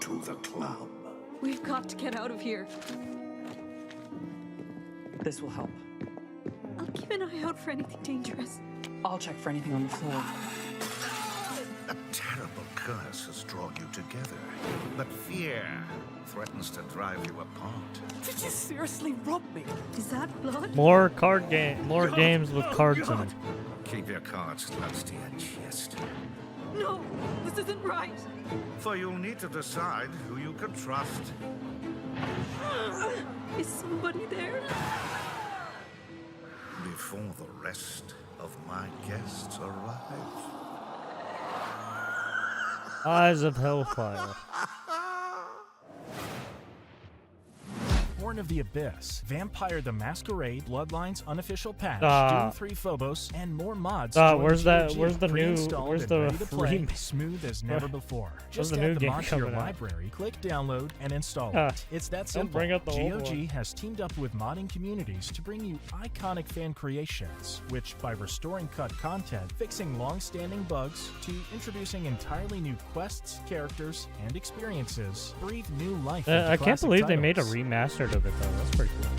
to the club. We've got to get out of here. This will help. I'll keep an eye out for anything dangerous. I'll check for anything on the floor. A terrible curse has drawn you together, but fear threatens to drive you apart. Did you seriously rob me? Is that blood? More games with cards in it. Keep your cards close to your chest, No, this isn't right. for you'll need to decide who you can trust. Is somebody there? Before the rest of my guests arrive. Eyes of Hellfire. Born of the Abyss, Vampire the Masquerade, Bloodlines unofficial patch, Doom 3 Phobos, and more mods. join where's the that? GOG, Where's the new? pre-installed Where's and the ready to play, free? smooth as never before. Where's Just the add new the game mod to your coming out? library, click download, and install Ah, it. It's that don't simple. bring up the old GOG one. has teamed up with modding communities to bring you iconic fan creations, which, by restoring cut content, fixing long-standing bugs, to introducing entirely new quests, characters, and experiences, breathe new life into I can't classic believe they made a titles. remastered of it though. That's pretty cool.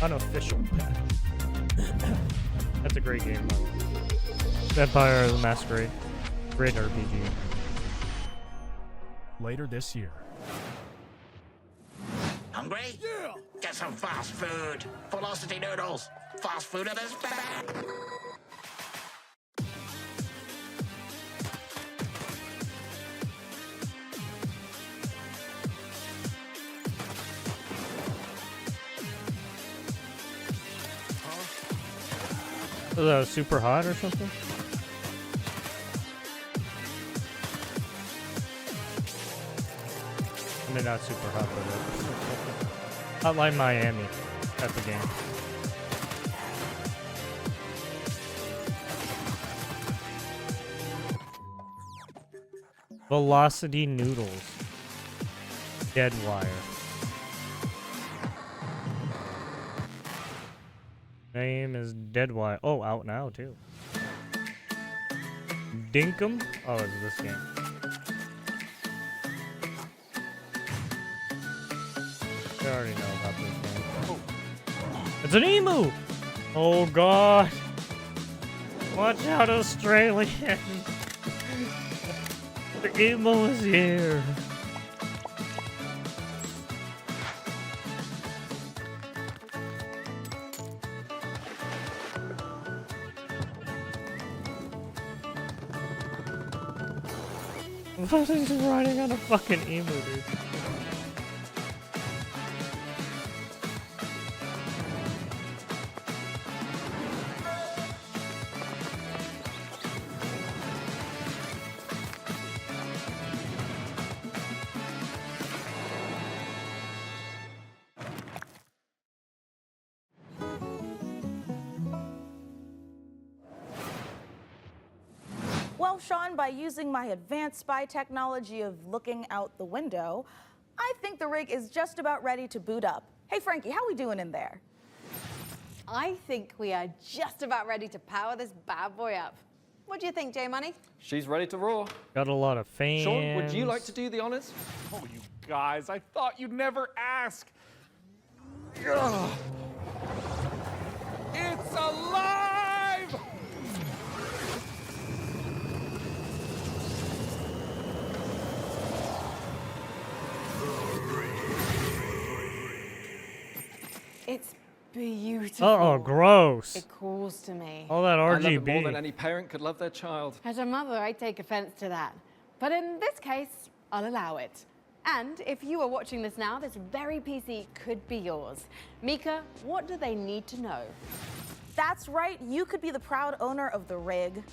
Unofficial patch. That's a great game though. Vampire the Masquerade. Great RPG. Later this year. Hungry? Yeah! Get some fast food. Velocity noodles. Fast food at its best. Was that super hot or something? I mean, not super hot, but Hotline Miami. That's the game. Velocity Noodles. Deadwire. Name is Deadwire. Oh, out now too. Dinkum? Oh, it's this game. I already know about this game. Oh. It's an emu! Oh god! Watch out, Australian! The emu is here! He's riding on a fucking emu, dude. Well, Sean, by using my advanced spy technology of looking out the window, I think the rig is just about ready to boot up. Hey, Frankie, how we doing in there? I think we are just about ready to power this bad boy up. What do you think, J-Money? She's ready to roar. Got a lot of fans. Sean, would you like to do the honors? Oh, you guys, I thought you'd never ask. Ugh. It's alive! The ring It's beautiful. Uh-oh, gross. It calls to me. All that I love it RGB. more than any parent could love their child. As a mother, I take offense to that. But in this case, I'll allow it. And if you are watching this now, this very PC could be yours. Mika, what do they need to know? That's right, you could be the proud owner of the rig.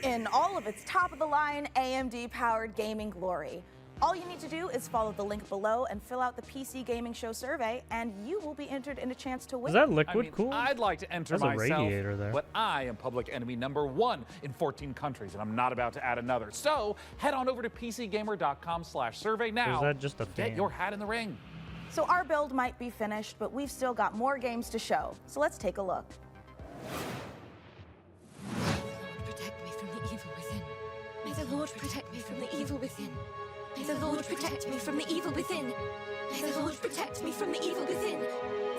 In all of its top-of-the-line AMD-powered gaming glory. All you need to do is follow the link below and fill out the PC Gaming Show survey, and you will be entered in a chance to win. Is that liquid cool? I'd like to enter There's a myself, radiator there. but I am public enemy #1 in 14 countries, and I'm not about to add another. So head on over to PCGamer.com/survey now. Is that just a to get fan? your hat in the ring. So our build might be finished, but we've still got more games to show. So let's take a look. Protect me from the evil within. May the Lord protect me from the evil within. May the Lord protect me from the evil within. May the Lord protect me from the evil within.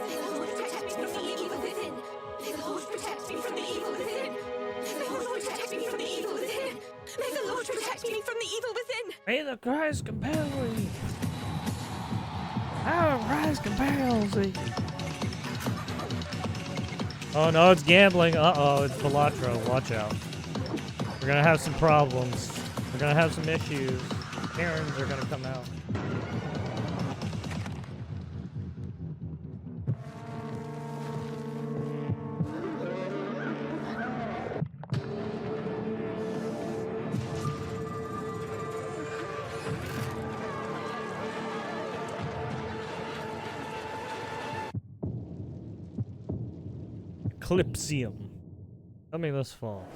May the Lord protect me from the evil within. May the Lord protect me from the evil within. May the Lord protect me from the evil within. May the Lord protect me from the evil within. May the Christ compel thee. Our Christ compels thee. Oh no, it's gambling. Uh-oh, it's Balatro. Watch out. We're gonna have some problems. We're gonna have some issues. Karens are gonna come out. Eclipsium. Coming this fall.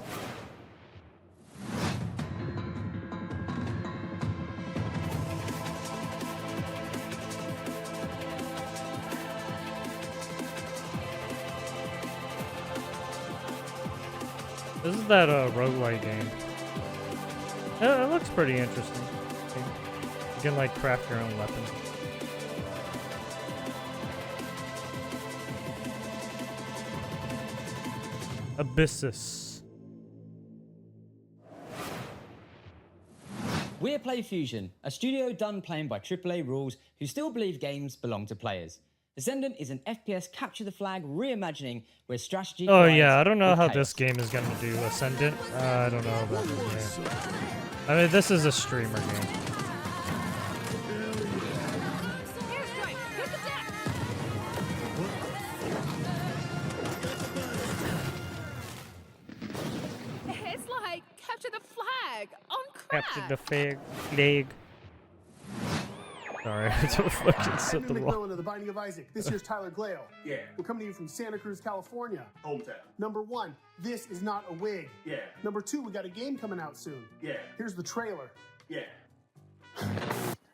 This is that roguelike game. It looks pretty interesting. You can like craft your own weapon. Abyssus. We're PlayFusion, a studio done playing by AAA rules who still believe games belong to players. Ascendant is an FPS capture the flag reimagining where strategy. Oh yeah, I don't know with how chaos. this game is gonna do Ascendant. I don't know about this game. I mean, this is a streamer game. It's like capture the flag on crack. Capture the flag. Sorry, I don't fucking set the Nick wrong. Nolan of The Binding of Isaac. This here's Tyler Glale. Yeah. We're coming to you from Santa Cruz, California. Hometown. Number 1, this is not a wig. Yeah. Number 2, we got a game coming out soon. Yeah. Here's the trailer. Yeah.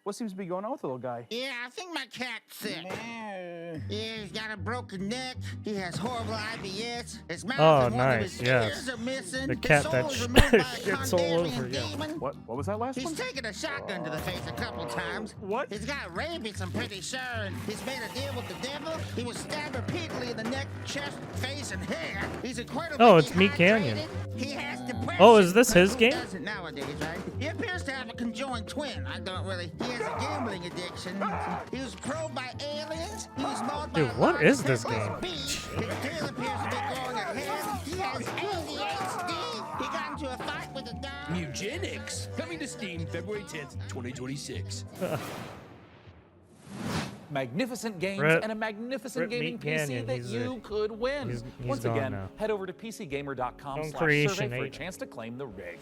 What seems to be going on with the little guy? Yeah, I think my cat's sick. Yeah, he's got a broken neck. He has horrible IBS. His mouth Oh, and one of nice, his yes. ears are missing. The His cat soul that was removed by a gets all Kandarian over you. demon. What was that last He's one? taken a shotgun to the face a couple times. What? He's got rabies, I'm pretty sure. And he's made a deal with the devil. He was stabbed repeatedly in the neck, chest, face, and hair. He's incredibly Oh, it's Meat Canyon. dehydrated. He has depression. Oh, is this his Who game? doesn't nowadays, right? He appears to have a conjoined twin. I don't really. He has a gambling addiction. He was probed by aliens. He was mauled by Dude, a what large is this helpless game? bee. His tail appears to be growing ahead. He has ADHD. He got into a fight with a dog. Eugenics, coming to Steam February 10th, 2026. Magnificent games Rip- and a magnificent Rip gaming Meat PC Canyon, that he's, you could win. he's Once gone again, now. head over to PCGamer.com/survey Creation for a 8. chance to claim the rig.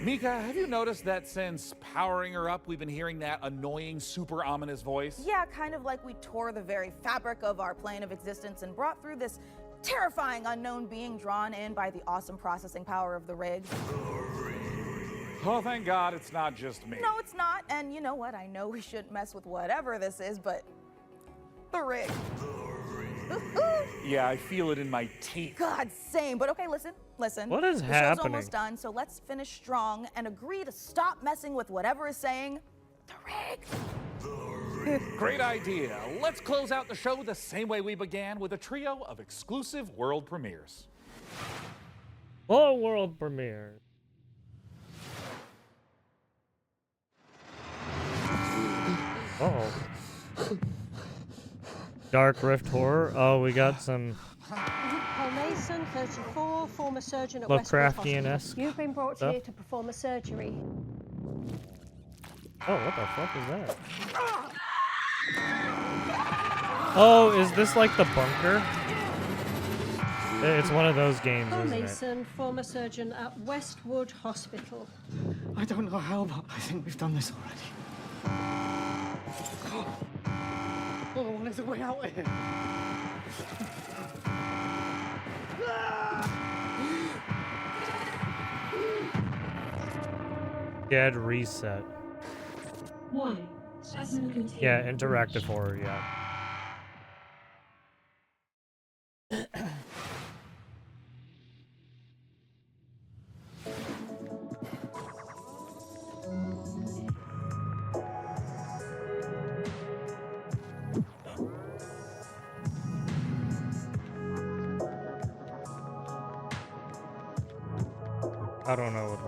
Mika, have you noticed that since powering her up, we've been hearing that annoying, super ominous voice? Yeah, kind of like we tore the very fabric of our plane of existence and brought through this terrifying unknown being drawn in by the awesome processing power of the rig. Oh, thank God it's not just me. No, it's not. And you know what? I know we shouldn't mess with whatever this is, but the rig. Yeah, I feel it in my teeth. God, same. But okay, listen. What is the happening? show's almost done, so let's finish strong and agree to stop messing with whatever is saying the rig. Great idea. Let's close out the show the same way we began, with a trio of exclusive world premieres. Full world premiere. Uh-oh. Dark Rift Horror. Oh, we got some Paul Mason, 34, former surgeon at Westwood Hospital. Lovecraftian-esque You've been brought stuff. here to perform a surgery. Oh, what the fuck is that? Oh, is this like the bunker? It's one of those games, Paul isn't it? Mason, former surgeon at Westwood Hospital. I don't know how, but I think we've done this already. Oh, there's a way out of here. Dead Reset. Warning. Specimen contained. Yeah, interactive horror, yeah. I don't know what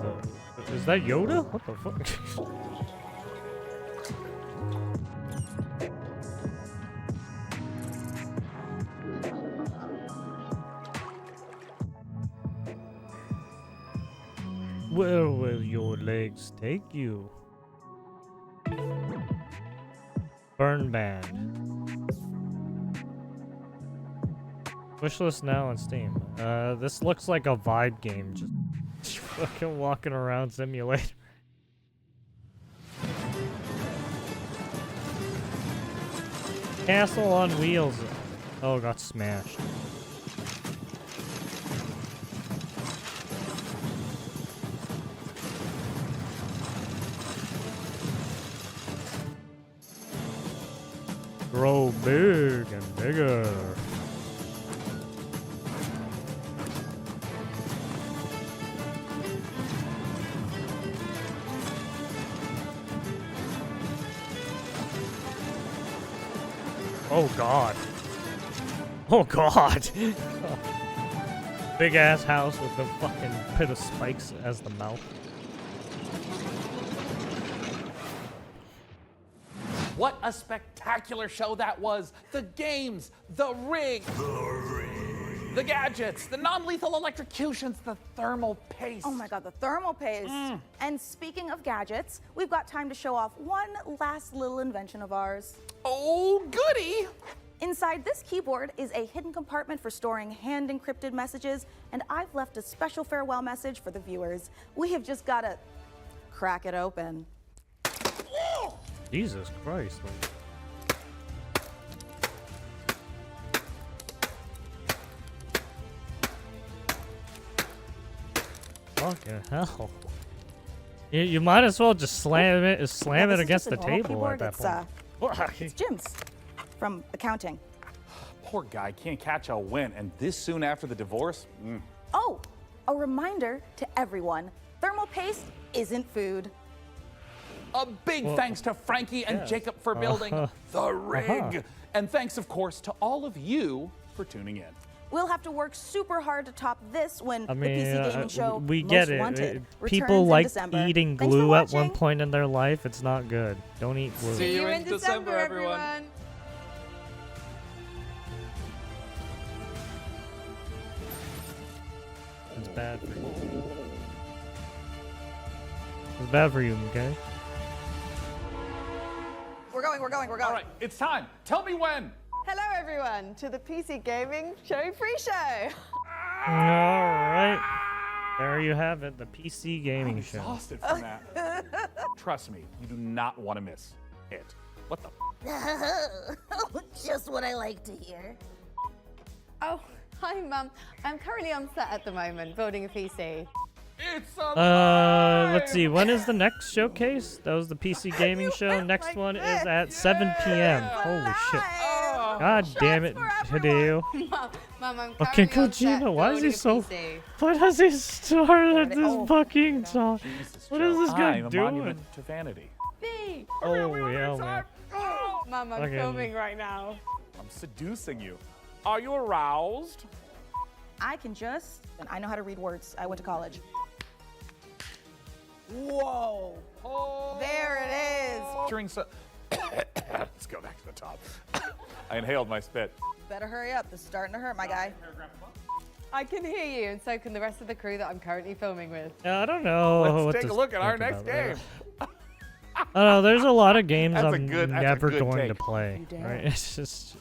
the... Is that Yoda? What the fuck? Where will your legs take you? Burn Band. Wishlist now on Steam. This looks like a Vibe game, just fucking walking around simulator. Castle on Wheels. Oh, got smashed. Grow big and bigger. Oh god. Oh god. Big ass house with the fucking pit of spikes as the mouth. What a spectacular show that was. The games, the rig, the gadgets, the non-lethal electrocutions, the thermal paste. Oh my god, the thermal paste. And speaking of gadgets, we've got time to show off one last little invention of ours. Oh, goody! Inside this keyboard is a hidden compartment for storing hand-encrypted messages, and I've left a special farewell message for the viewers. We have just got to crack it open. Jesus Christ. Fucking hell. You might as well just slam it This is against just a the normal table at keyboard. that point. It's Jim's from accounting. Poor guy can't catch a win, and this soon after the divorce? Oh, a reminder to everyone, thermal paste isn't food. A big thanks to Frankie and Jacob for building the rig. And thanks, of course, to all of you for tuning in. We'll have to work super hard to top this when I mean, the PC Gaming Show we Most get it. Wanted People returns in like December. eating Thanks for glue at one watching. point in their life. It's not good. Don't eat glue. See you in December, everyone. It's bad for you. It's bad for you, okay? We're going. All right, it's time. Tell me when. Hello, everyone, to the PC Gaming Show pre-show. Alright. There you have it, the PC Gaming Show. Exhausted from that. Trust me, you do not want to miss it. What the? Just what I like to hear. Oh, hi, Mum. I'm currently on set at the moment, building a PC. It's Let's see, when is the next showcase? That was the PC Gaming Show. Next one is at 7 p.m. Holy shit. God damn it, Hideo. Mum, I'm Fucking currently on set Kojima, why is he building a so... PC. Why does he start at this fucking time? What is this guy I'm a doing? monument to vanity. Oh, yeah, man. Mum, I'm Okay. filming right now. I'm seducing you. Are you aroused? I can just, and I know how to read words. I went to college. Whoa. There it is. Featuring Let's go back to the top. I inhaled my spit. Better hurry up. This is starting to hurt, my guy. I can hear you, and so can the rest of the crew that I'm currently filming with. Yeah, I don't know. Let's take a look at our next game. I don't know. There's a lot of games That's a I'm good- that's a never good going to take. play. You Right? dare. It's just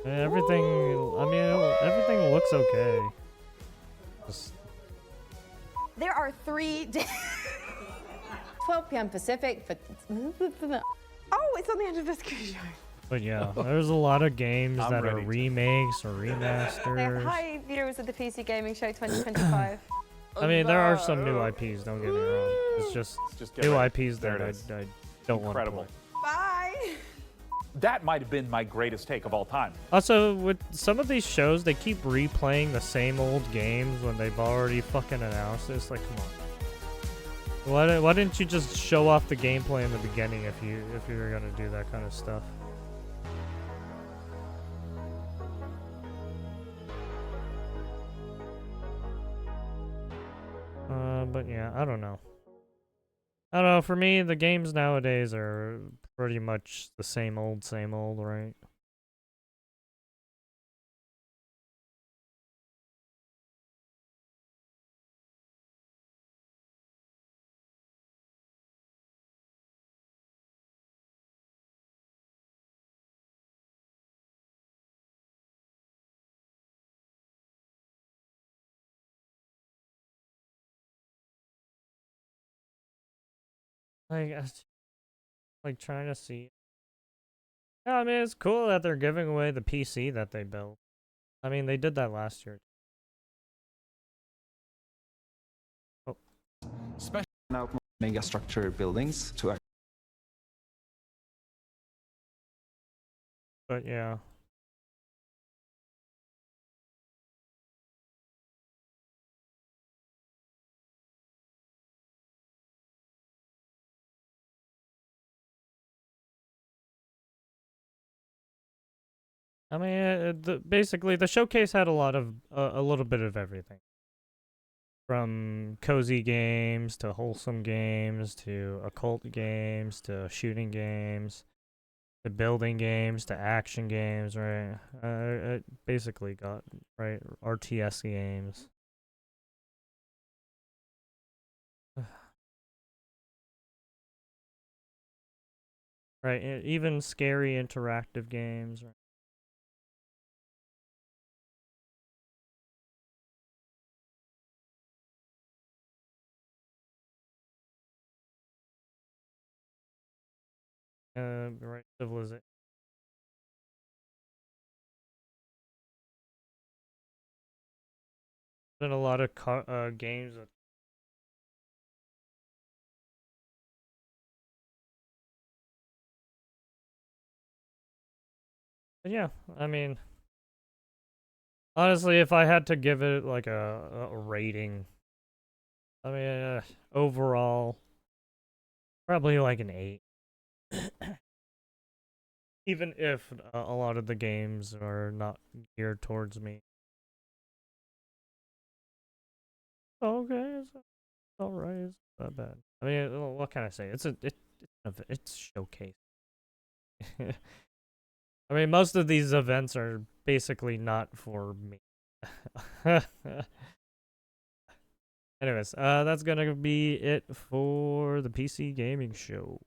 everything. I mean, everything looks okay. Just, There are 3 days. 12 p.m. Pacific for. Oh, it's on the end of the screen show. but yeah, there's a lot of games I'm that are ready to- remakes or remasters. Hi, viewers of the PC Gaming Show 2025. I mean, there are some new IPs. Don't get me wrong. It's just get new ready. IPs There that it is. I don't want to Incredible. play. Bye. That might have been my greatest take of all time. Also, with some of these shows, they keep replaying the same old games when they've already fucking announced it. It's like, come on. Why didn't you just show off the gameplay in the beginning if you were gonna do that kind of stuff? But yeah, I don't know. I don't know. For me, the games nowadays are pretty much the same old, right? Like, like trying to see. Yeah, I mean, it's cool that they're giving away the PC that they built. I mean, they did that last year. Oh. Special now mega structure buildings to. But yeah. I mean, basically, the showcase had a lot of, a little bit of everything. From cozy games, to wholesome games, to occult games, to shooting games, to building games, to action games, right? It basically got, right, RTS games. Right, even scary interactive games, right? Right, Civilization. Been a lot of games that. But yeah, I mean, honestly, if I had to give it like a rating, I mean, overall, probably like an 8. Even if a lot of the games are not geared towards me. Okay, it's alright. It's not bad. I mean, what can I say? It's showcase. I mean, most of these events are basically not for me. Anyways, that's gonna be it for the PC Gaming Show.